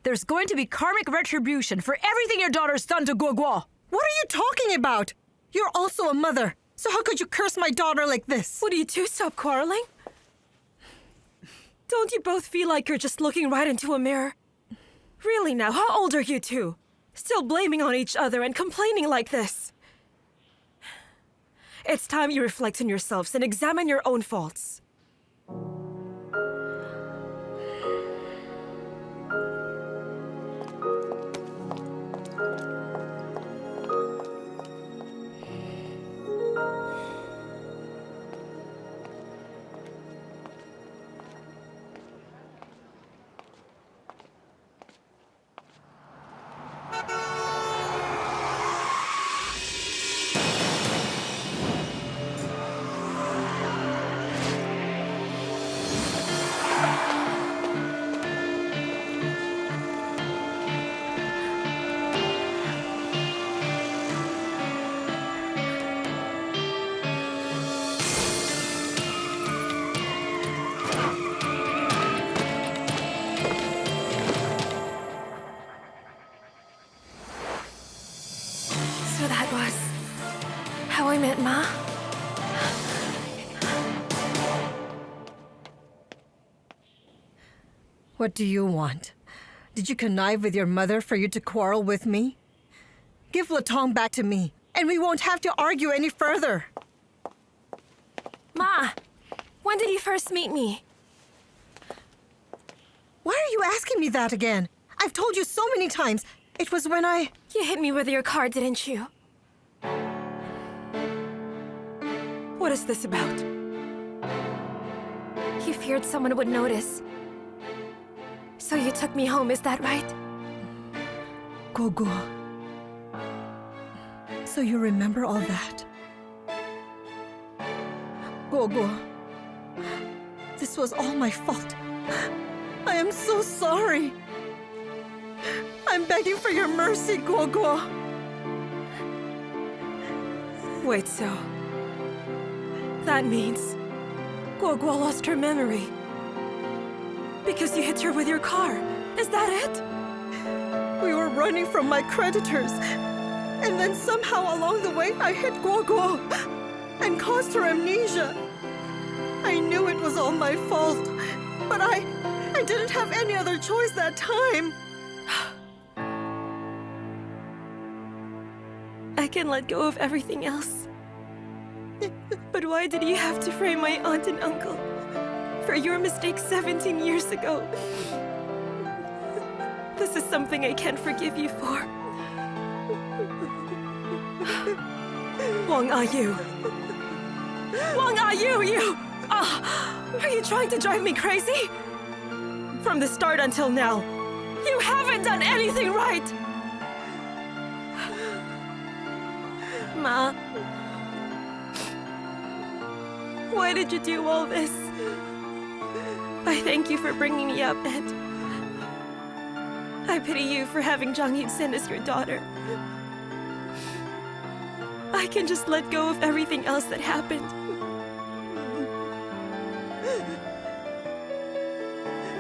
there's going to be karmic retribution for everything your daughter's done to Guoguo. What are you talking about? You're also a mother. So how could you curse my daughter like this? Would you two stop quarreling? Don't you both feel like you're just looking right into a mirror? Really now, how old are you two? Still blaming on each other and complaining like this. It's time you reflect on yourselves and examine your own faults. that was how I met Ma. What do you want? Did you connive with your mother for you to quarrel with me? Give Latong back to me, and we won't have to argue any further. Ma, when did you first meet me? Why are you asking me that again? I've told you so many times. It was when I... You hit me with your car, didn't you? What is this about? You feared someone would notice. So you took me home, is that right? Gogo. So you remember all that? Gogo. This was all my fault. I am so sorry. I'm begging for your mercy, Gogo. Wait, so... that means... Guogua lost her memory. Because you hit her with your car. Is that it? We were running from my creditors. And then somehow along the way, I hit Guogua and caused her amnesia. I knew it was all my fault, but I didn't have any other choice that time. I can let go of everything else. But why did you have to frame my aunt and uncle for your mistake 17 years ago? This is something I can't forgive you for. Wang Ayu. Wang Ayu, you! Are you trying to drive me crazy? From the start until now, you haven't done anything right! Ma, why did you do all this? I thank you for bringing me up, and I pity you for having Zhang Yutsin as your daughter. I can just let go of everything else that happened.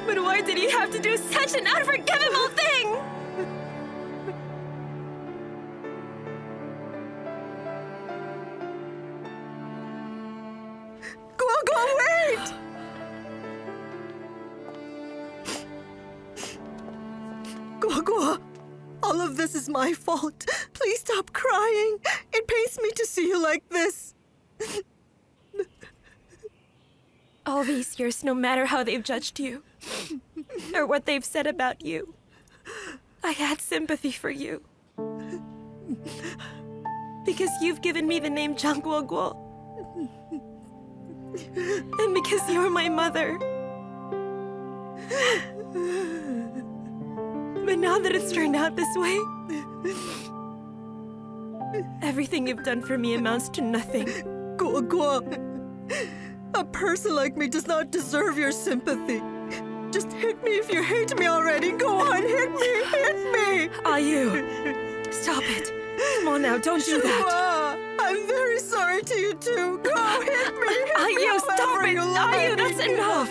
But why did you have to do such an unforgivable thing? Guogua, wait! Guogua, all of this is my fault. Please stop crying. It pains me to see you like this. All these years, no matter how they've judged you, or what they've said about you, I had sympathy for you. Because you've given me the name Zhang Guoguo. And because you're my mother. But now that it's turned out this way, everything you've done for me amounts to nothing. Guogua, a person like me does not deserve your sympathy. Just hit me if you hate me already. Go on, hit me, hit me! Ayu, stop it. Come on now, don't do that. I'm very sorry to you too. Go, hit me, Ayu, stop it! Ayu, that's enough!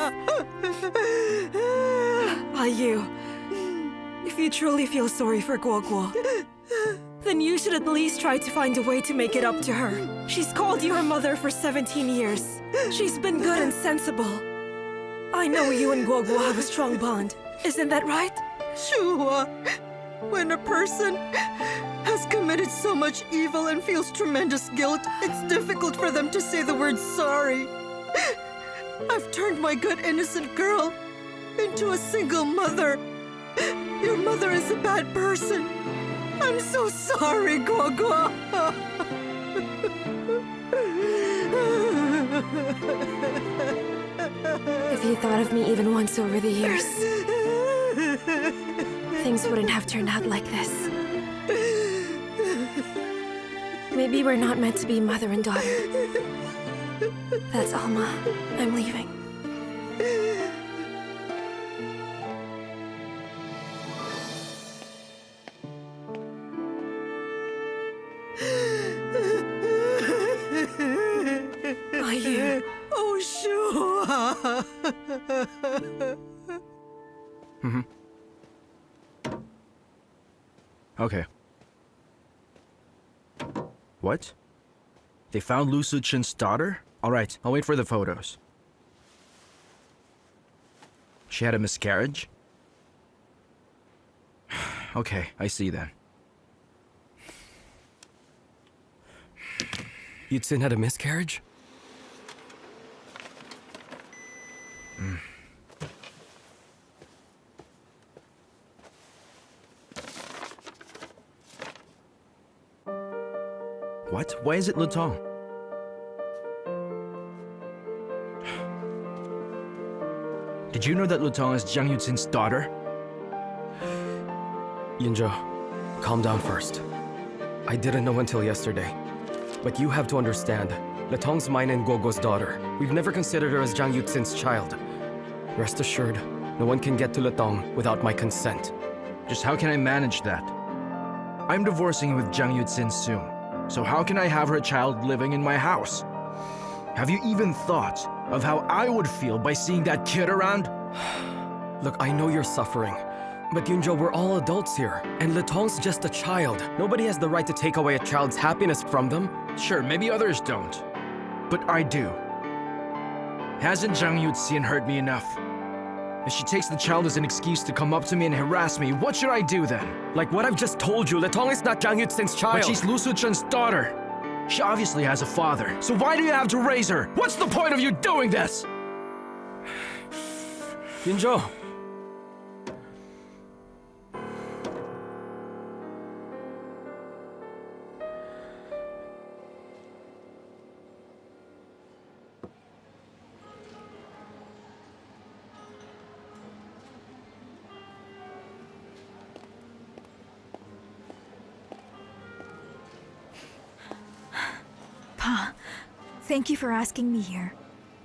Ayu, if you truly feel sorry for Guogua, then you should at least try to find a way to make it up to her. She's called you her mother for 17 years. She's been good and sensible. I know you and Guogua have a strong bond. Isn't that right? Sure. When a person has committed so much evil and feels tremendous guilt, it's difficult for them to say the word sorry. I've turned my good innocent girl into a single mother. Your mother is a bad person. I'm so sorry, Guogua. If you thought of me even once over the years, things wouldn't have turned out like this. Maybe we're not meant to be mother and daughter. That's all, Ma. I'm leaving. Ayu. Oh, sure. Okay. What? They found Lu Suchin's daughter? Alright, I'll wait for the photos. She had a miscarriage? Okay, I see then. Yutsin had a miscarriage? What? Why is it Lutong? Did you know that Lutong is Jiang Yutsin's daughter? Yunjo, calm down first. I didn't know until yesterday. But you have to understand, Letong's mine and Guoguo's daughter. We've never considered her as Jiang Yutsin's child. Rest assured, no one can get to Letong without my consent. Just how can I manage that? I'm divorcing with Jiang Yutsin soon, so how can I have her child living in my house? Have you even thought of how I would feel by seeing that kid around? Look, I know you're suffering. But Yunjo, we're all adults here, and Letong's just a child. Nobody has the right to take away a child's happiness from them. Sure, maybe others don't. But I do. Hasn't Jiang Yutsin hurt me enough? If she takes the child as an excuse to come up to me and harass me, what should I do then? Like what I've just told you, Letong is not Jiang Yutsin's child. But she's Lu Suchen's daughter. She obviously has a father. So why do you have to raise her? What's the point of you doing this? Yunjo. Pa, thank you for asking me here.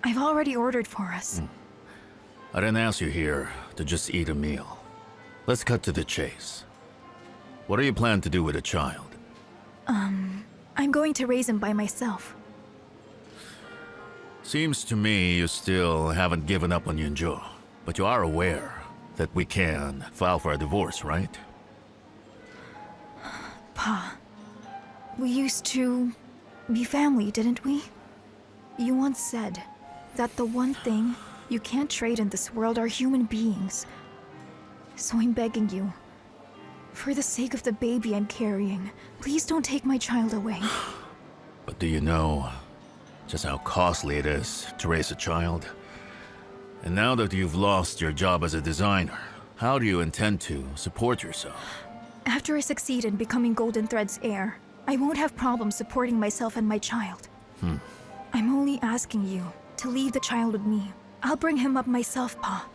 I've already ordered for us. I didn't ask you here to just eat a meal. Let's cut to the chase. What do you plan to do with a child? I'm going to raise him by myself. Seems to me you still haven't given up on Yunjo, but you are aware that we can file for a divorce, right? Pa, we used to be family, didn't we? You once said that the one thing you can't trade in this world are human beings. So I'm begging you, for the sake of the baby I'm carrying, please don't take my child away. But do you know just how costly it is to raise a child? And now that you've lost your job as a designer, how do you intend to support yourself? After I succeed in becoming Golden Thread's heir, I won't have problems supporting myself and my child. I'm only asking you to leave the child with me. I'll bring him up myself, Pa.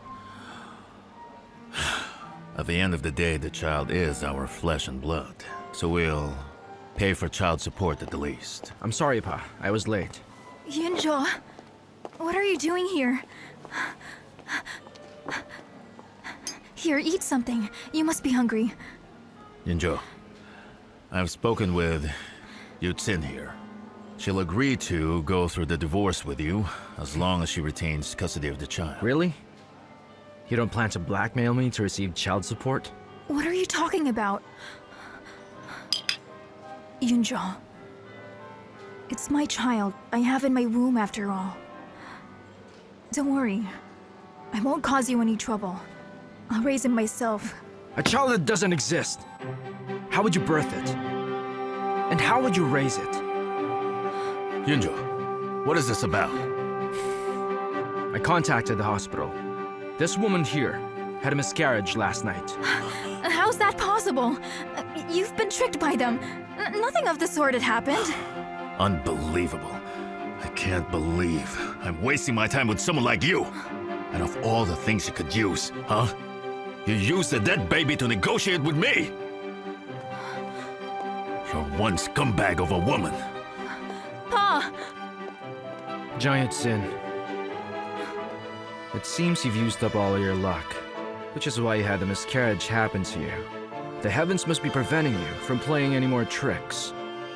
At the end of the day, the child is our flesh and blood, so we'll pay for child support at the least. I'm sorry, Pa. I was late. Yunjo, what are you doing here? Here, eat something. You must be hungry. Yunjo, I've spoken with Yutsin here. She'll agree to go through the divorce with you as long as she retains custody of the child. Really? You don't plan to blackmail me to receive child support? What are you talking about? Yunjo, it's my child I have in my womb after all. Don't worry. I won't cause you any trouble. I'll raise him myself. A child that doesn't exist. How would you birth it? And how would you raise it? Yunjo, what is this about? I contacted the hospital. This woman here had a miscarriage last night. How's that possible? You've been tricked by them. Nothing of the sort had happened. Unbelievable. I can't believe I'm wasting my time with someone like you. And of all the things you could use, huh? You used a dead baby to negotiate with me! You're one scumbag of a woman. Pa! Giant sin. It seems you've used up all your luck, which is why you had the miscarriage happen to you. The heavens must be preventing you from playing any more tricks.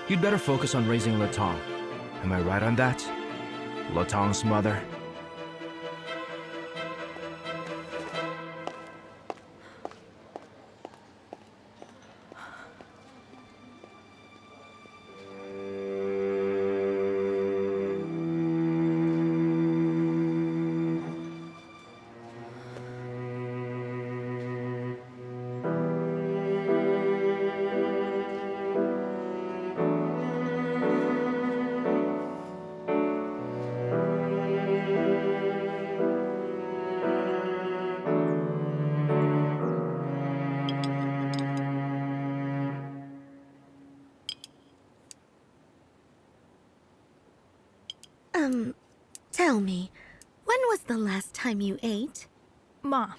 You'd better focus on raising Letong. Am I right on that? Letong's mother. Tell me, when was the last time you ate? Ma,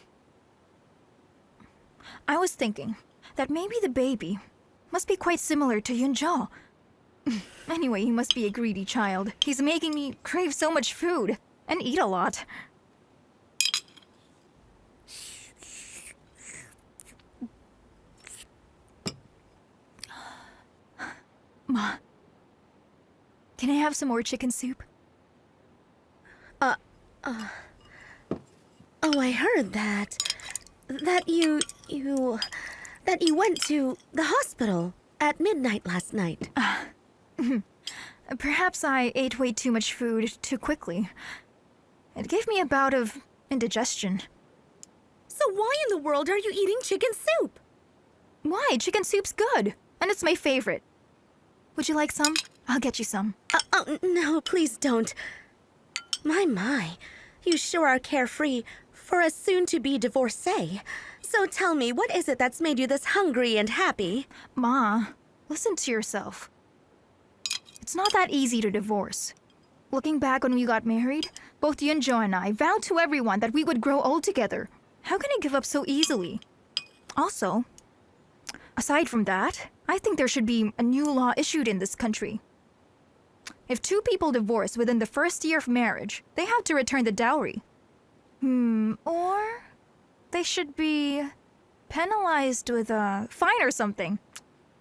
I was thinking that maybe the baby must be quite similar to Yunzhou. Anyway, he must be a greedy child. He's making me crave so much food and eat a lot. Ma, can I have some more chicken soup? Oh, I heard that. That you went to the hospital at midnight last night. Perhaps I ate way too much food too quickly. It gave me a bout of indigestion. So why in the world are you eating chicken soup? Why? Chicken soup's good, and it's my favorite. Would you like some? I'll get you some. No, please don't. My, you sure are carefree for a soon-to-be divorcee. So tell me, what is it that's made you this hungry and happy? Ma, listen to yourself. It's not that easy to divorce. Looking back when we got married, both Yunzhou and I vowed to everyone that we would grow old together. How can I give up so easily? Also, aside from that, I think there should be a new law issued in this country. If two people divorce within the first year of marriage, they have to return the dowry. Or they should be penalized with a fine or something.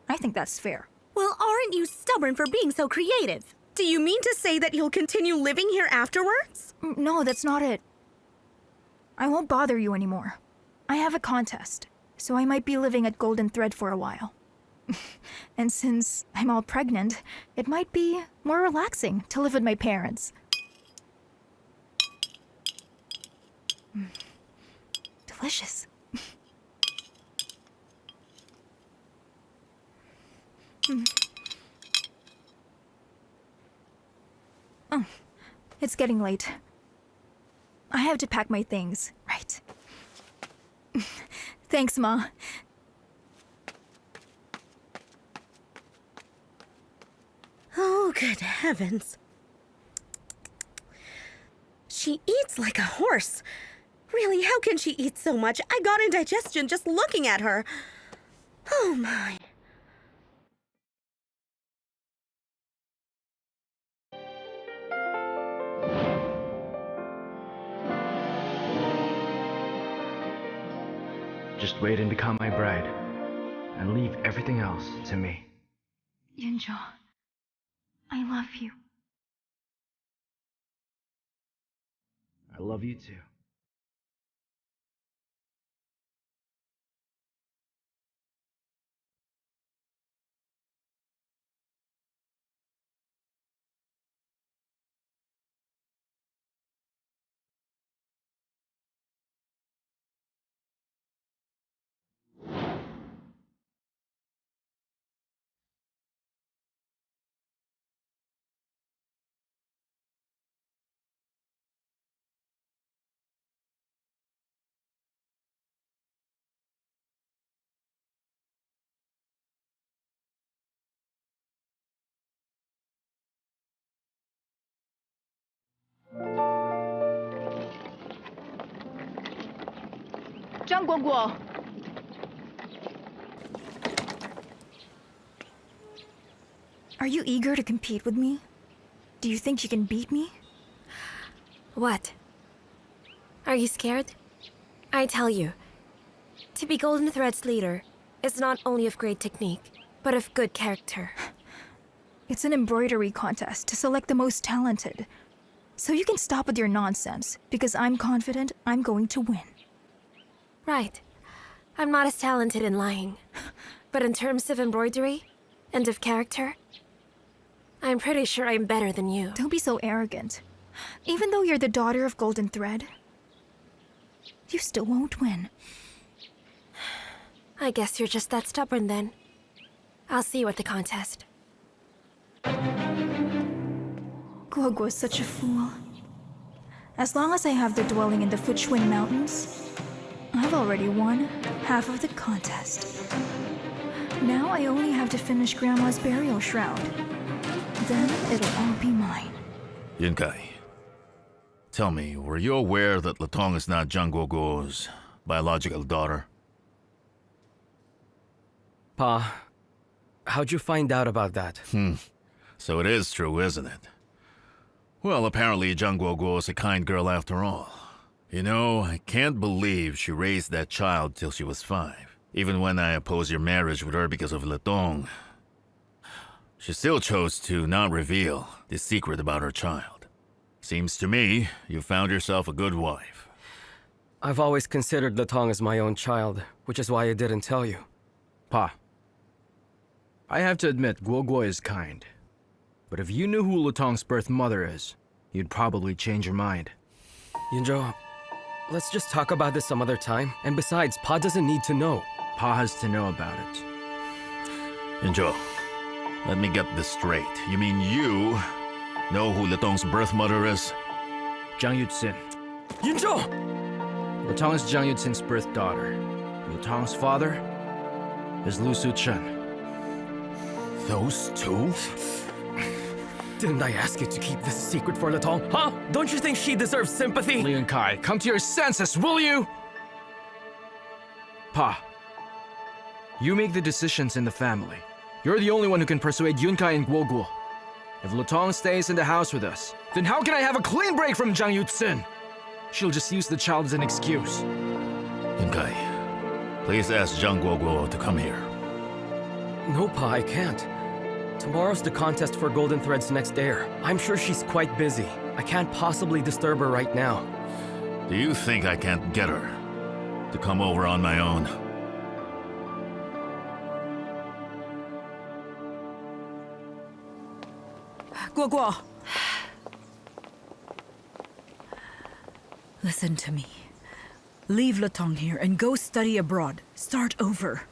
I think that's fair. Well, aren't you stubborn for being so creative? Do you mean to say that you'll continue living here afterwards? No, that's not it. I won't bother you anymore. I have a contest, so I might be living at Golden Thread for a while. And since I'm all pregnant, it might be more relaxing to live with my parents. Delicious. Oh, it's getting late. I have to pack my things, right? Thanks, Ma. Oh, good heavens. She eats like a horse. Really, how can she eat so much? I got indigestion just looking at her. Oh, my. Just wait and become my bride, and leave everything else to me. Yunzhou, I love you. I love you too. Zhang Guoguo. Are you eager to compete with me? Do you think you can beat me? What? Are you scared? I tell you, to be Golden Thread's leader is not only of great technique, but of good character. It's an embroidery contest to select the most talented. So you can stop with your nonsense, because I'm confident I'm going to win. Right. I'm not as talented in lying. But in terms of embroidery and of character, I'm pretty sure I'm better than you. Don't be so arrogant. Even though you're the daughter of Golden Thread, you still won't win. I guess you're just that stubborn then. I'll see you at the contest. Guoguo's such a fool. As long as I have the dwelling in the Fuchuan Mountains, I've already won half of the contest. Now I only have to finish Grandma's burial shroud. Then it'll all be mine. Yunkai, tell me, were you aware that Latong is not Zhang Guoguo's biological daughter? Pa, how'd you find out about that? So it is true, isn't it? Well, apparently Zhang Guoguo is a kind girl after all. You know, I can't believe she raised that child till she was 5. Even when I opposed your marriage with her because of Latong, she still chose to not reveal the secret about her child. Seems to me you found yourself a good wife. I've always considered Latong as my own child, which is why I didn't tell you. Pa, I have to admit, Guoguo is kind. But if you knew who Latong's birth mother is, you'd probably change your mind. Yunjo, let's just talk about this some other time. And besides, Pa doesn't need to know. Pa has to know about it. Yunjo, let me get this straight. You mean you know who Latong's birth mother is? Zhang Yuxin. Yunjo! Latong is Zhang Yuxin's birth daughter. Latong's father is Lu Suchen. Those two? Didn't I ask you to keep this secret for Latong? Huh? Don't you think she deserves sympathy? Li and Kai, come to your senses, will you? Pa, you make the decisions in the family. You're the only one who can persuade Yunkai and Guoguo. If Latong stays in the house with us, then how can I have a clean break from Zhang Yuxin? She'll just use the child as an excuse. Yunkai, please ask Zhang Guoguo to come here. No, Pa, I can't. Tomorrow's the contest for Golden Thread's next heir. I'm sure she's quite busy. I can't possibly disturb her right now. Do you think I can't get her to come over on my own? Guoguo. Listen to me. Leave Latong here and go study abroad. Start over.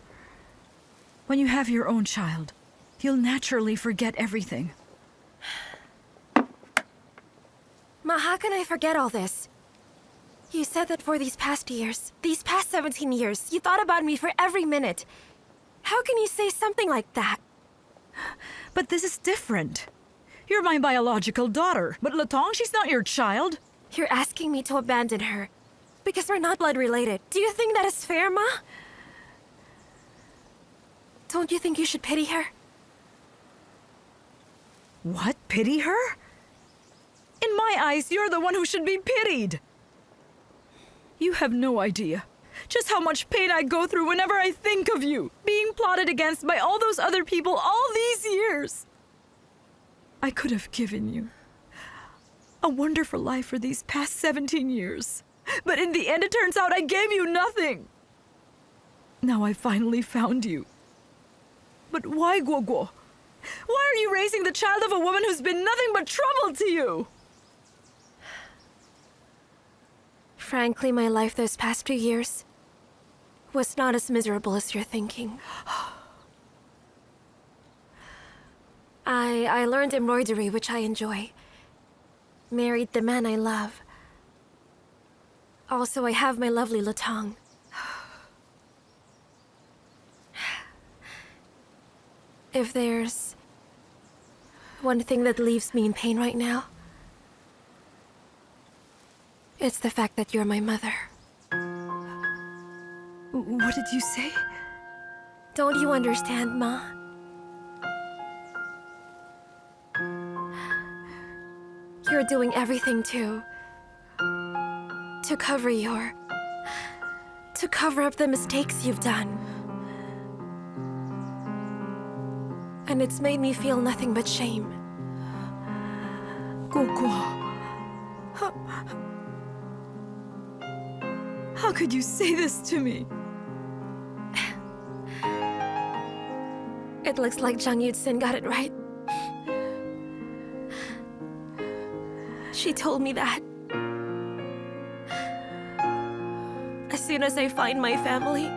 When you have your own child, you'll naturally forget everything. Ma, how can I forget all this? You said that for these past years, these past 17 years, you thought about me for every minute. How can you say something like that? But this is different. You're my biological daughter, but Latong, she's not your child. You're asking me to abandon her because we're not blood related. Do you think that is fair, Ma? Don't you think you should pity her? What? Pity her? In my eyes, you're the one who should be pitied. You have no idea just how much pain I go through whenever I think of you, being plotted against by all those other people all these years. I could have given you a wonderful life for these past 17 years. But in the end, it turns out I gave you nothing. Now I finally found you. But why, Guoguo? Why are you raising the child of a woman who's been nothing but trouble to you? Frankly, my life those past 2 years was not as miserable as you're thinking. I learned embroidery, which I enjoy. Married the man I love. Also, I have my lovely Latong. If there's one thing that leaves me in pain right now, it's the fact that you're my mother. What did you say? Don't you understand, Ma? You're doing everything to cover up the mistakes you've done. And it's made me feel nothing but shame. Guoguo. How could you say this to me? It looks like Zhang Yuxin got it right. She told me that. As soon as I find my family,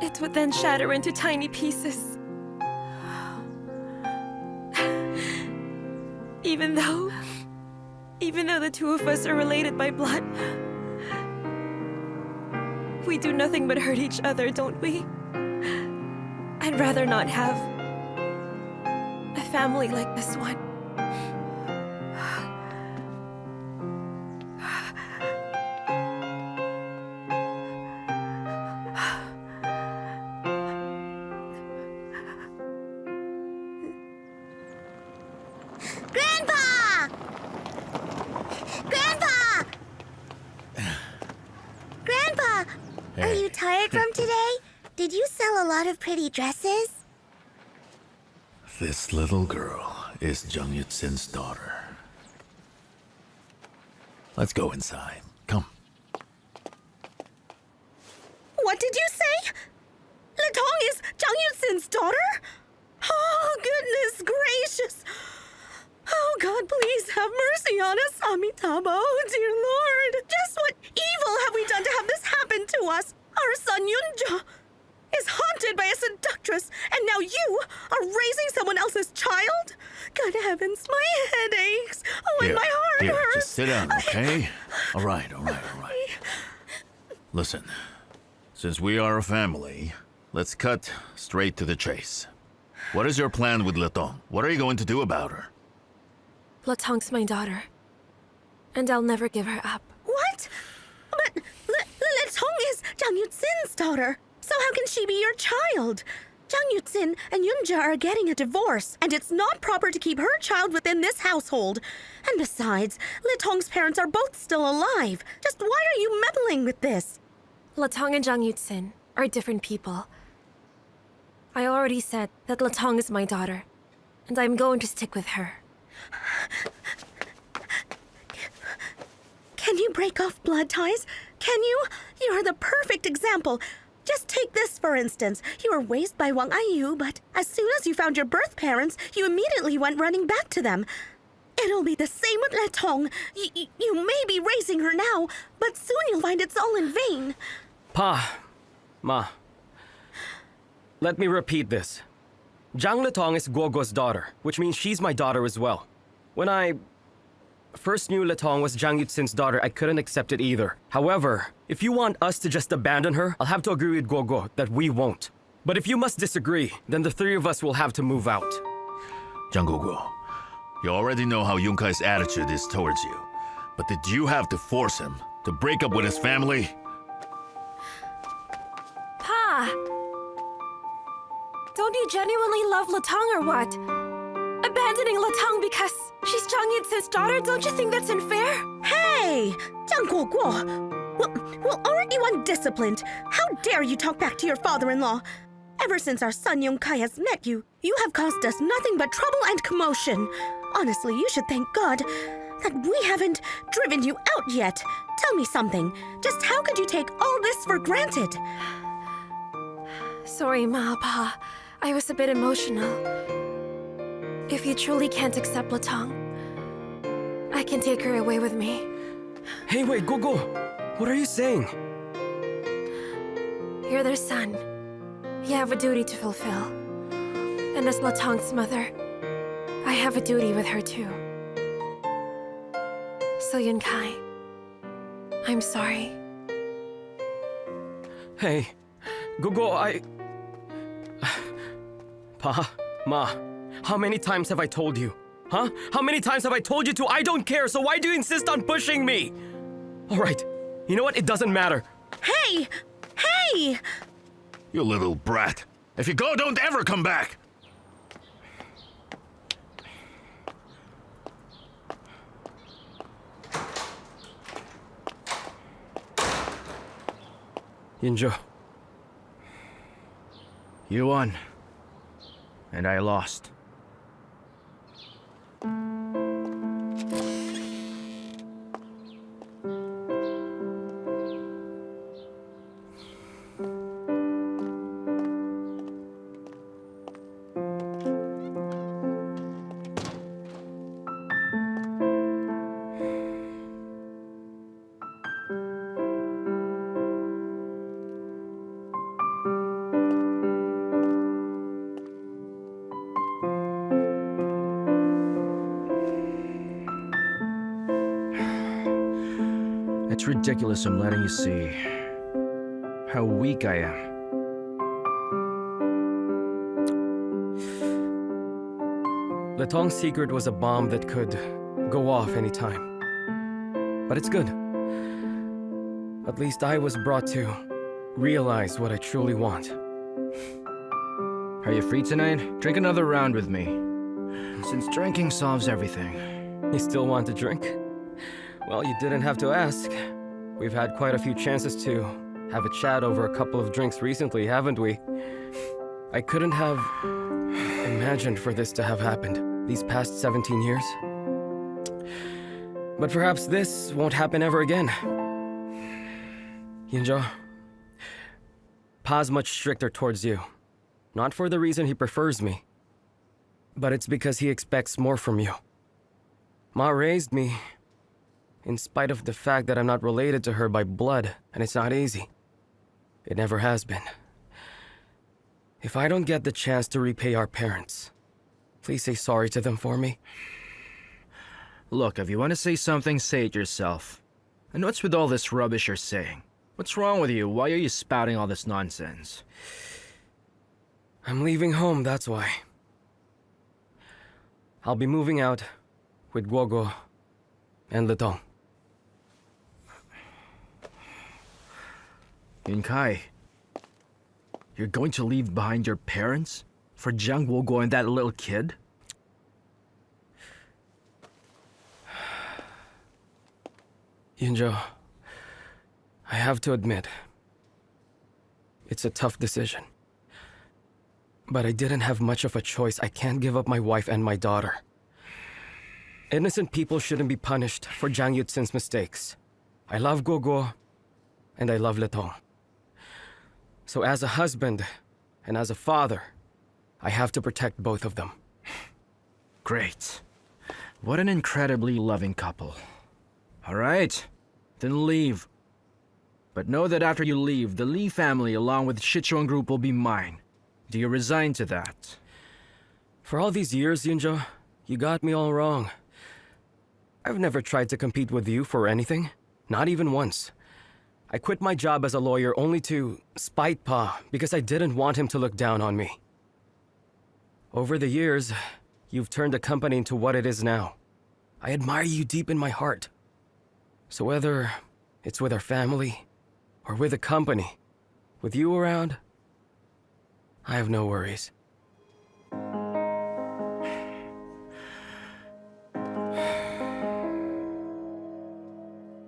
it would then shatter into tiny pieces. Even though the two of us are related by blood, we do nothing but hurt each other, don't we? I'd rather not have a family like this one. Grandpa! Grandpa! Grandpa, are you tired from today? Did you sell a lot of pretty dresses? This little girl is Jung Yut-sin's daughter. Let's go inside. Come. What did you say? Letong is Jung Yut-sin's daughter? Oh, goodness gracious. Oh, God, please have mercy on us, Amitabha. Oh, dear Lord. Just what evil have we done to have this happen to us? Our son Yunja is haunted by a seductress, and now you are raising someone else's child? God heavens, my head aches. Oh, and my heart hurts. Just sit down, okay? All right. Listen, since we are a family, let's cut straight to the chase. What is your plan with Letong? What are you going to do about her? Letong's my daughter, and I'll never give her up. What? But Letong is Jang Yut-sin's daughter. So how can she be your child? Jang Yut-sin and Yunja are getting a divorce, and it's not proper to keep her child within this household. And besides, Letong's parents are both still alive. Just why are you meddling with this? Letong and Jang Yut-sin are different people. I already said that Letong is my daughter, and I'm going to stick with her. Can you break off blood ties? Can you? You're the perfect example. Just take this, for instance. You were raised by Wang Ayu, but as soon as you found your birth parents, you immediately went running back to them. It'll be the same with Letong. You may be raising her now, but soon you'll find it's all in vain. Pa, Ma, let me repeat this. Jang Letong is Guoguo's daughter, which means she's my daughter as well. When I first knew Letong was Jang Yut-sin's daughter, I couldn't accept it either. However, if you want us to just abandon her, I'll have to agree with Guoguo that we won't. But if you must disagree, then the three of us will have to move out. Jang Guoguo, you already know how Yunkai's attitude is towards you. But did you have to force him to break up with his family? Pa! Don't you genuinely love Letong or what? Abandoning Letong because she's Jang Yut-sin's daughter, don't you think that's unfair? Hey! Jang Guoguo! Well, aren't you undisciplined? How dare you talk back to your father-in-law? Ever since our son Yongkai has met you, you have caused us nothing but trouble and commotion. Honestly, you should thank God that we haven't driven you out yet. Tell me something. Just how could you take all this for granted? Sorry, Ma, Pa. I was a bit emotional. If you truly can't accept Letong, I can take her away with me. Hey, wait, Guoguo! What are you saying? You're their son. You have a duty to fulfill. And as Letong's mother, I have a duty with her too. So Yunkai, I'm sorry. Hey, Guoguo, Pa, Ma, how many times have I told you? Huh? How many times have I told you to? I don't care, so why do you insist on pushing me? All right, you know what? It doesn't matter. Hey! Hey! You little brat. If you go, don't ever come back! Yunjo. You won. And I lost. It's ridiculous I'm letting you see how weak I am. Letong's secret was a bomb that could go off anytime. But it's good. At least I was brought to realize what I truly want. Are you free tonight? Drink another round with me. Since drinking solves everything. You still want to drink? Well, you didn't have to ask. We've had quite a few chances to have a chat over a couple of drinks recently, haven't we? I couldn't have imagined for this to have happened these past 17 years. But perhaps this won't happen ever again. Yinjo, Pa's much stricter towards you. Not for the reason he prefers me, but it's because he expects more from you. Ma raised me in spite of the fact that I'm not related to her by blood, and it's not easy. It never has been. If I don't get the chance to repay our parents, please say sorry to them for me. Look, if you want to say something, say it yourself. And what's with all this rubbish you're saying? What's wrong with you? Why are you spouting all this nonsense? I'm leaving home, that's why. I'll be moving out with Guoguo and Letong. Yunkai, you're going to leave behind your parents? For Jiang Guoguo and that little kid? Yinjo, I have to admit, it's a tough decision. But I didn't have much of a choice. I can't give up my wife and my daughter. Innocent people shouldn't be punished for Jiang Yutsin's mistakes. I love Guoguo, and I love Letong. So as a husband and as a father, I have to protect both of them. Great. What an incredibly loving couple. All right, then leave. But know that after you leave, the Li family along with Sichuan Group will be mine. Do you resign to that? For all these years, Yunjo, you got me all wrong. I've never tried to compete with you for anything, not even once. I quit my job as a lawyer only to spite Pa because I didn't want him to look down on me. Over the years, you've turned the company into what it is now. I admire you deep in my heart. So whether it's with our family or with the company, with you around, I have no worries.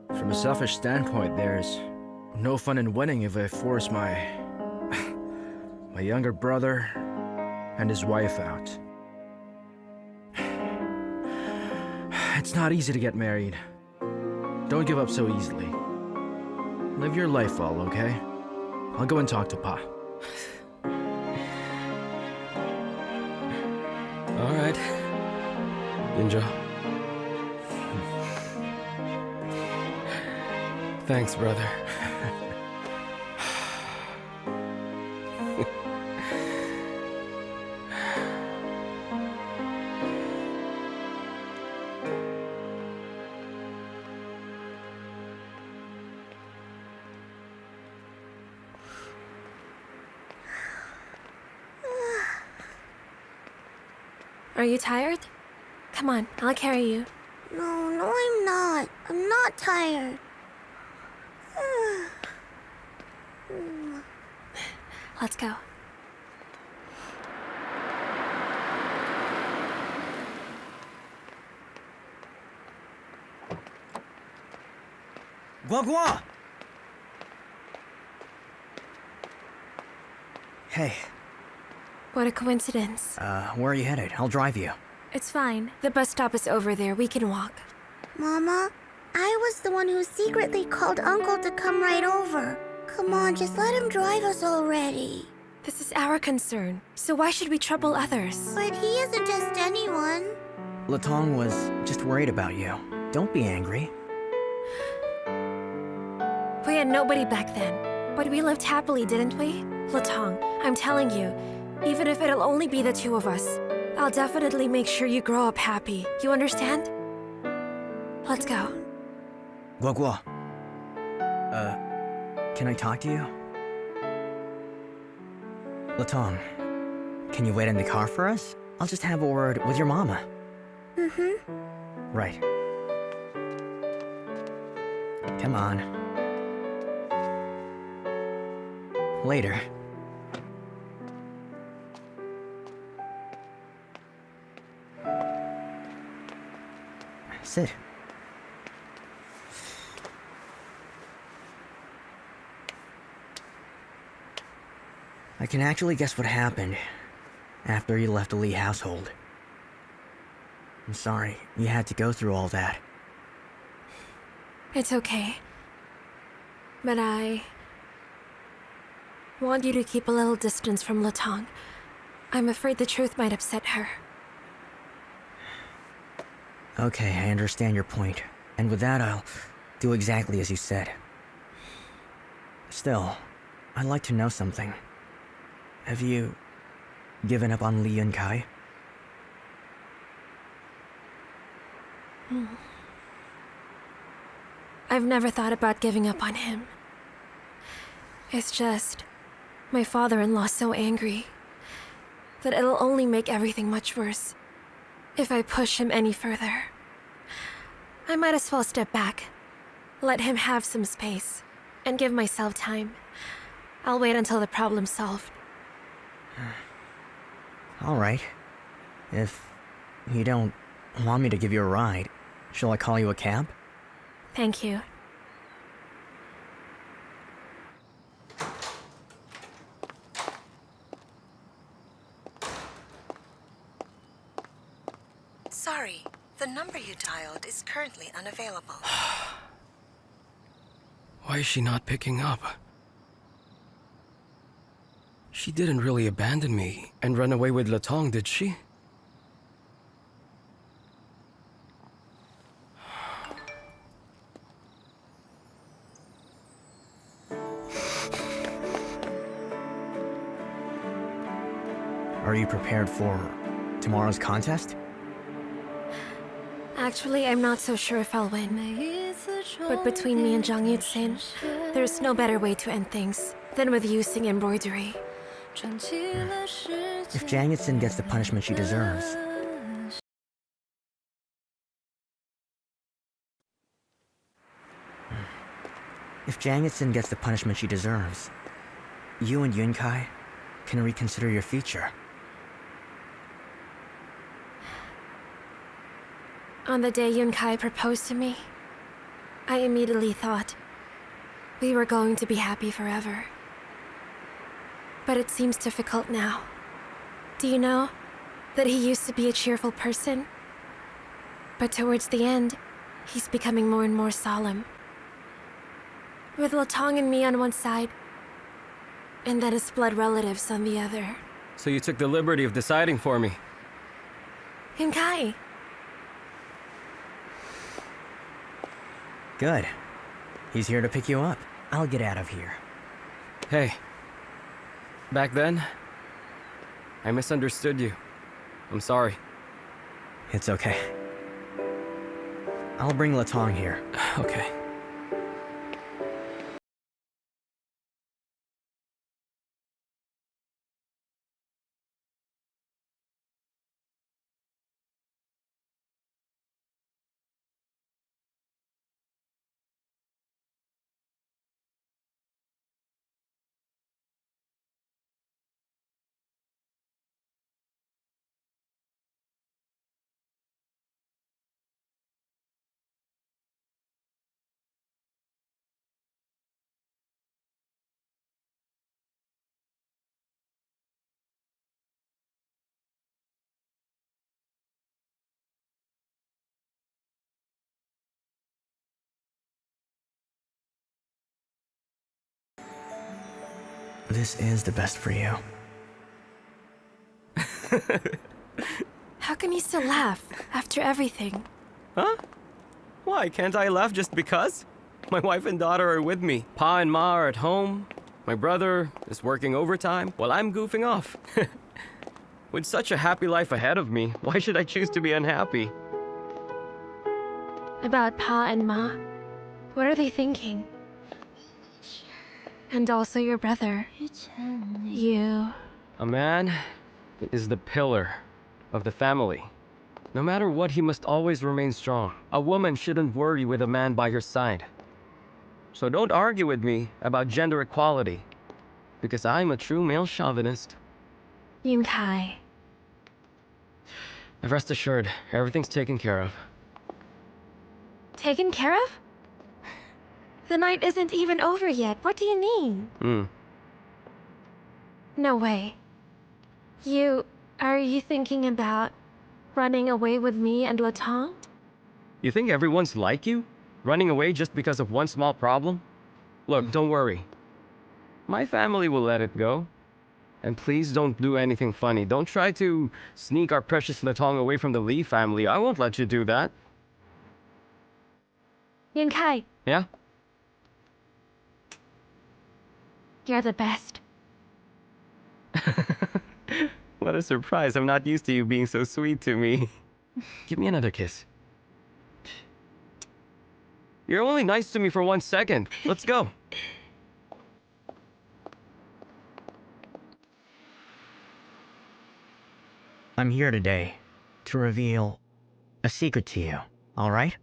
From a selfish standpoint, there's no fun in winning if I force my younger brother and his wife out. It's not easy to get married. Don't give up so easily. Live your life well, okay? I'll go and talk to Pa. All right, Yinjo. Thanks, brother. Are you tired? Come on, I'll carry you. No, I'm not. I'm not tired. Let's go. Guoguo! Hey, What a coincidence. where are you headed? I'll drive you. It's fine. The bus stop is over there. We can walk. Mama, I was the one who secretly called Uncle to come right over. Come on, just let him drive us already. This is our concern, so why should we trouble others? But he isn't just anyone. Letong was just worried about you. Don't be angry. We had nobody back then, but we lived happily, didn't we? Letong, I'm telling you, even if it'll only be the two of us, I'll definitely make sure you grow up happy. You understand? Let's go. Guoguo. Can I talk to you? Letong, can you wait in the car for us? I'll just have a word with your mama. Mm-hmm. Right. Come on. Later. Sit. I can actually guess what happened after you left the Lee household. I'm sorry you had to go through all that. It's okay. But I want you to keep a little distance from Latong. I'm afraid the truth might upset her. Okay, I understand your point. And with that, I'll do exactly as you said. Still, I'd like to know something. Have you given up on Lee Yun-kai? I've never thought about giving up on him. It's just, my father-in-law's so angry that it'll only make everything much worse if I push him any further. I might as well step back, let him have some space, and give myself time. I'll wait until the problem's solved. Alright. If you don't want me to give you a ride, shall I call you a cab? Thank you. Sorry, the number you dialed is currently unavailable. Why is she not picking up? She didn't really abandon me and run away with Latong, did she? Are you prepared for tomorrow's contest? Actually, I'm not so sure if I'll win. But between me and Jang Yut-sin, there's no better way to end things than with using embroidery. If Jang Yut-sin gets the punishment she deserves, you and Yun-kai can reconsider your future. On the day Yun-kai proposed to me, I immediately thought we were going to be happy forever. But it seems difficult now. Do you know that he used to be a cheerful person? But towards the end, he's becoming more and more solemn. With Latong and me on one side, and then his blood relatives on the other. So you took the liberty of deciding for me. Yun-kai, Good. He's here to pick you up. I'll get out of here. Hey. Back then, I misunderstood you. I'm sorry. It's okay. I'll bring Latong here. Okay. This is the best for you. how can you still laugh after everything? Huh? Why, can't I laugh just because? My wife and daughter are with me. Pa and Ma are at home. My brother is working overtime while I'm goofing off. With such a happy life ahead of me, why should I choose to be unhappy? About Pa and Ma? What are they thinking? And also your brother. You... A man is the pillar of the family. No matter what, he must always remain strong. A woman shouldn't worry with a man by her side. So don't argue with me about gender equality, because I'm a true male chauvinist. Yunkai. Rest assured, everything's taken care of. Taken care of? The night isn't even over yet. What do you mean? No way. Are you thinking about running away with me and Latong? You think everyone's like you? Running away just because of one small problem? Look, don't worry. My family will let it go. And please don't do anything funny. Don't try to sneak our precious Latong away from the Lee family. I won't let you do that. Yunkai, Yeah? you're the best. What a surprise. I'm not used to you being so sweet to me. Give me another kiss. You're only nice to me for 1 second. Let's go. I'm here today to reveal a secret to you, all right?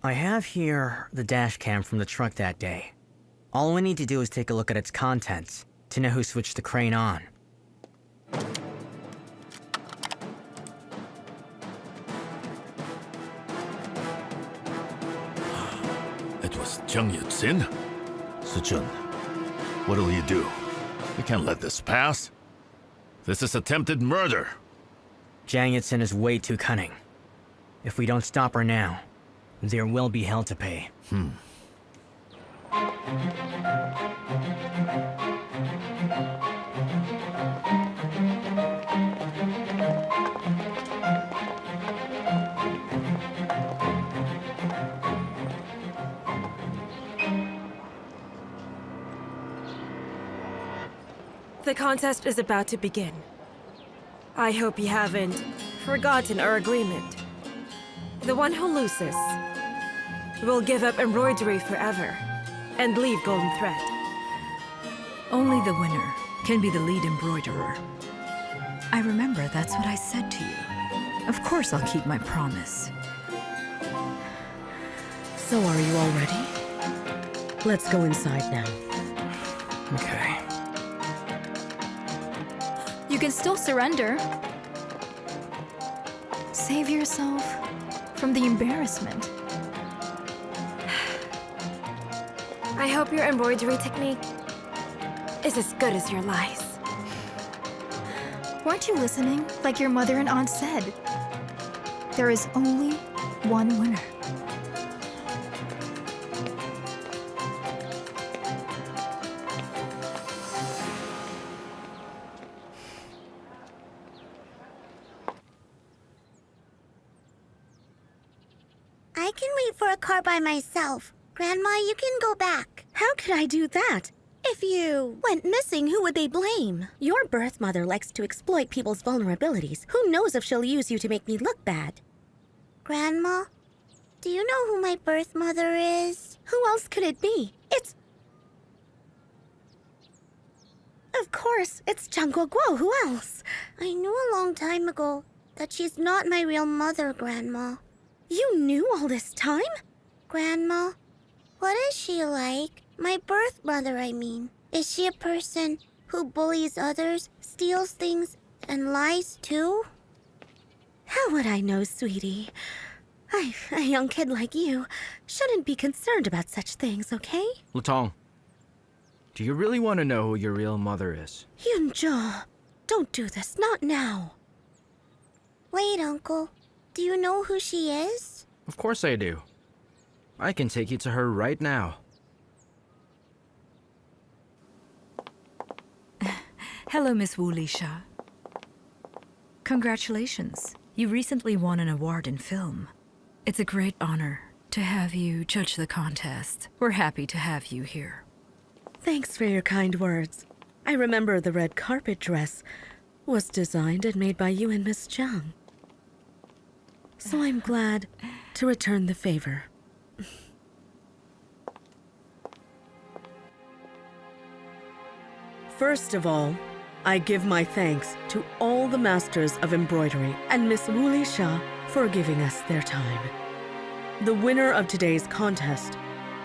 I have here the dash cam from the truck that day. All we need to do is take a look at its contents to know who switched the crane on. It was Jiang Yuxin? Sejun, what'll you do? You can't let this pass. This is attempted murder. Jiang Yuxin is way too cunning. If we don't stop her now, there will be hell to pay. The contest is about to begin. I hope you haven't forgotten our agreement. The one who loses will give up embroidery forever and leave golden thread. Only the winner can be the lead embroiderer. I remember that's what I said to you. Of course I'll keep my promise. So are you all ready? Let's go inside now. Okay. You can still surrender. Save yourself from the embarrassment. I hope your embroidery technique is as good as your lies. Weren't you listening? Like your mother and aunt said. There is only one winner. I can wait for a car by myself. Grandma, you can go back. How could I do that? If you went missing, who would they blame? Your birth mother likes to exploit people's vulnerabilities. Who knows if she'll use you to make me look bad? Grandma, do you know who my birth mother is? Who else could it be? Of course, it's Zhang Guoguo. Who else? I knew a long time ago that she's not my real mother, Grandma. You knew all this time? Grandma, what is she like? My birth mother, I mean. Is she a person who bullies others, steals things, and lies too? How would I know, sweetie? A young kid like you shouldn't be concerned about such things, okay? Latong, do you really want to know who your real mother is? Yunzhe, don't do this, not now. Wait, Uncle. Do you know who she is? Of course I do. I can take you to her right now. Hello, Miss Wu Lisha. Congratulations. You recently won an award in film. It's a great honor to have you judge the contest. We're happy to have you here. Thanks for your kind words. I remember the red carpet dress was designed and made by you and Miss Zhang. So I'm glad to return the favor. First of all, I give my thanks to all the masters of embroidery and Miss Wooly Shah for giving us their time. The winner of today's contest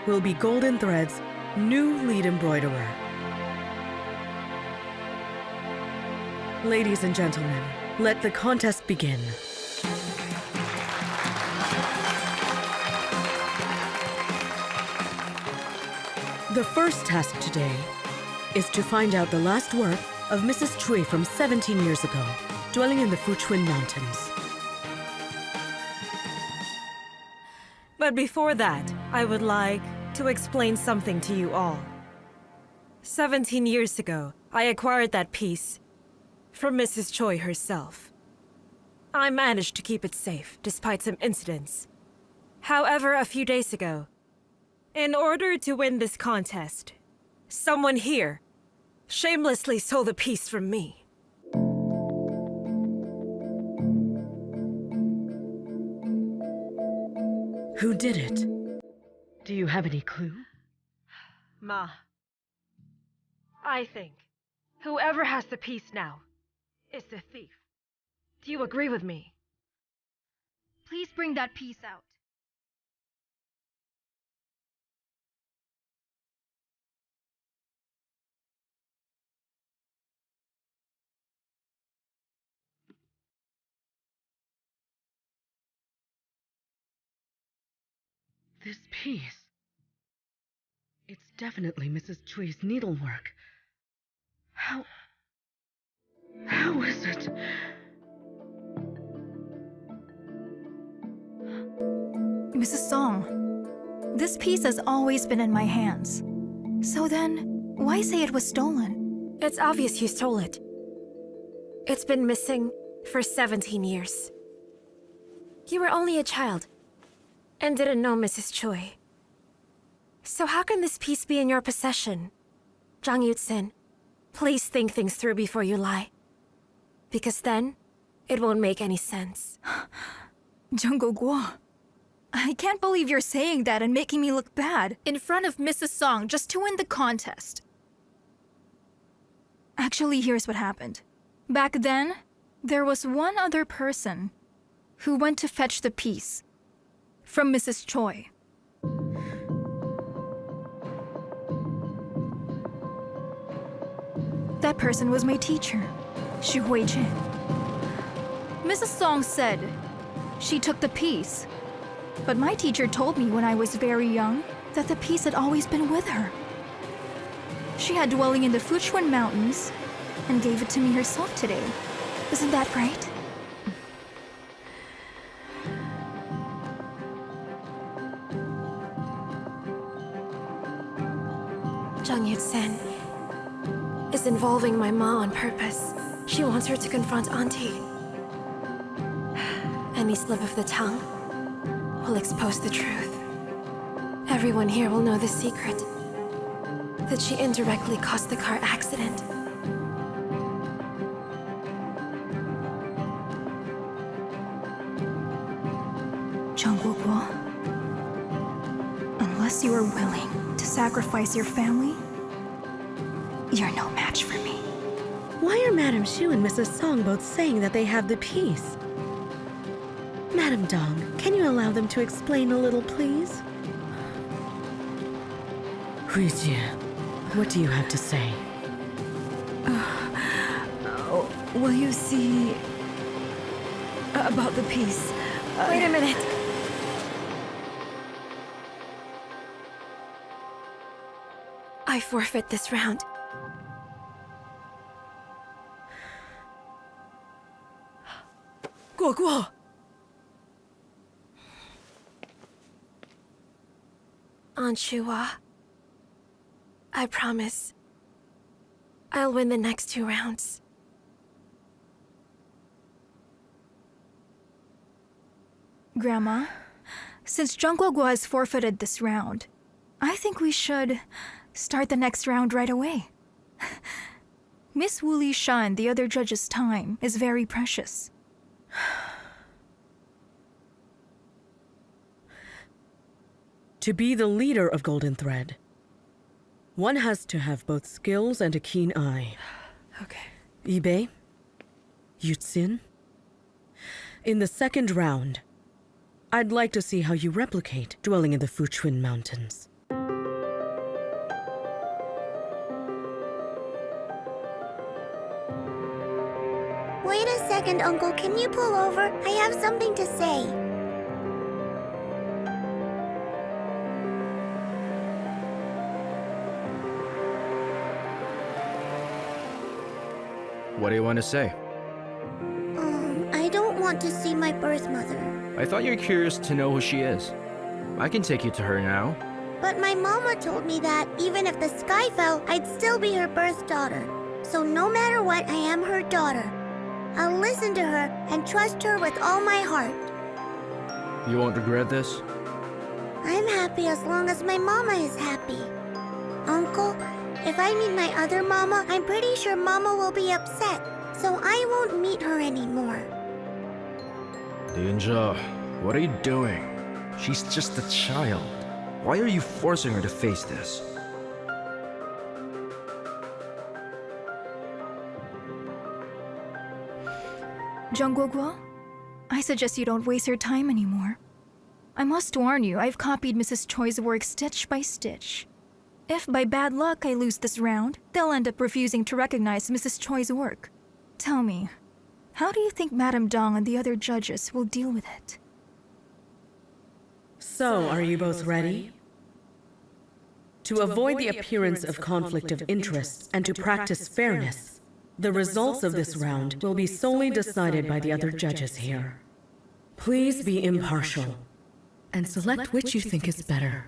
will be Golden Thread's new lead embroiderer. Ladies and gentlemen, let the contest begin. The first task today is to find out the last work of Mrs. Chui from 17 years ago, dwelling in the Fuchuan Mountains. But before that, I would like to explain something to you all. 17 years ago, I acquired that piece from Mrs. Choi herself. I managed to keep it safe, despite some incidents. However, a few days ago, in order to win this contest, someone here shamelessly stole the piece from me. Who did it? Do you have any clue? Ma, I think whoever has the piece now is the thief. Do you agree with me? Please bring that piece out. This piece. It's definitely Mrs. Chui's needlework. How is it? Mrs. Song, this piece has always been in my hands. So then, why say it was stolen? It's obvious you stole it. It's been missing for 17 years. You were only a child and didn't know Mrs. Choi. So how can this piece be in your possession? Jang Yut-sin, please think things through before you lie. Because then, it won't make any sense. Jung Guo, I can't believe you're saying that and making me look bad in front of Mrs. Song just to win the contest. Actually, here's what happened. Back then, there was one other person who went to fetch the piece from Mrs. Choi. That person was my teacher, Xu Huijin. Mrs. Song said she took the piece, but my teacher told me when I was very young that the piece had always been with her. She had dwelling in the Fuchuan Mountains and gave it to me herself today. Isn't that right? Jang Yut-sin is involving my ma on purpose. She wants her to confront Auntie. Any slip of the tongue will expose the truth. Everyone here will know the secret, that she indirectly caused the car accident. Jung Guo, unless you are willing to sacrifice your family, you're no match for me. Why are Madame Xu and Mrs. Song both saying that they have the piece? Madame Dong, can you allow them to explain a little, please? Huijie, what do you have to say? Will you see about the piece? Wait a minute. I forfeit this round. Guo. Aunt Shua, I promise I'll win the next 2 rounds. Grandma, since Jung Guo has forfeited this round, I think we should start the next round right away. Miss Wooly Shah and the other judges' time is very precious. To be the leader of Golden Thread, One has to have both skills and a keen eye. Okay. Ibe, Yutsin, in the second round, I'd like to see how you replicate dwelling in the Fuchuan Mountains. Wait a second, Uncle. Can you pull over? I have something to say. What do you want to say? I don't want to see my birth mother. I thought you were curious to know who she is. I can take you to her now. But my mama told me that even if the sky fell, I'd still be her birth daughter. So no matter what, I am her daughter. I'll listen to her and trust her with all my heart. You won't regret this? I'm happy as long as my mama is happy. Uncle, if I meet my other mama, I'm pretty sure mama will be upset. So I won't meet her anymore. Danger, what are you doing? She's just a child. Why are you forcing her to face this? Zhang, I suggest you don't waste your time anymore. I must warn you, I've copied Mrs. Choi's work stitch by stitch. If by bad luck I lose this round, they'll end up refusing to recognize Mrs. Choi's work. Tell me, how do you think Madame Dong and the other judges will deal with it? So, are you both ready? To avoid the appearance of conflict of interest and to practice fairness, the results of this round will be solely decided by the other judges here. Please be impartial and select which you think is better.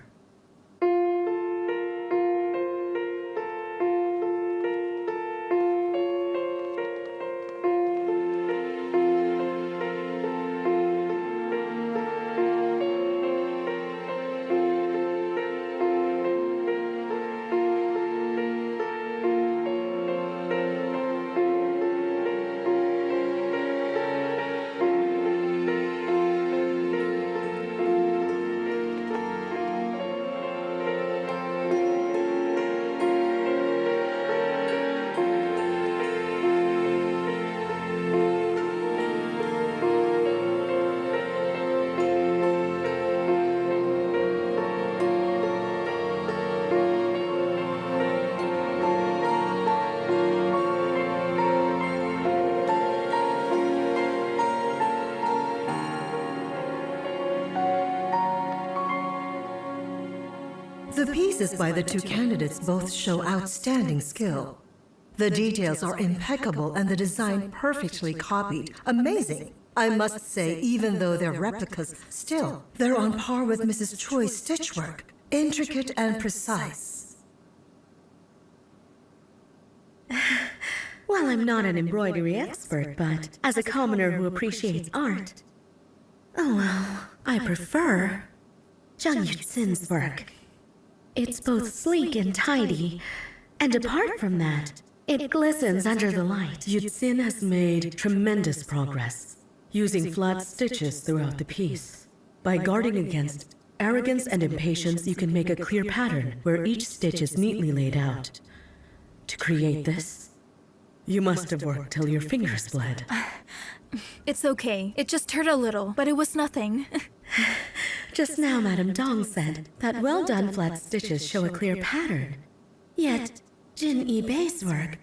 The pieces by the two candidates both show outstanding skill. The details are impeccable and the design perfectly copied. Amazing! I must say, even though they're replicas, still, they're on par with Mrs. Choi's stitchwork. Intricate and precise. Well, I'm not an embroidery expert, but as a commoner who appreciates art, I prefer Zhang Yutsin's work. It's both sleek and tidy, and apart from that, it glistens under the light. Yutsin has made tremendous progress, using flat stitches throughout the piece. By guarding against arrogance and impatience, you can make a clear pattern where each stitch is neatly laid out. To create this, you must have worked till your fingers bled. It's okay. It just hurt a little, but it was nothing. Just now, Madame Dong said that well-done flat stitches show a clear pattern. Yet, Jin Ibei's work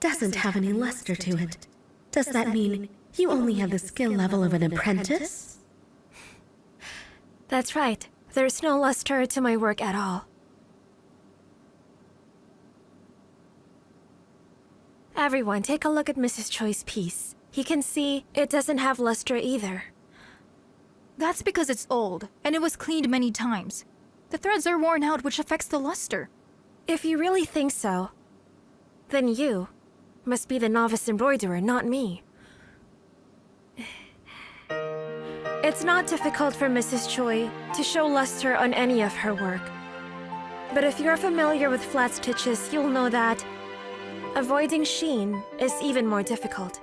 doesn't have any luster to it. Does that mean you only have the skill level of an apprentice? That's right. There's no luster to my work at all. Everyone, take a look at Mrs. Choi's piece. You can see it doesn't have luster either. That's because it's old, and it was cleaned many times. The threads are worn out, which affects the luster. If you really think so, then you must be the novice embroiderer, not me. It's not difficult for Mrs. Choi to show luster on any of her work. But if you're familiar with flat stitches, you'll know that avoiding sheen is even more difficult.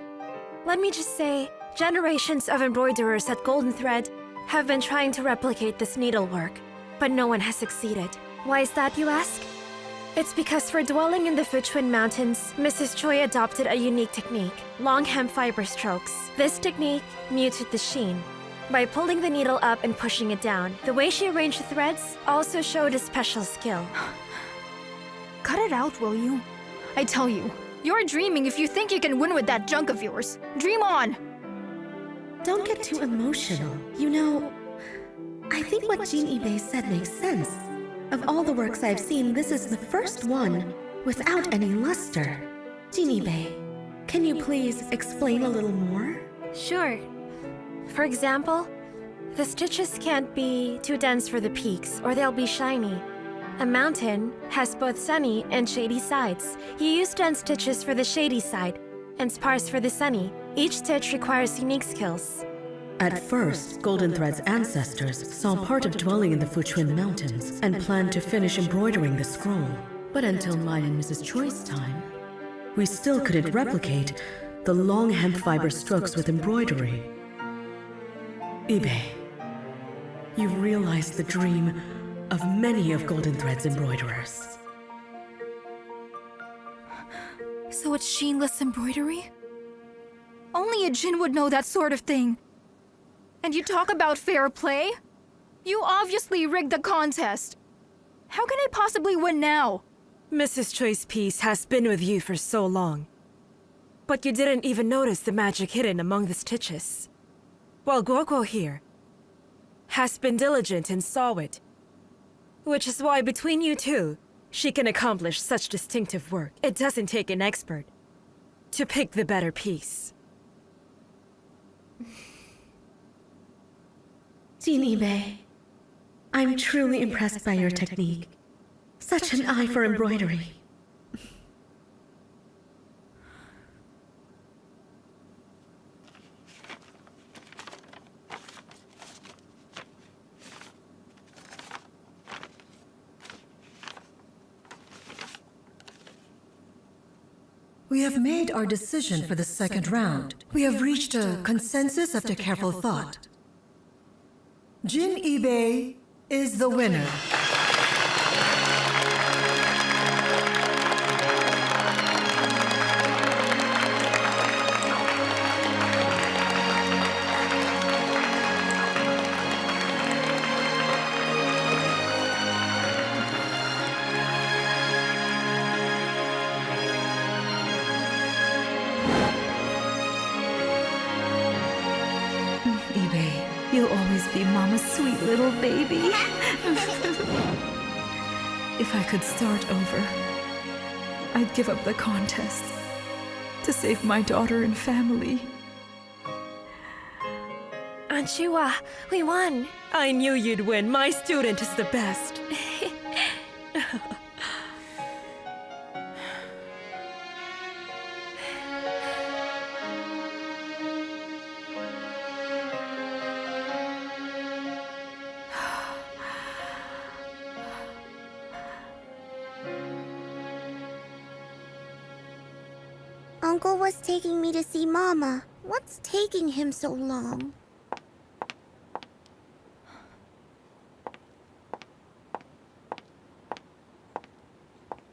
Let me just say, generations of embroiderers at Golden Thread have been trying to replicate this needlework, but no one has succeeded. Why is that, you ask? It's because for dwelling in the Fuchuan Mountains, Mrs. Choi adopted a unique technique, long hemp fiber strokes. This technique muted the sheen. By pulling the needle up and pushing it down, the way she arranged the threads also showed a special skill. Cut it out, will you? I tell you, you're dreaming if you think you can win with that junk of yours. Dream on! Don't get too emotional. You know, I think what Jean Ibei said makes sense. Of all the works I've seen, this is the first one without any luster. Jean Ibei, can you please explain a little more? Sure. For example, the stitches can't be too dense for the peaks or they'll be shiny. A mountain has both sunny and shady sides. You use dense stitches for the shady side and sparse for the sunny. Each stitch requires unique skills. At first, Golden Thread's ancestors saw part of dwelling in the Fuchuan Mountains and planned to finish embroidering the scroll. But until mine and Mrs. Choi's time, we still couldn't replicate the long hemp fiber strokes with embroidery. Ibei, you've realized the dream of many of Golden Thread's embroiderers. So it's sheenless embroidery? Only a Jin would know that sort of thing. And you talk about fair play? You obviously rigged the contest. How can I possibly win now? Mrs. Choi's piece has been with you for so long. But you didn't even notice the magic hidden among the stitches. While Guoguo here has been diligent and saw it. Which is why between you two, she can accomplish such distinctive work. It doesn't take an expert to pick the better piece. Jean Ibei, I'm truly impressed by your technique. Such an eye for embroidery. We have made our decision for the second round. We have reached a consensus after careful thought. Jean Ibei is the winner. You'll always be Mama's sweet little baby. If I could start over, I'd give up the contest to save my daughter and family. Aunt Chua, we won. I knew you'd win. My student is the best. Uncle was taking me to see Mama. What's taking him so long?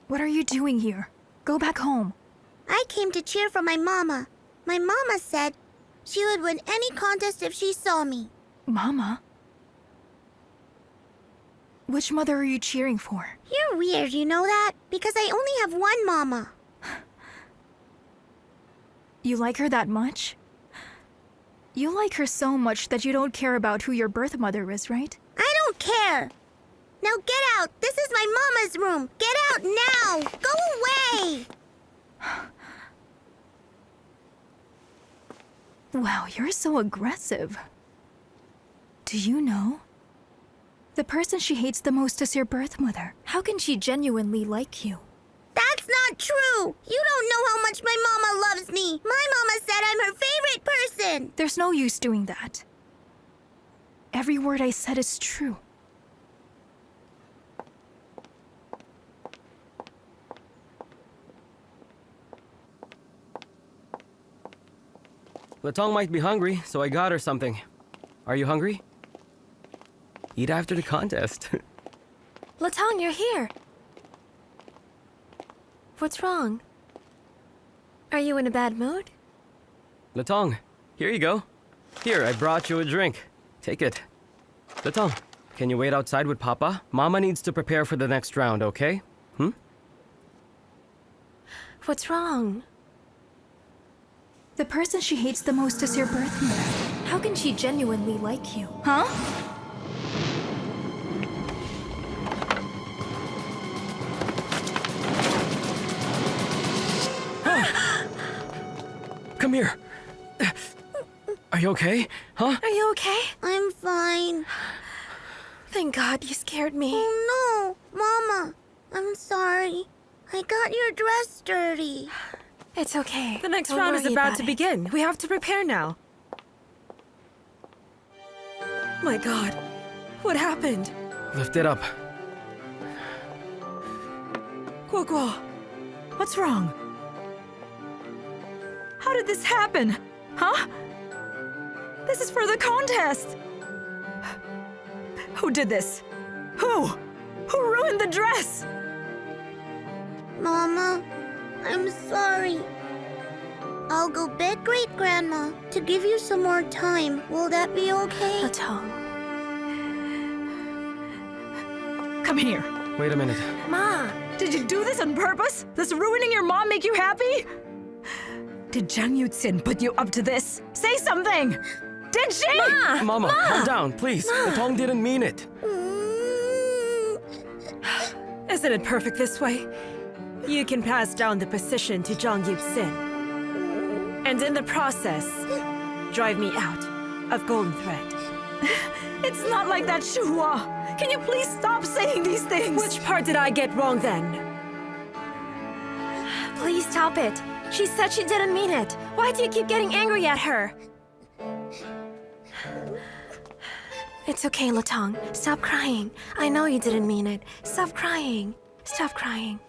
What are you doing here? Go back home. I came to cheer for my Mama. My Mama said she would win any contest if she saw me. Mama? Which mother are you cheering for? You're weird, you know that? Because I only have one Mama. You like her that much? You like her so much that you don't care about who your birth mother is, right? I don't care. Now get out. This is my Mama's room. Get out now. Go away. Wow, you're so aggressive. Do you know? The person she hates the most is your birth mother. How can she genuinely like you? That's not true. You don't know how much my Mama loves me. My Mama said I'm her favorite person. There's no use doing that. Every word I said is true. Latong might be hungry, so I got her something. Are you hungry? Eat after the contest. Latong, you're here. What's wrong? Are you in a bad mood? Latong, here you go. Here, I brought you a drink. Take it. Latong, can you wait outside with Papa? Mama needs to prepare for the next round, okay? What's wrong? The person she hates the most is your birth mother. How can she genuinely like you? Huh? Come here. Are you okay? Huh? Are you okay? I'm fine. Thank God you scared me. Oh no, Mama. I'm sorry. I got your dress dirty. It's okay. The next Don't round is worry about about to it. begin. We have to prepare now. My God. What happened? Lift it up. Guo. What's wrong? How did this happen? Huh? This is for the contest! Who did this? Who? Who ruined the dress? Mama, I'm sorry. I'll go beg Great-Grandma to give you some more time. Will that be okay? Latong. Come here. Wait a minute. Ma! Did you do this on purpose? Does ruining your mom make you happy? Did Zhang Yuxin put you up to this? Say something! Did she? Ma! Mama, calm down, please. Latong didn't mean it. Isn't it perfect this way? You can pass down the position to Zhang Yuxin. And in the process, drive me out of Golden Thread. It's not like that, Shuhua. Can you please stop saying these things? Which part did I get wrong then? Please stop it. She said she didn't mean it. Why do you keep getting angry at her? It's okay, Latong. Stop crying. I know you didn't mean it. Stop crying. Stop crying.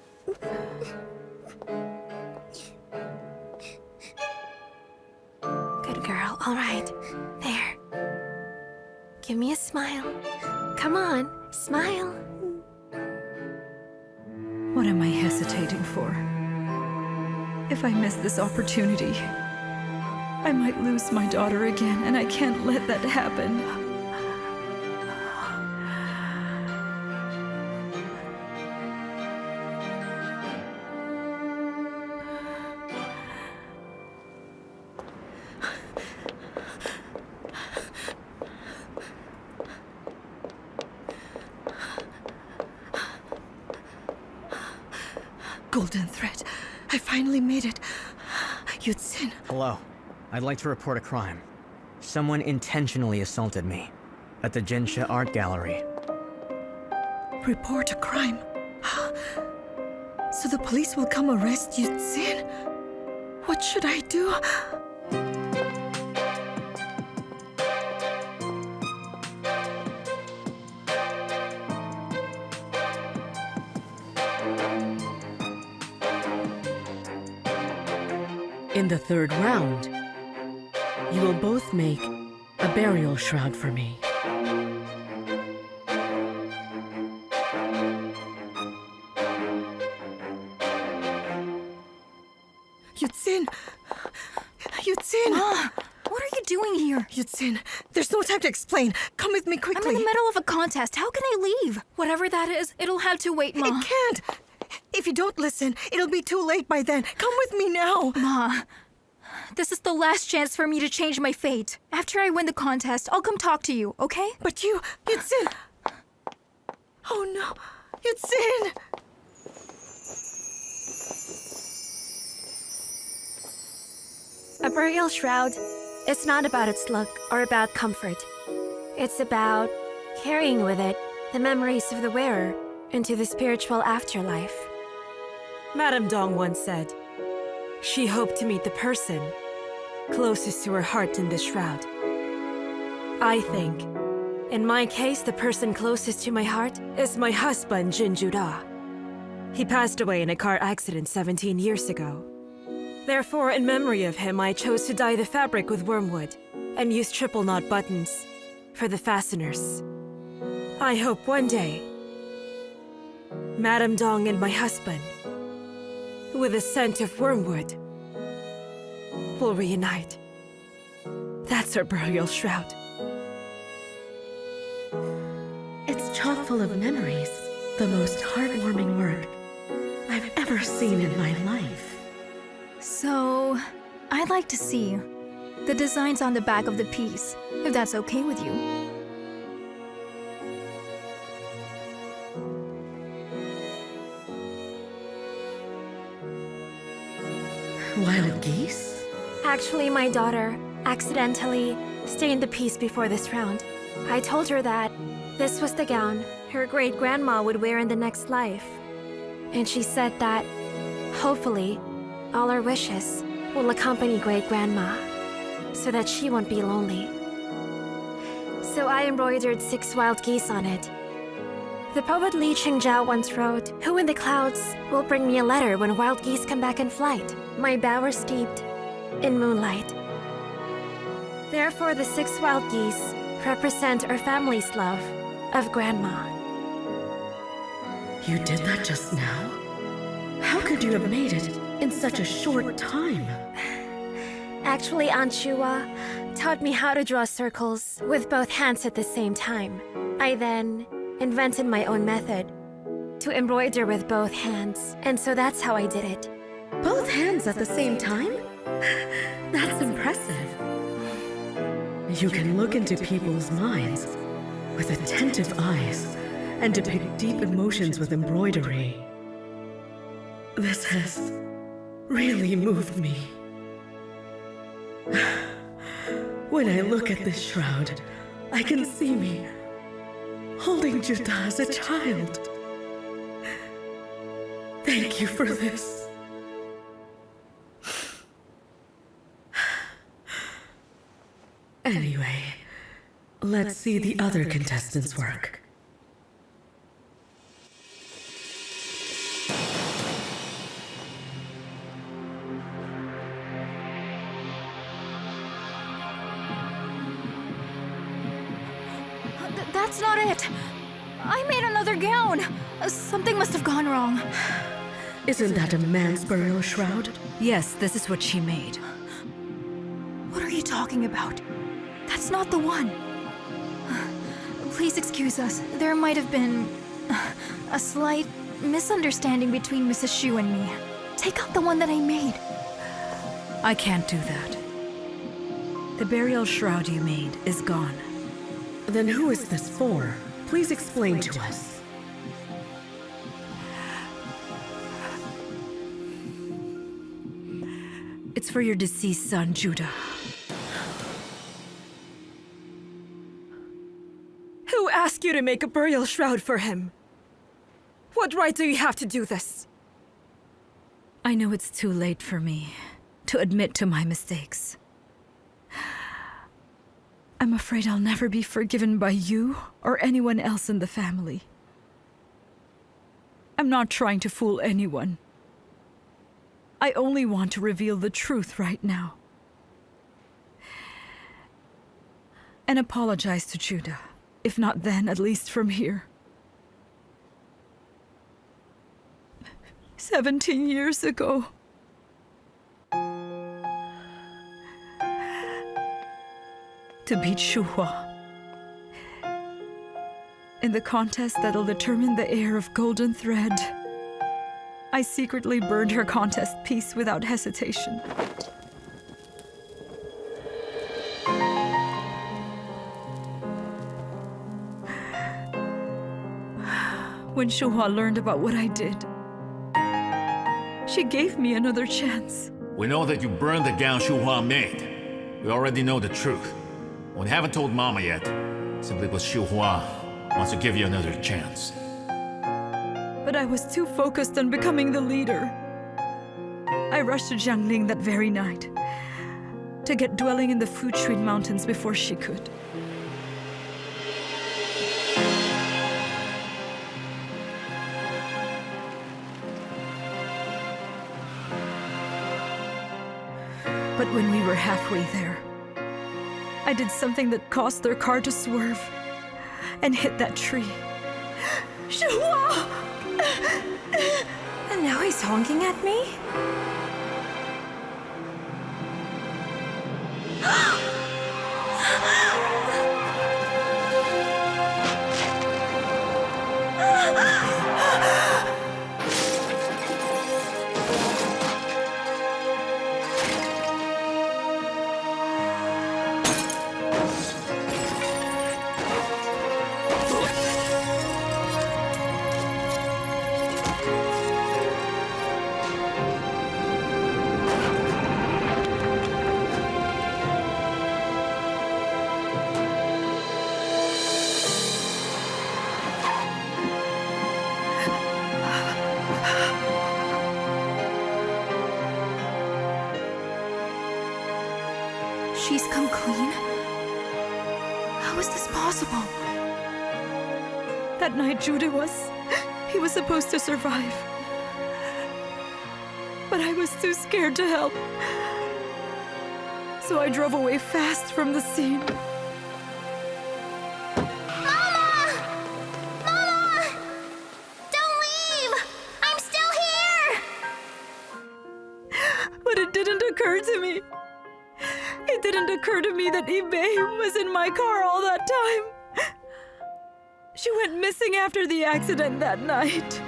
Good girl. All right. There. Give me a smile. Come on. Smile. What am I hesitating for? If I miss this opportunity, I might lose my daughter again, and I can't let that happen. Golden thread. I finally made it. Yuxin. Hello. I'd like to report a crime. Someone intentionally assaulted me at the Jinsha Art Gallery. Report a crime. So the police will come arrest Yuxin? What should I do? In the third round, you will both make a burial shroud for me. Yuxin! Yuxin! Ma, what are you doing here? Yuxin, there's no time to explain. Come with me quickly. I'm in the middle of a contest. How can I leave? Whatever that is, it'll have to wait, Ma. It can't! If you don't listen, it'll be too late by then. Come with me now! Ma, this is the last chance for me to change my fate. After I win the contest, I'll come talk to you, okay? But Yuxin! Oh no! Yuxin! A burial shroud is not about its look or about comfort. It's about carrying with it the memories of the wearer into the spiritual afterlife. Madame Dong once said, she hoped to meet the person closest to her heart in this shroud. I think, in my case, the person closest to my heart is my husband, Jinjuda. He passed away in a car accident 17 years ago. Therefore, in memory of him, I chose to dye the fabric with wormwood and use triple knot buttons for the fasteners. I hope one day, Madame Dong and my husband with the scent of wormwood, will reunite. That's her burial shroud. It's chock full of memories. The most heartwarming work I've ever seen in my life. So, I'd like to see the designs on the back of the piece, if that's okay with you. Wild geese? Actually, my daughter accidentally stained the piece before this round. I told her that this was the gown her great-grandma would wear in the next life. And she said that, hopefully, all our wishes will accompany great-grandma, so that she won't be lonely. So I embroidered 6 wild geese on it. The poet Li Qingzhao once wrote, "Who in the clouds will bring me a letter when wild geese come back in flight? My bower steeped in moonlight." Therefore, the 6 wild geese represent our family's love of Grandma. You did that just now? How could you have made it in such a short time? Actually, Aunt Chua taught me how to draw circles with both hands at the same time. I then invented my own method to embroider with both hands, and so that's how I did it. Both hands at the same time? That's impressive. You can look into people's minds with attentive eyes and depict deep emotions with embroidery. This has really moved me. When I look at this shroud, I can see me holding Judah as a child. Thank you for this. Anyway, let's see the other contestants' work. That's not it! I made another gown! Something must have gone wrong. Isn't that a man's burial shroud? Yes, this is what she made. What are you talking about? That's not the one. Please excuse us. There might have been a slight misunderstanding between Mrs. Xu and me. Take out the one that I made. I can't do that. The burial shroud you made is gone. Then who is this for? Please explain to us. It's for your deceased son, Judah. Who asked you to make a burial shroud for him? What right do you have to do this? I know it's too late for me to admit to my mistakes. I'm afraid I'll never be forgiven by you or anyone else in the family. I'm not trying to fool anyone. I only want to reveal the truth right now. And apologize to Judah. If not then, at least from here. 17 years ago. To beat Shuhua in the contest that'll determine the heir of Golden Thread, I secretly burned her contest piece without hesitation. When Shuhua learned about what I did, she gave me another chance. We know that you burned the gown Shuhua made. We already know the truth. We haven't told Mama yet. Simply because Shuhua wants to give you another chance. But I was too focused on becoming the leader. I rushed to Jiangling that very night to get dwelling in the Fuchuan Mountains before she could. But when we were halfway there, I did something that caused their car to swerve and hit that tree. Shuhua! And now he's honking at me? She's come clean? How is this possible? That night Jude he was supposed to survive. But I was too scared to help. So I drove away fast from the scene. Mama! Mama! Don't leave! I'm still here! But it didn't occur to me. It didn't occur to me that Ibe was in my car all that time. She went missing after the accident that night.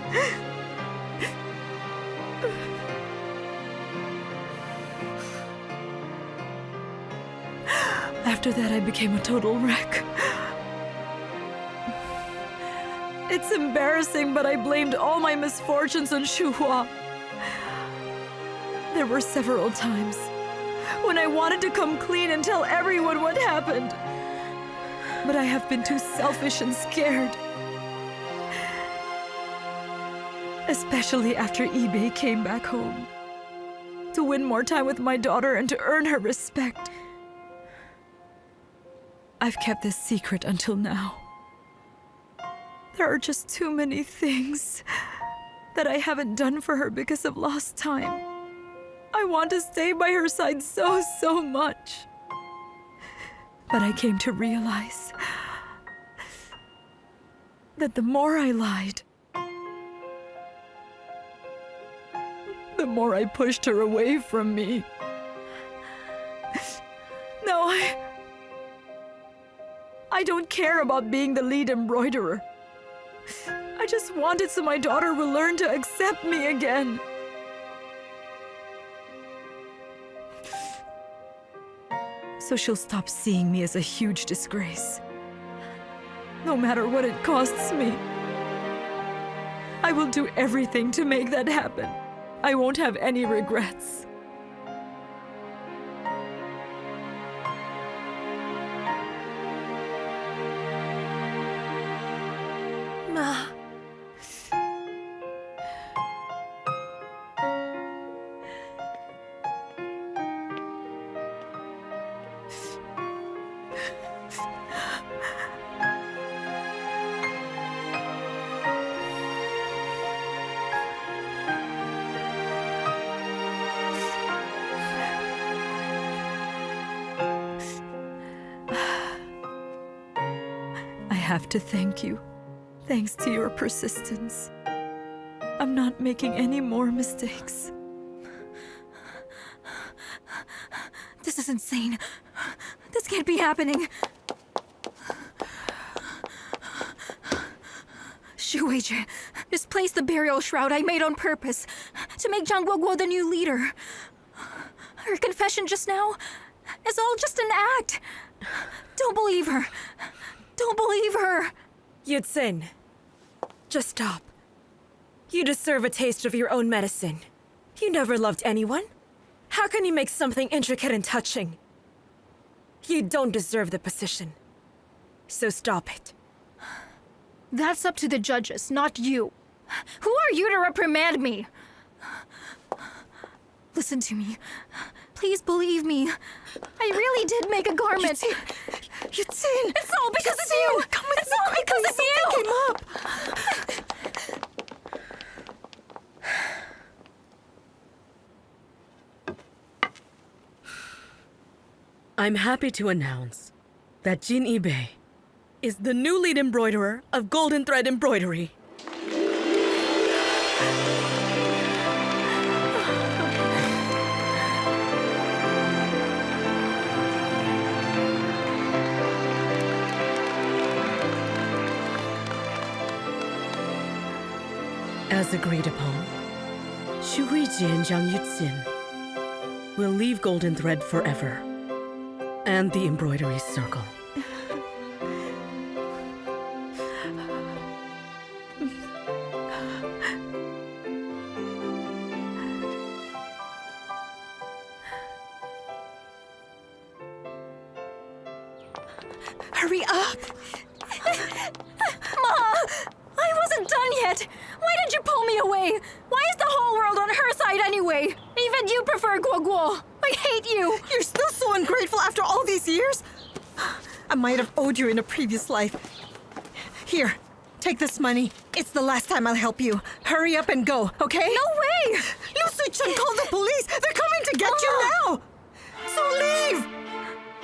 After that, I became a total wreck. It's embarrassing, but I blamed all my misfortunes on Shuhua. There were several times when I wanted to come clean and tell everyone what happened. But I have been too selfish and scared. Especially after Ibe came back home. To win more time with my daughter and to earn her respect. I've kept this secret until now. There are just too many things that I haven't done for her because of lost time. I want to stay by her side so much. But I came to realize that the more I lied, the more I pushed her away from me. No, I don't care about being the lead embroiderer. I just want it so my daughter will learn to accept me again. So she'll stop seeing me as a huge disgrace. No matter what it costs me. I will do everything to make that happen. I won't have any regrets. Ma. I have to thank you. Thanks to your persistence. I'm not making any more mistakes. This is insane. This can't be happening. Shueijie, misplaced the burial shroud I made on purpose to make Zhang Guoguo the new leader. Her confession just now is all just an act. Don't believe her. Don't believe her. Yutsin, just stop. You deserve a taste of your own medicine. You never loved anyone. How can you make something intricate and touching? You don't deserve the position. So stop it. That's up to the judges, not you. Who are you to reprimand me? Listen to me. Please believe me. I really did make a garment. Yutsin! It's all because of you! Come with it's all because of you! Came up. I'm happy to announce that Jin Ibe is the new lead embroiderer of Golden Thread Embroidery. As agreed upon, Xu Huijie and Jiang Yuxin will leave Golden Thread forever, and the embroidery circle. Hurry up! Ma! I wasn't done yet! Why did you pull me away? Why is the whole world on her side anyway? Even you prefer Guo Guo! I hate you! You're still so ungrateful after all these years? I might have owed you in a previous life. Here, take this money. It's the last time I'll help you. Hurry up and go, okay? No way! Lucy Chen called the police! They're coming to get you now! So leave!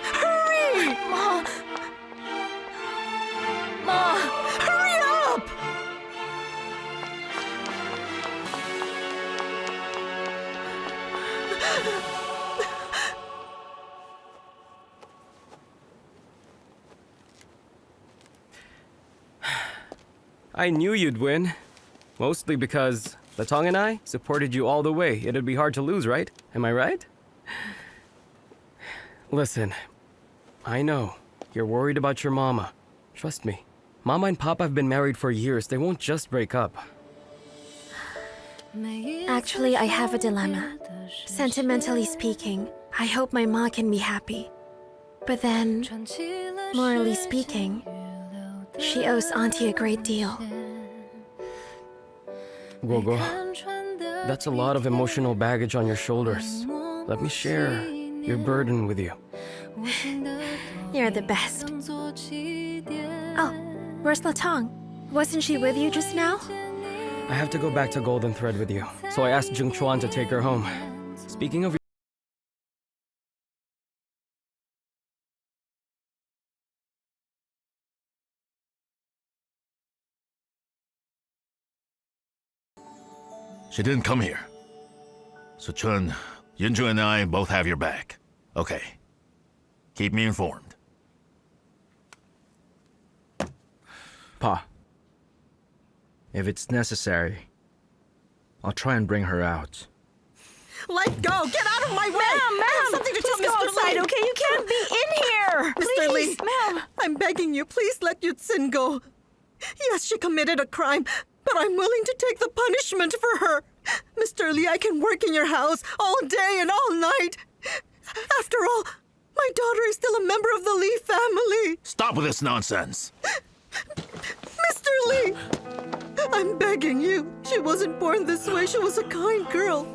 Hurry! Ma! Ma! Hurry up! I knew you'd win. Mostly because Latong and I supported you all the way. It'd be hard to lose, right? Am I right? Listen, I know. You're worried about your mama. Trust me. Mama and Papa have been married for years. They won't just break up. Actually, I have a dilemma. Sentimentally speaking, I hope my ma can be happy. But then, morally speaking, she owes Auntie a great deal. Gogo, that's a lot of emotional baggage on your shoulders. Let me share your burden with you. You're the best. Oh, where's Latong? Wasn't she with you just now? I have to go back to Golden Thread with you, so I asked Jung Chuan to take her home. Speaking of... She didn't come here. So Chun, Yunju and I both have your back. Okay. Keep me informed. Pa, if it's necessary, I'll try and bring her out. Let go! Get out of my way! Ma'am, I have something to please tell go Mr. outside, Lee. okay? You can't be in here! Mr. Lee, Please, ma'am. I'm begging you, please let Yutzin go. Yes, she committed a crime, but I'm willing to take the punishment for her. Mr. Lee, I can work in your house all day and all night. After all, my daughter is still a member of the Lee family. Stop with this nonsense! Mr. Lee, I'm begging you. She wasn't born this way. She was a kind girl.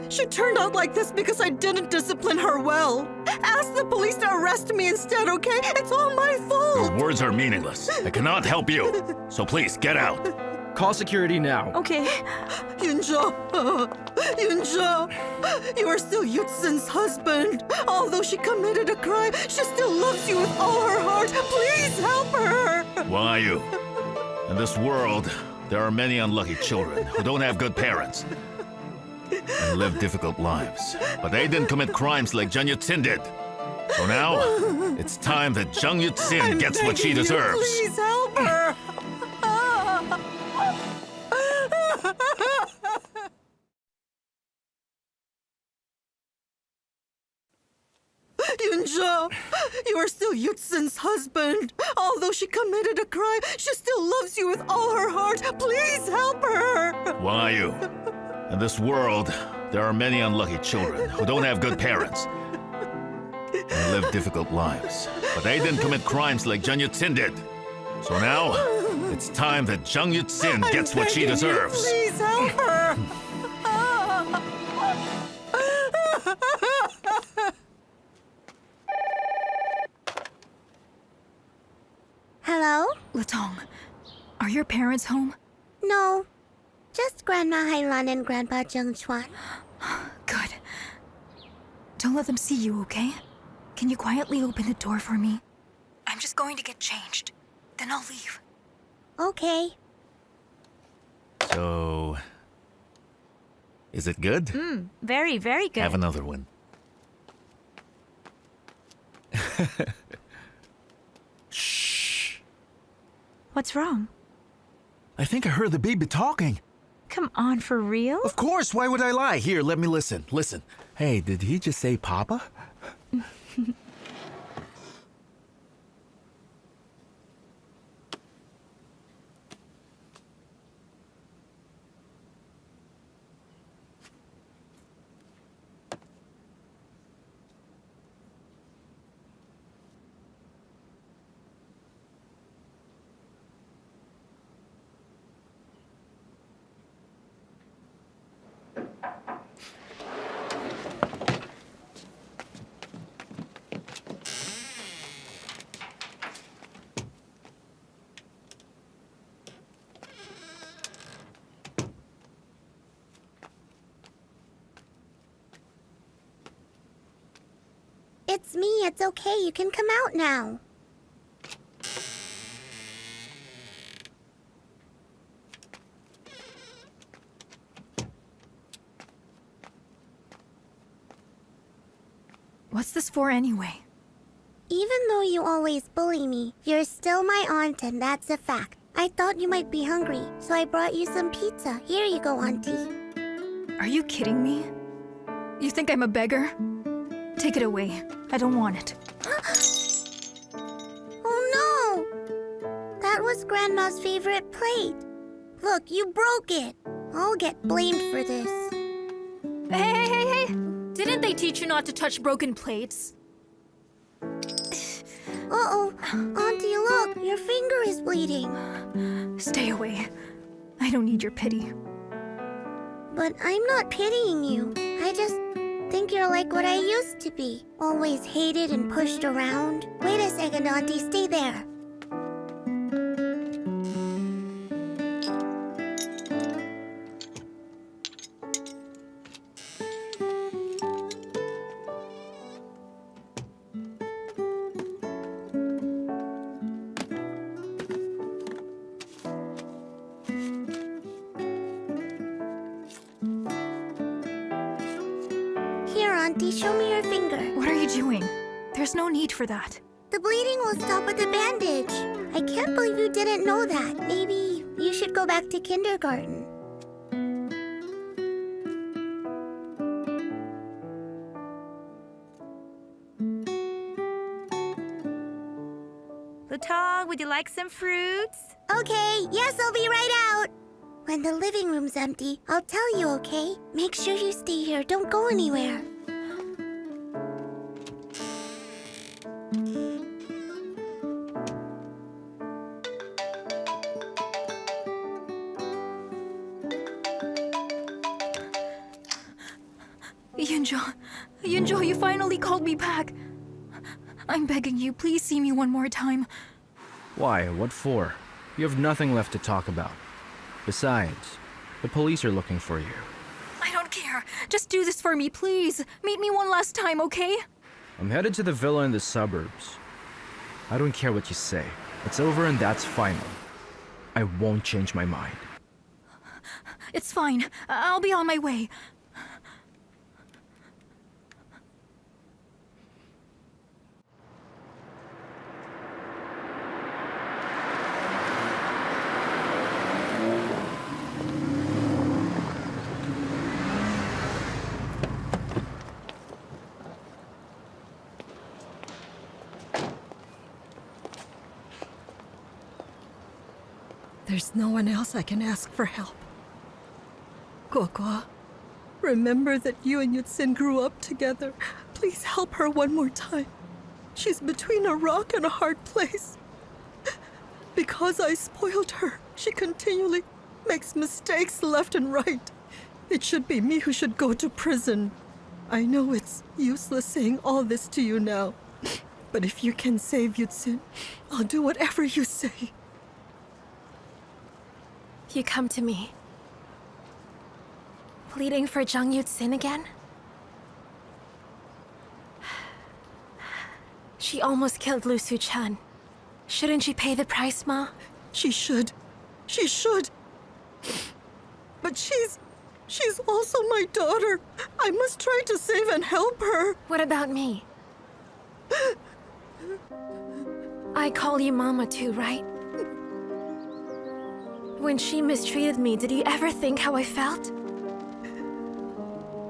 She turned out like this because I didn't discipline her well. Ask the police to arrest me instead, okay? It's all my fault. Your words are meaningless. I cannot help you. So please, get out. Call security now. Okay. Yunjo, Yunjo, you are still Yutsun's husband. Although she committed a crime, she still loves you with all her heart. Please help her. Why you? In this world, there are many unlucky children who don't have good parents and live difficult lives. But they didn't commit crimes like Zhang Yuxin did. So now, it's time that Zhang Yuxin gets what she deserves. Please help her. Yunjo, you are still Yutsun's husband. Although she committed a crime, she still loves you with all her heart. Please help her. Why you? In this world, there are many unlucky children who don't have good parents and live difficult lives. But they didn't commit crimes like Zhang Yuxin did. So now, it's time that Zhang Yuxin gets what she deserves. Please help her. Hello? Latong, are your parents home? No. Just Grandma Hailan and Grandpa Zheng Chuan. Good. Don't let them see you, okay? Can you quietly open the door for me? I'm just going to get changed. Then I'll leave. Okay. So... is it good? Very, very good. Have another one. What's wrong? I think I heard the baby talking. Come on, for real? Of course, why would I lie? Here, let me listen. Listen. Hey, did he just say Papa? It's me. It's okay. You can come out now. What's this for anyway? Even though you always bully me, you're still my aunt and that's a fact. I thought you might be hungry, so I brought you some pizza. Here you go, Auntie. Are you kidding me? You think I'm a beggar? Take it away. I don't want it. Oh no! That was Grandma's favorite plate. Look, you broke it. I'll get blamed for this. Hey! Didn't they teach you not to touch broken plates? Uh-oh. Auntie, look. Your finger is bleeding. Stay away. I don't need your pity. But I'm not pitying you. I just think you're like what I used to be. Always hated and pushed around. Wait a second, Auntie. Stay there. Here, Auntie, show me your finger. What are you doing? There's no need for that. The bleeding will stop with a bandage. I can't believe you didn't know that. Maybe you should go back to kindergarten. Lutong, would you like some fruits? Okay, yes, I'll be right out. When the living room's empty, I'll tell you, okay? Make sure you stay here. Don't go anywhere. Yunjo, you finally called me back. I'm begging you, please see me one more time. Why? What for? You have nothing left to talk about. Besides, the police are looking for you. I don't care. Just do this for me, please. Meet me one last time, okay? I'm headed to the villa in the suburbs. I don't care what you say. It's over and that's final. I won't change my mind. It's fine. I'll be on my way. There's no one else I can ask for help. Guogua, remember that you and Yutsin grew up together. Please help her one more time. She's between a rock and a hard place. Because I spoiled her, she continually makes mistakes left and right. It should be me who should go to prison. I know it's useless saying all this to you now. But if you can save Yutsin, I'll do whatever you say. You come to me, pleading for Zhang Yutsin again? She almost killed Lu Suchan. Shouldn't she pay the price, Ma? She should. She should. But she's also my daughter. I must try to save and help her. What about me? I call you Mama too, right? When she mistreated me, did you ever think how I felt?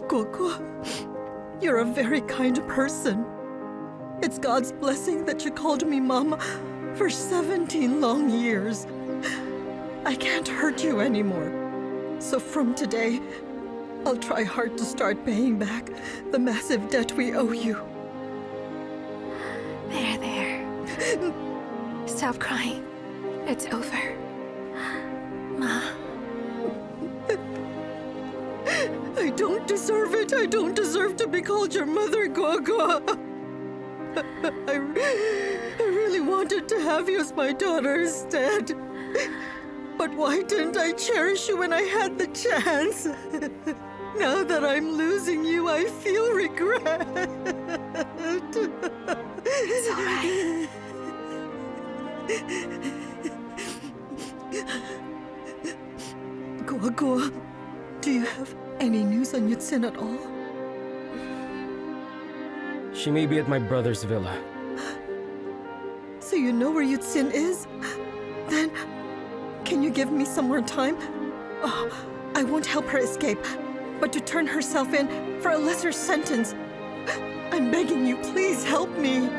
Guoguo, you're a very kind person. It's God's blessing that you called me Mama for 17 long years. I can't hurt you anymore. So from today, I'll try hard to start paying back the massive debt we owe you. There. Stop crying. It's over. Ma. I don't deserve it. I don't deserve to be called your mother, Guoguo. I really wanted to have you as my daughter instead. But why didn't I cherish you when I had the chance? Now that I'm losing you, I feel regret. It's all right. Guoguo, do you have any news on Yutsin at all? She may be at my brother's villa. So you know where Yutsin is? Then, can you give me some more time? Oh, I won't help her escape, but to turn herself in for a lesser sentence. I'm begging you, please help me.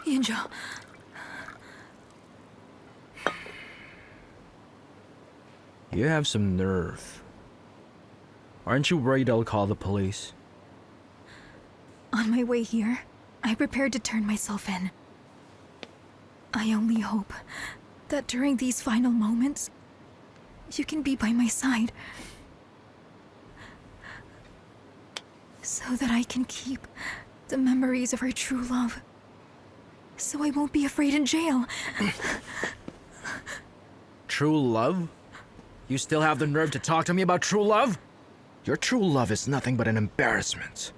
Angel. You have some nerve. Aren't you worried I'll call the police? On my way here, I prepared to turn myself in. I only hope that during these final moments, you can be by my side. So that I can keep the memories of our true love. So I won't be afraid in jail. True love? You still have the nerve to talk to me about true love? Your true love is nothing but an embarrassment.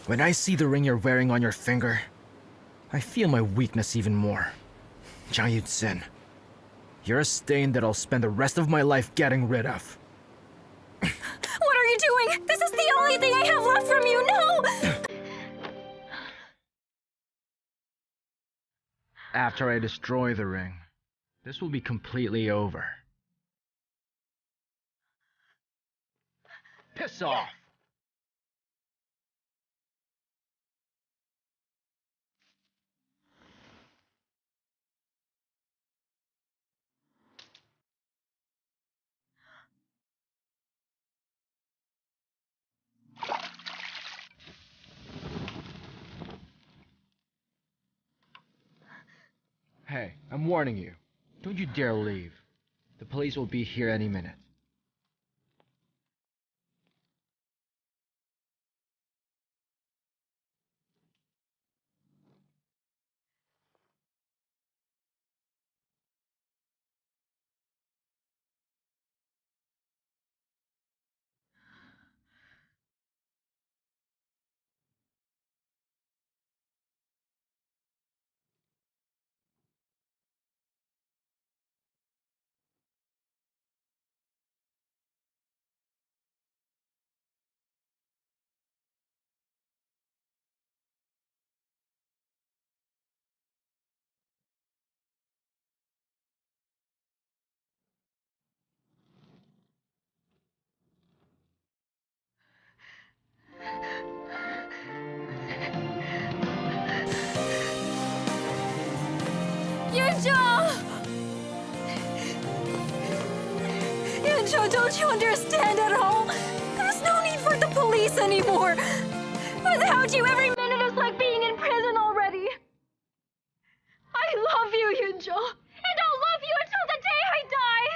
When I see the ring you're wearing on your finger, I feel my weakness even more. Jiang Yutsin, you're a stain that I'll spend the rest of my life getting rid of. What are you doing? This is the only thing I have left from you. No! After I destroy the ring, this will be completely over. Piss off! Hey, I'm warning you. Don't you dare leave. The police will be here any minute. Yunjo, don't you understand at all? There's no need for the police anymore. Without you, every minute is like being in prison already. I love you, Yunjo, and I'll love you until the day I die.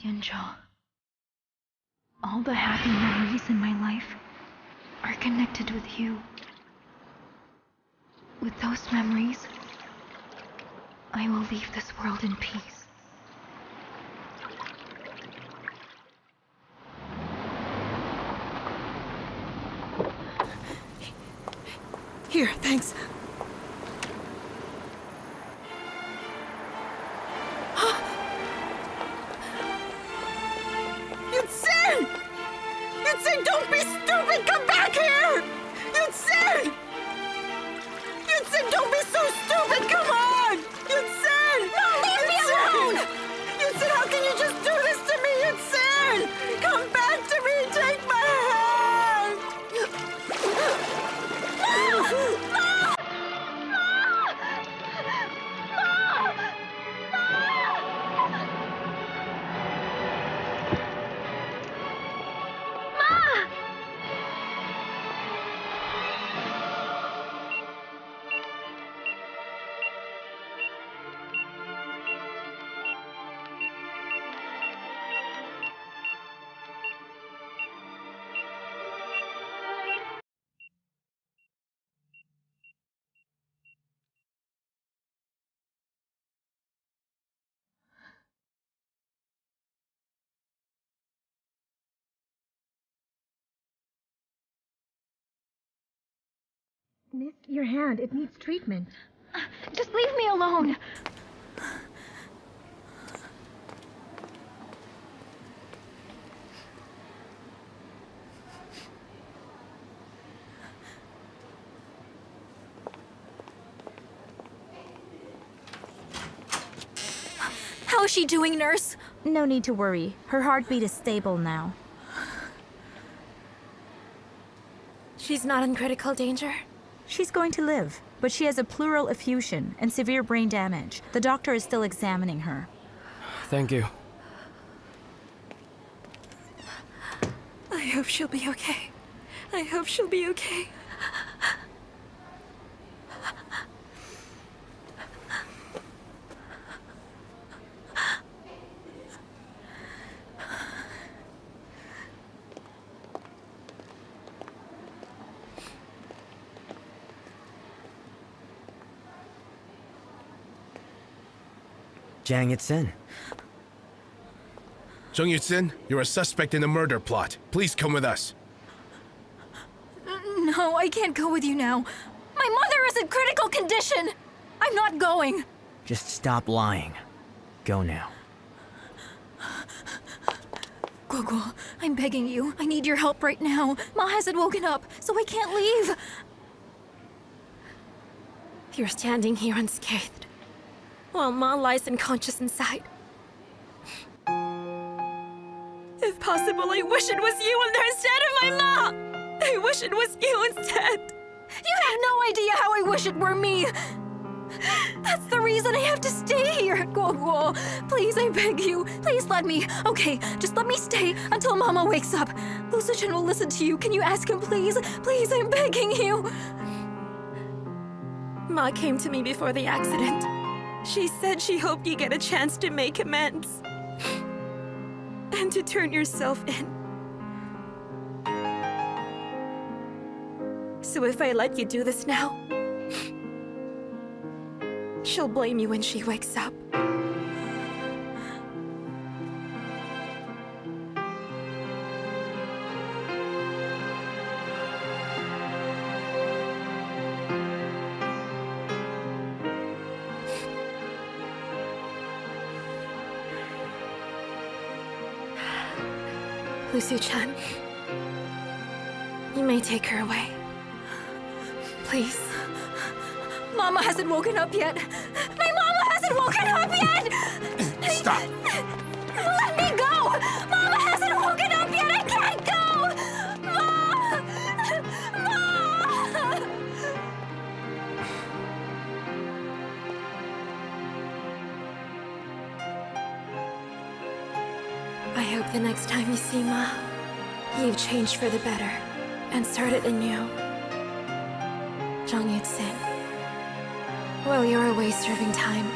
Yanzhou, all the happy memories in my life are connected with you. With those memories, I will leave this world in peace. Here, thanks. Yutsin! Yutsin, don't be stupid! Come back here! Yutsin! Yutsin, don't be so stupid! Come on! Yutsin! No, leave me alone! Yutsin, how can you just do this to me? Yutsin! Come back to me! Take my hand! Miss, your hand, it needs treatment. Just leave me alone. How is she doing, nurse? No need to worry. Her heartbeat is stable now. She's not in critical danger. She's going to live, but she has a pleural effusion and severe brain damage. The doctor is still examining her. Thank you. I hope she'll be okay. I hope she'll be okay. Zhang Yutsin. Zhang Yutsin, you're a suspect in a murder plot. Please come with us. No, I can't go with you now. My mother is in critical condition. I'm not going. Just stop lying. Go now. Guoguo, I'm begging you. I need your help right now. Ma hasn't woken up, so I can't leave. You're standing here unscathed, while Ma lies unconscious inside. If possible, I wish it was you in there instead of my Ma! I wish it was you instead! You have no idea how I wish it were me! That's the reason I have to stay here, Guoguo. Please, I beg you. Please let me. Okay, just let me stay until Mama wakes up. Lu Suchen will listen to you. Can you ask him, please? Please, I'm begging you. Ma came to me before the accident. She said she hoped you get a chance to make amends. And to turn yourself in. So if I let you do this now, she'll blame you when she wakes up. Lu Suchen, you may take her away. Please. Mama hasn't woken up yet. My mama hasn't woken up yet! Stop! Let me go! Mama hasn't woken up yet! I can't go! Ma! Ma! I hope the next time you see Ma, you've changed for the better and started anew. Zhang Yutsin, while you're away serving time,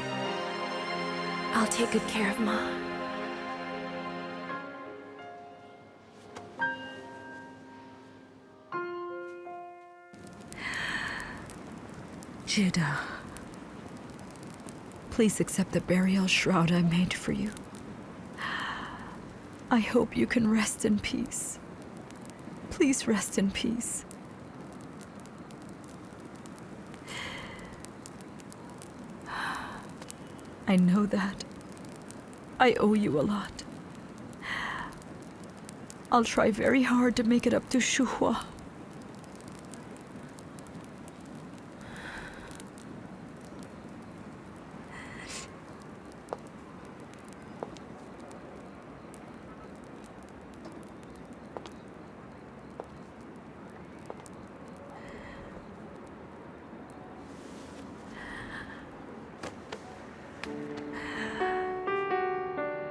I'll take good care of Ma. Jida, please accept the burial shroud I made for you. I hope you can rest in peace. Please rest in peace. I know that. I owe you a lot. I'll try very hard to make it up to Shuhua.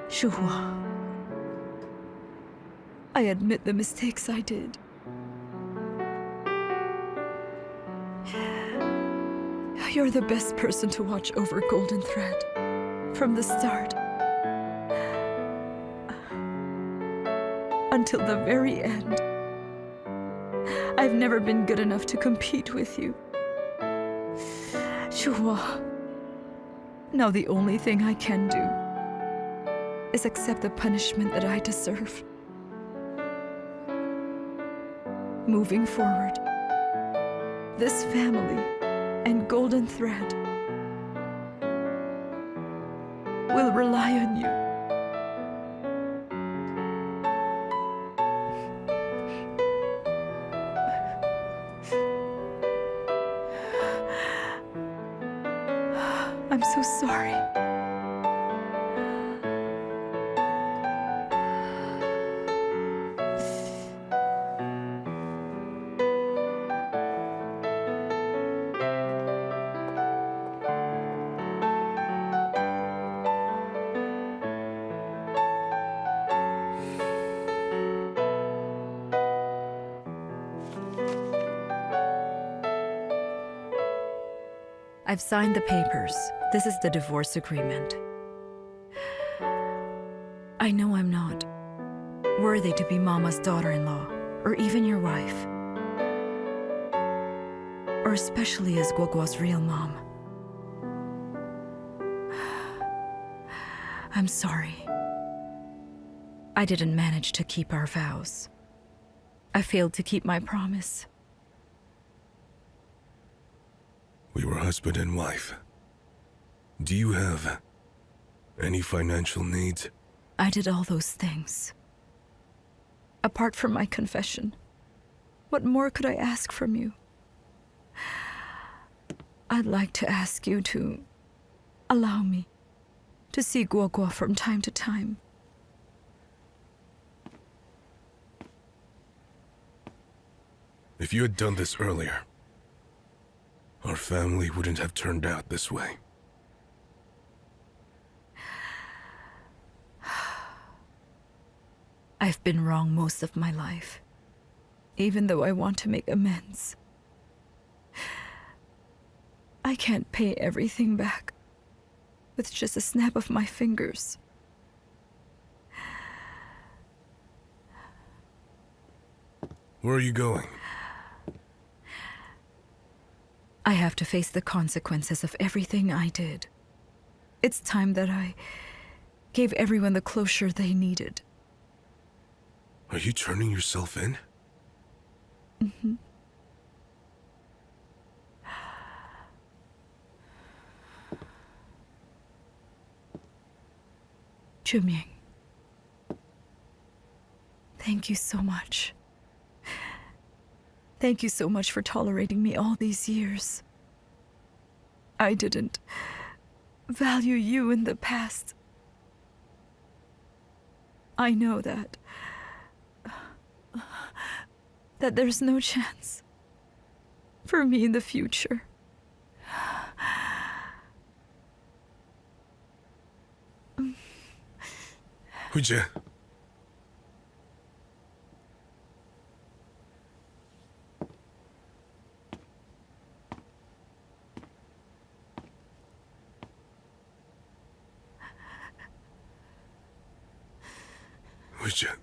Shuhua, I admit the mistakes I did. You're the best person to watch over Golden Thread from the start until the very end. I've never been good enough to compete with you. Shuhua, now the only thing I can do is accept the punishment that I deserve. Moving forward, this family and Golden Thread will rely on you. I'm so sorry. I've signed the papers. This is the divorce agreement. I know I'm not worthy to be Mama's daughter-in-law, or even your wife. Or especially as Guoguo's real mom. I'm sorry. I didn't manage to keep our vows. I failed to keep my promise. We were husband and wife. Do you have any financial needs? I did all those things. Apart from my confession, what more could I ask from you? I'd like to ask you to allow me to see Guoguo from time to time. If you had done this earlier, our family wouldn't have turned out this way. I've been wrong most of my life, even though I want to make amends. I can't pay everything back with just a snap of my fingers. Where are you going? I have to face the consequences of everything I did. It's time that I gave everyone the closure they needed. Are you turning yourself in? Mm-hmm. Chumying, thank you so much. Thank you so much for tolerating me all these years. I didn't value you in the past. I know that there's no chance for me in the future. Huijie. Huijie.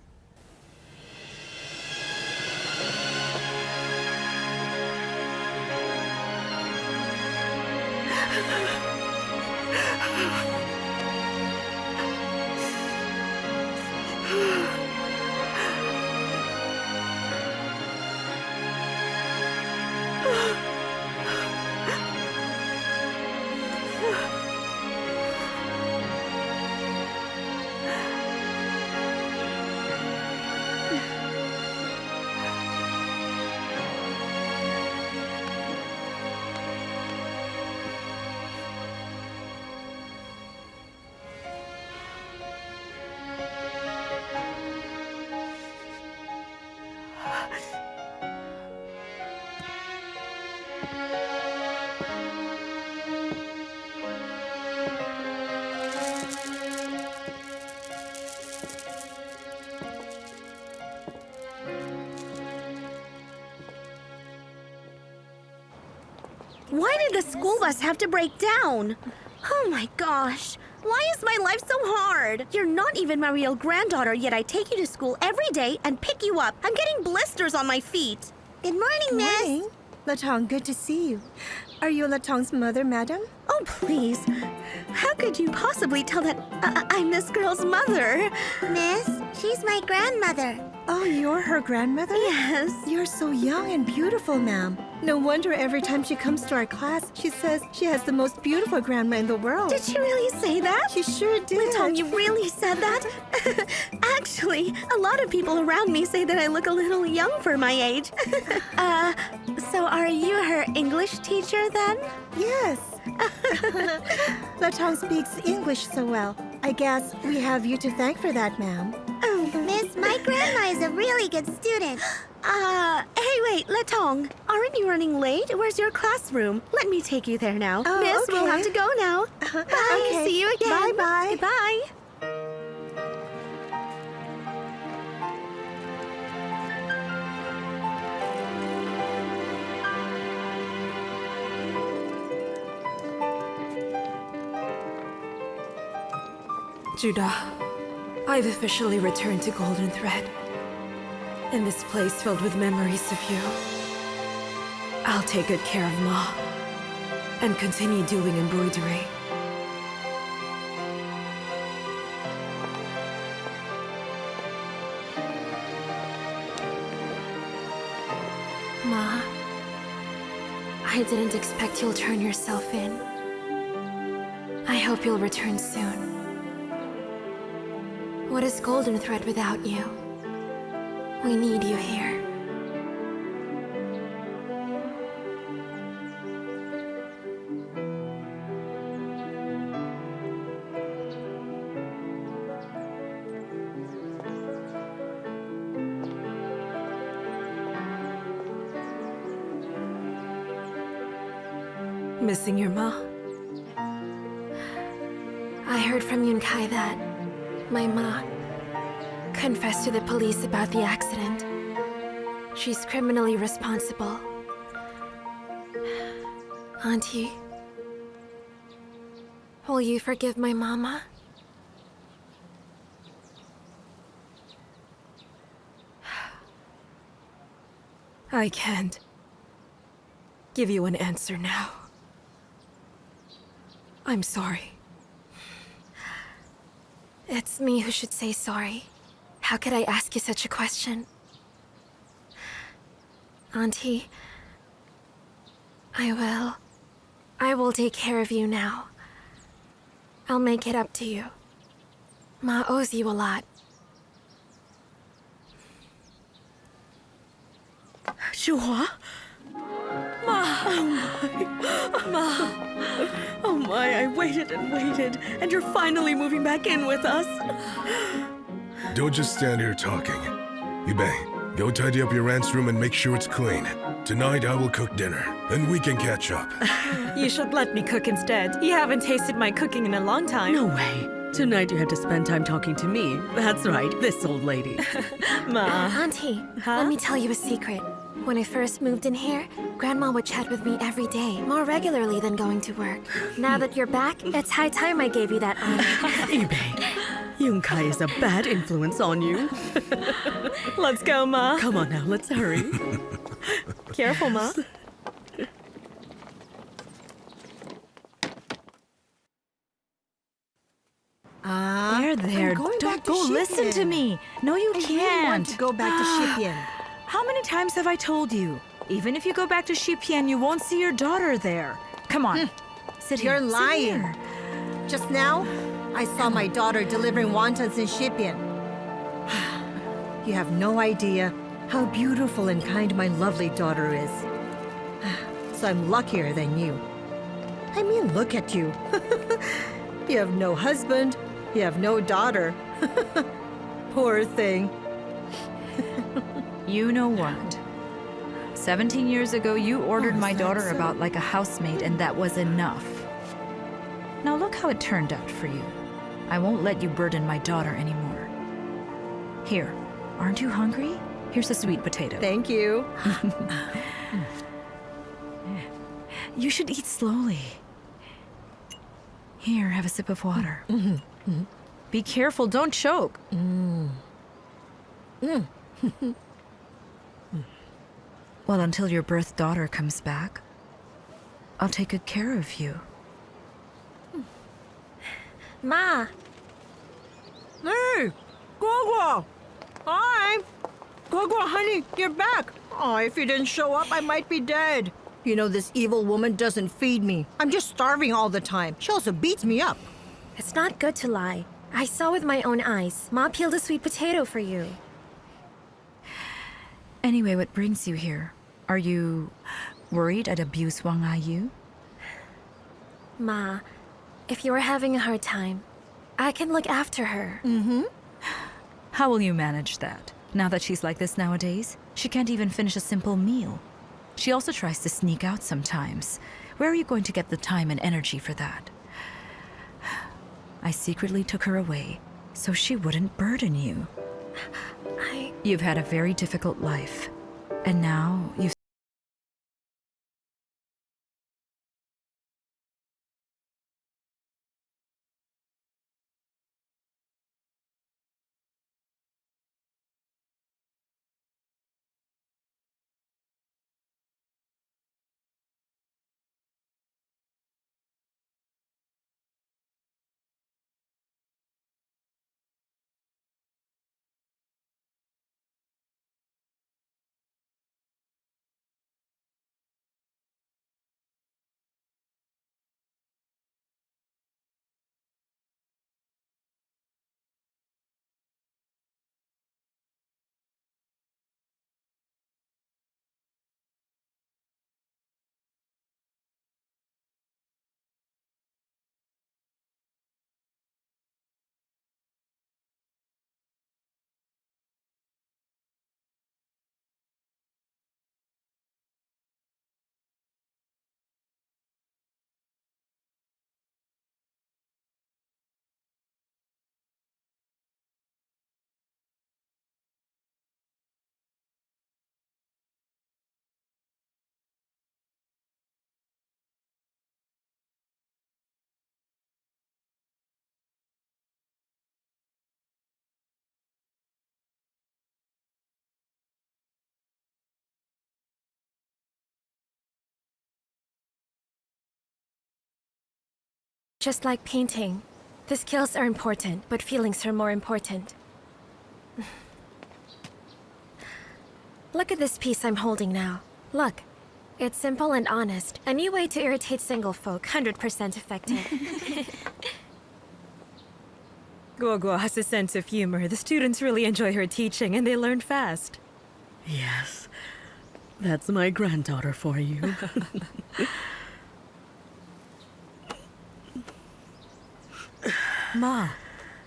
Why did the school bus have to break down? Oh my gosh. Why is my life so hard? You're not even my real granddaughter, yet I take you to school every day and pick you up. I'm getting blisters on my feet. Good morning, Miss. Morning. Latong, good to see you. Are you Latong's mother, madam? Oh, please. How could you possibly tell that I'm this girl's mother? Miss, she's my grandmother. Oh, you're her grandmother? Yes. You're so young and beautiful, ma'am. No wonder every time she comes to our class, she says she has the most beautiful grandma in the world. Did she really say that? She sure did. Latong, you really said that? Actually, a lot of people around me say that I look a little young for my age. So are you her English teacher then? Yes. Latong speaks English so well. I guess we have you to thank for that, ma'am. Miss, my grandma is a really good student. Hey, wait, Latong. Aren't you running late? Where's your classroom? Let me take you there now. Oh, Miss, we'll okay. have to go now. Bye. Okay. See you again. Bye-bye. Goodbye. Judah, I've officially returned to Golden Thread. In this place filled with memories of you. I'll take good care of Ma and continue doing embroidery. Ma, I didn't expect you'll turn yourself in. I hope you'll return soon. What is Golden Thread without you? We need you here. Missing your Ma? I heard from Yun Kai that my ma confessed to the police about the accident. She's criminally responsible. Auntie, will you forgive my mama? I can't give you an answer now. I'm sorry. It's me who should say sorry. How could I ask you such a question? Auntie, I will take care of you now. I'll make it up to you. Ma owes you a lot. Shuhua? Oh my, I waited and waited, and you're finally moving back in with us. Don't just stand here talking. Yubei, go tidy up your aunt's room and make sure it's clean. Tonight I will cook dinner, and we can catch up. You should let me cook instead. You haven't tasted my cooking in a long time. No way. Tonight you have to spend time talking to me. That's right, this old lady. Ma. Auntie, let me tell you a secret. When I first moved in here, Grandma would chat with me every day, more regularly than going to work. Now that you're back, it's high time I gave you that honor. Yubei, Yun Kai is a bad influence on you. Let's go, Ma. Come on now, let's hurry. Careful, Ma. Ma, There. I'm going Don't back to go listen to Shipin. me. No, you I can't. really want to go back to Shipin. How many times have I told you? Even if you go back to Shipian, you won't see your daughter there. Come on. Sit here. You're Sit lying. here. Just now, I saw my daughter delivering wontons in Shipin. You have no idea how beautiful and kind my lovely daughter is. So I'm luckier than you. I mean, look at you. You have no husband, you have no daughter. Poor thing. You know what? 17 years ago, you ordered my daughter about like a housemaid, and that was enough. Now look how it turned out for you. I won't let you burden my daughter anymore. Here, aren't you hungry? Here's a sweet potato. Thank you. You should eat slowly. Here, have a sip of water. Be careful, don't choke. Well, until your birth daughter comes back, I'll take good care of you. Ma, Hey, Guagua! Hi! Guagua, honey, you're back. Oh, if you didn't show up, I might be dead. You know, this evil woman doesn't feed me. I'm just starving all the time. She also beats me up. it's not good to lie. I saw with my own eyes. Ma peeled a sweet potato for you. Anyway, what brings you here? Are you worried I'd abuse Wang Ayu? Ma, if you are having a hard time, I can look after her. How will you manage that? Now that she's like this nowadays, she can't even finish a simple meal. She also tries to sneak out sometimes. Where are you going to get the time and energy for that? I secretly took her away so she wouldn't burden you. You've had a very difficult life, and now you've Just like painting, the skills are important, but feelings are more important. Look at this piece I'm holding now. Look. It's simple and honest. A new way to irritate single folk, 100% effective. Guogua has a sense of humor. The students really enjoy her teaching, and they learn fast. Yes, that's my granddaughter for you. Ma,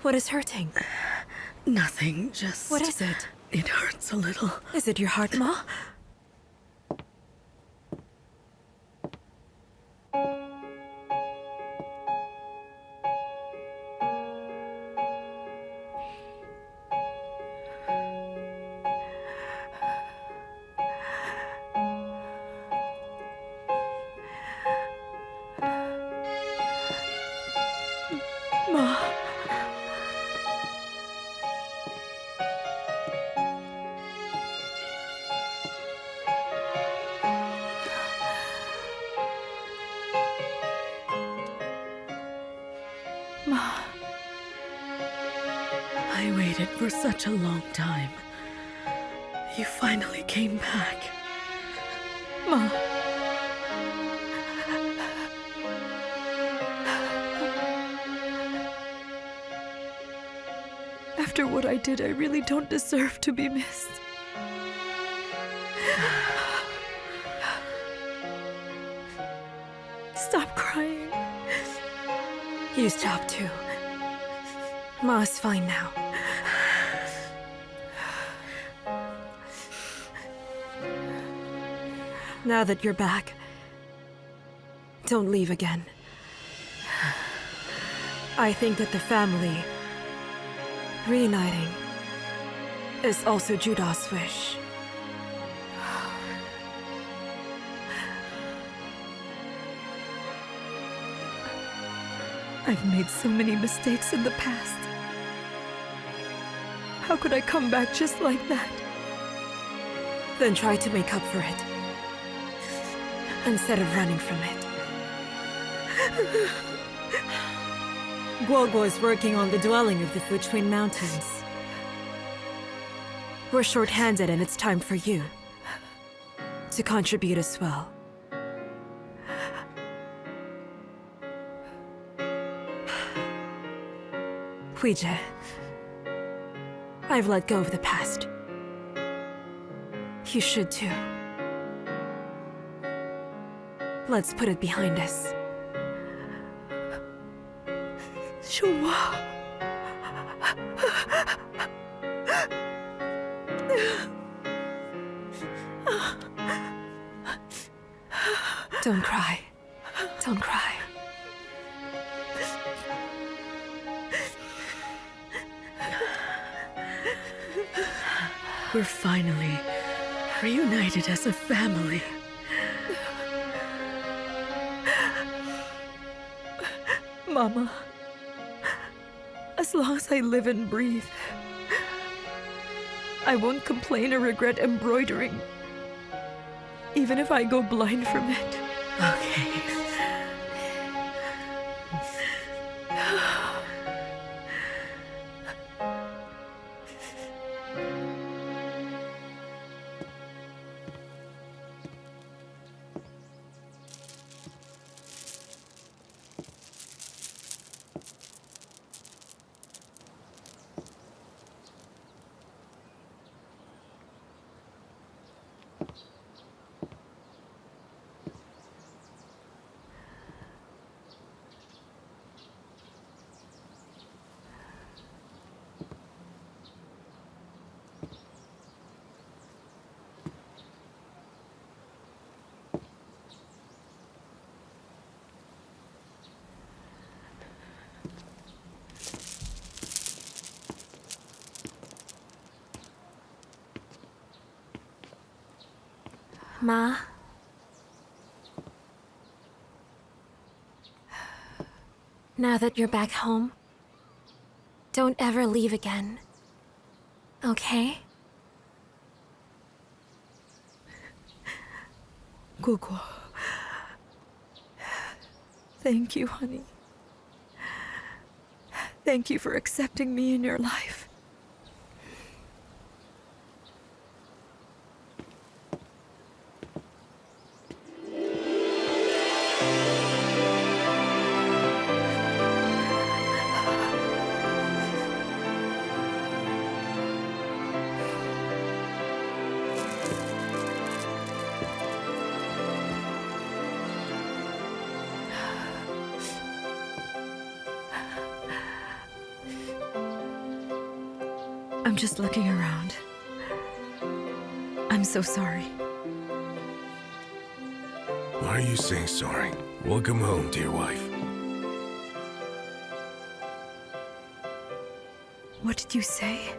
what is hurting? Nothing, just... What is it? It hurts a little. Is it your heart, Ma? I waited for such a long time. You finally came back. Ma. After what I did, I really don't deserve to be missed. Stop crying. You stop too. Ma's fine now. Now that you're back, don't leave again. I think that the family reuniting is also Judah's wish. I've made so many mistakes in the past. How could I come back just like that? Then try to make up for it, instead of running from it. Guoguo is working on the dwelling of the Fuchuan Mountains. We're short-handed and it's time for you to contribute as well. Huijie, I've let go of the past. You should too. Let's put it behind us. Shua. Don't cry. Don't cry. We're finally reunited as a family. Mama, as long as I live and breathe, I won't complain or regret embroidering, even if I go blind from it. Okay. Ma? Now that you're back home, don't ever leave again. Okay? Guoguo. Thank you, honey. Thank you for accepting me in your life. I'm just looking around. I'm so sorry. Why are you saying sorry? Welcome home, dear wife. What did you say?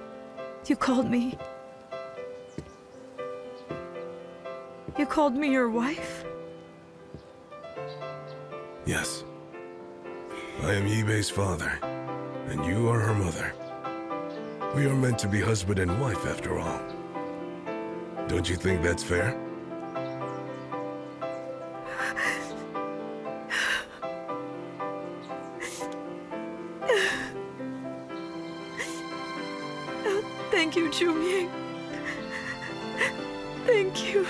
You called me... You called me your wife? Yes. I am Yibei's father, and you are her mother. We are meant to be husband and wife after all. Don't you think that's fair? Juming. Thank you.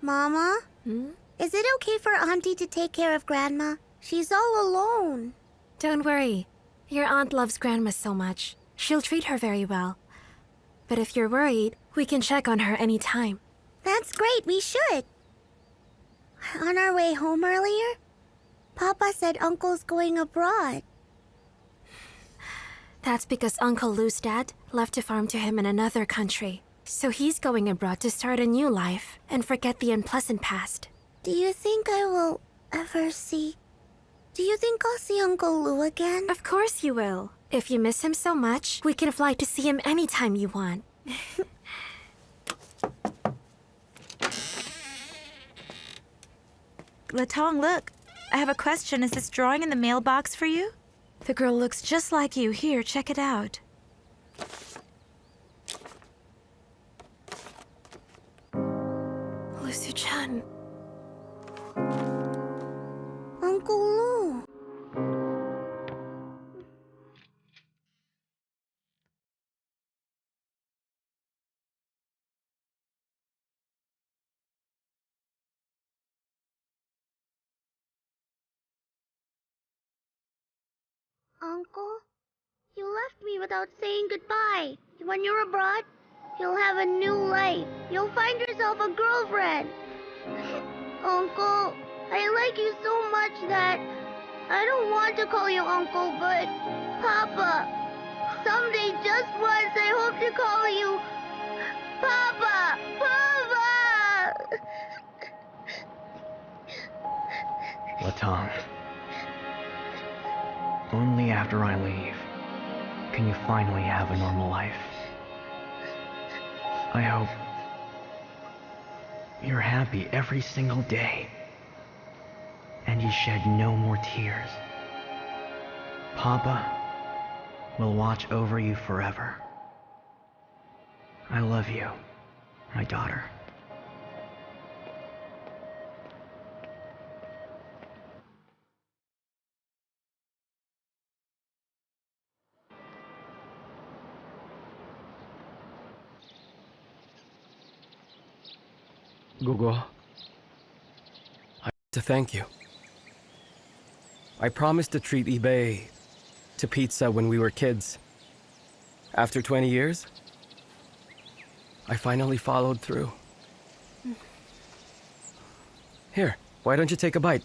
Mama? Is it okay for Auntie to take care of Grandma? She's all alone. Don't worry. Your aunt loves Grandma so much. She'll treat her very well. But if you're worried, we can check on her anytime. That's great, we should. On our way home earlier, Papa said Uncle's going abroad. That's because Uncle Lou's dad left a farm to him in another country. So he's going abroad to start a new life and forget the unpleasant past. Do you think I will ever see... Do you think I'll see Uncle Lou again? Of course you will. If you miss him so much, we can fly to see him anytime you want. Latong, look. I have a question. Is this drawing in the mailbox for you? The girl looks just like you. Here, check it out. Lucy-chan. Uncle Lou. Uncle, you left me without saying goodbye. When you're abroad, you'll have a new life. You'll find yourself a girlfriend. Uncle, I like you so much that I don't want to call you Uncle, but Papa. Someday, just once, I hope to call you Papa. Papa! Latong. Only after I leave can you finally have a normal life. I hope you're happy every single day and you shed no more tears. Papa will watch over you forever. I love you, my daughter. Gogo, I have to thank you. I promised to treat eBay to pizza when we were kids. After 20 years, I finally followed through. Here, why don't you take a bite?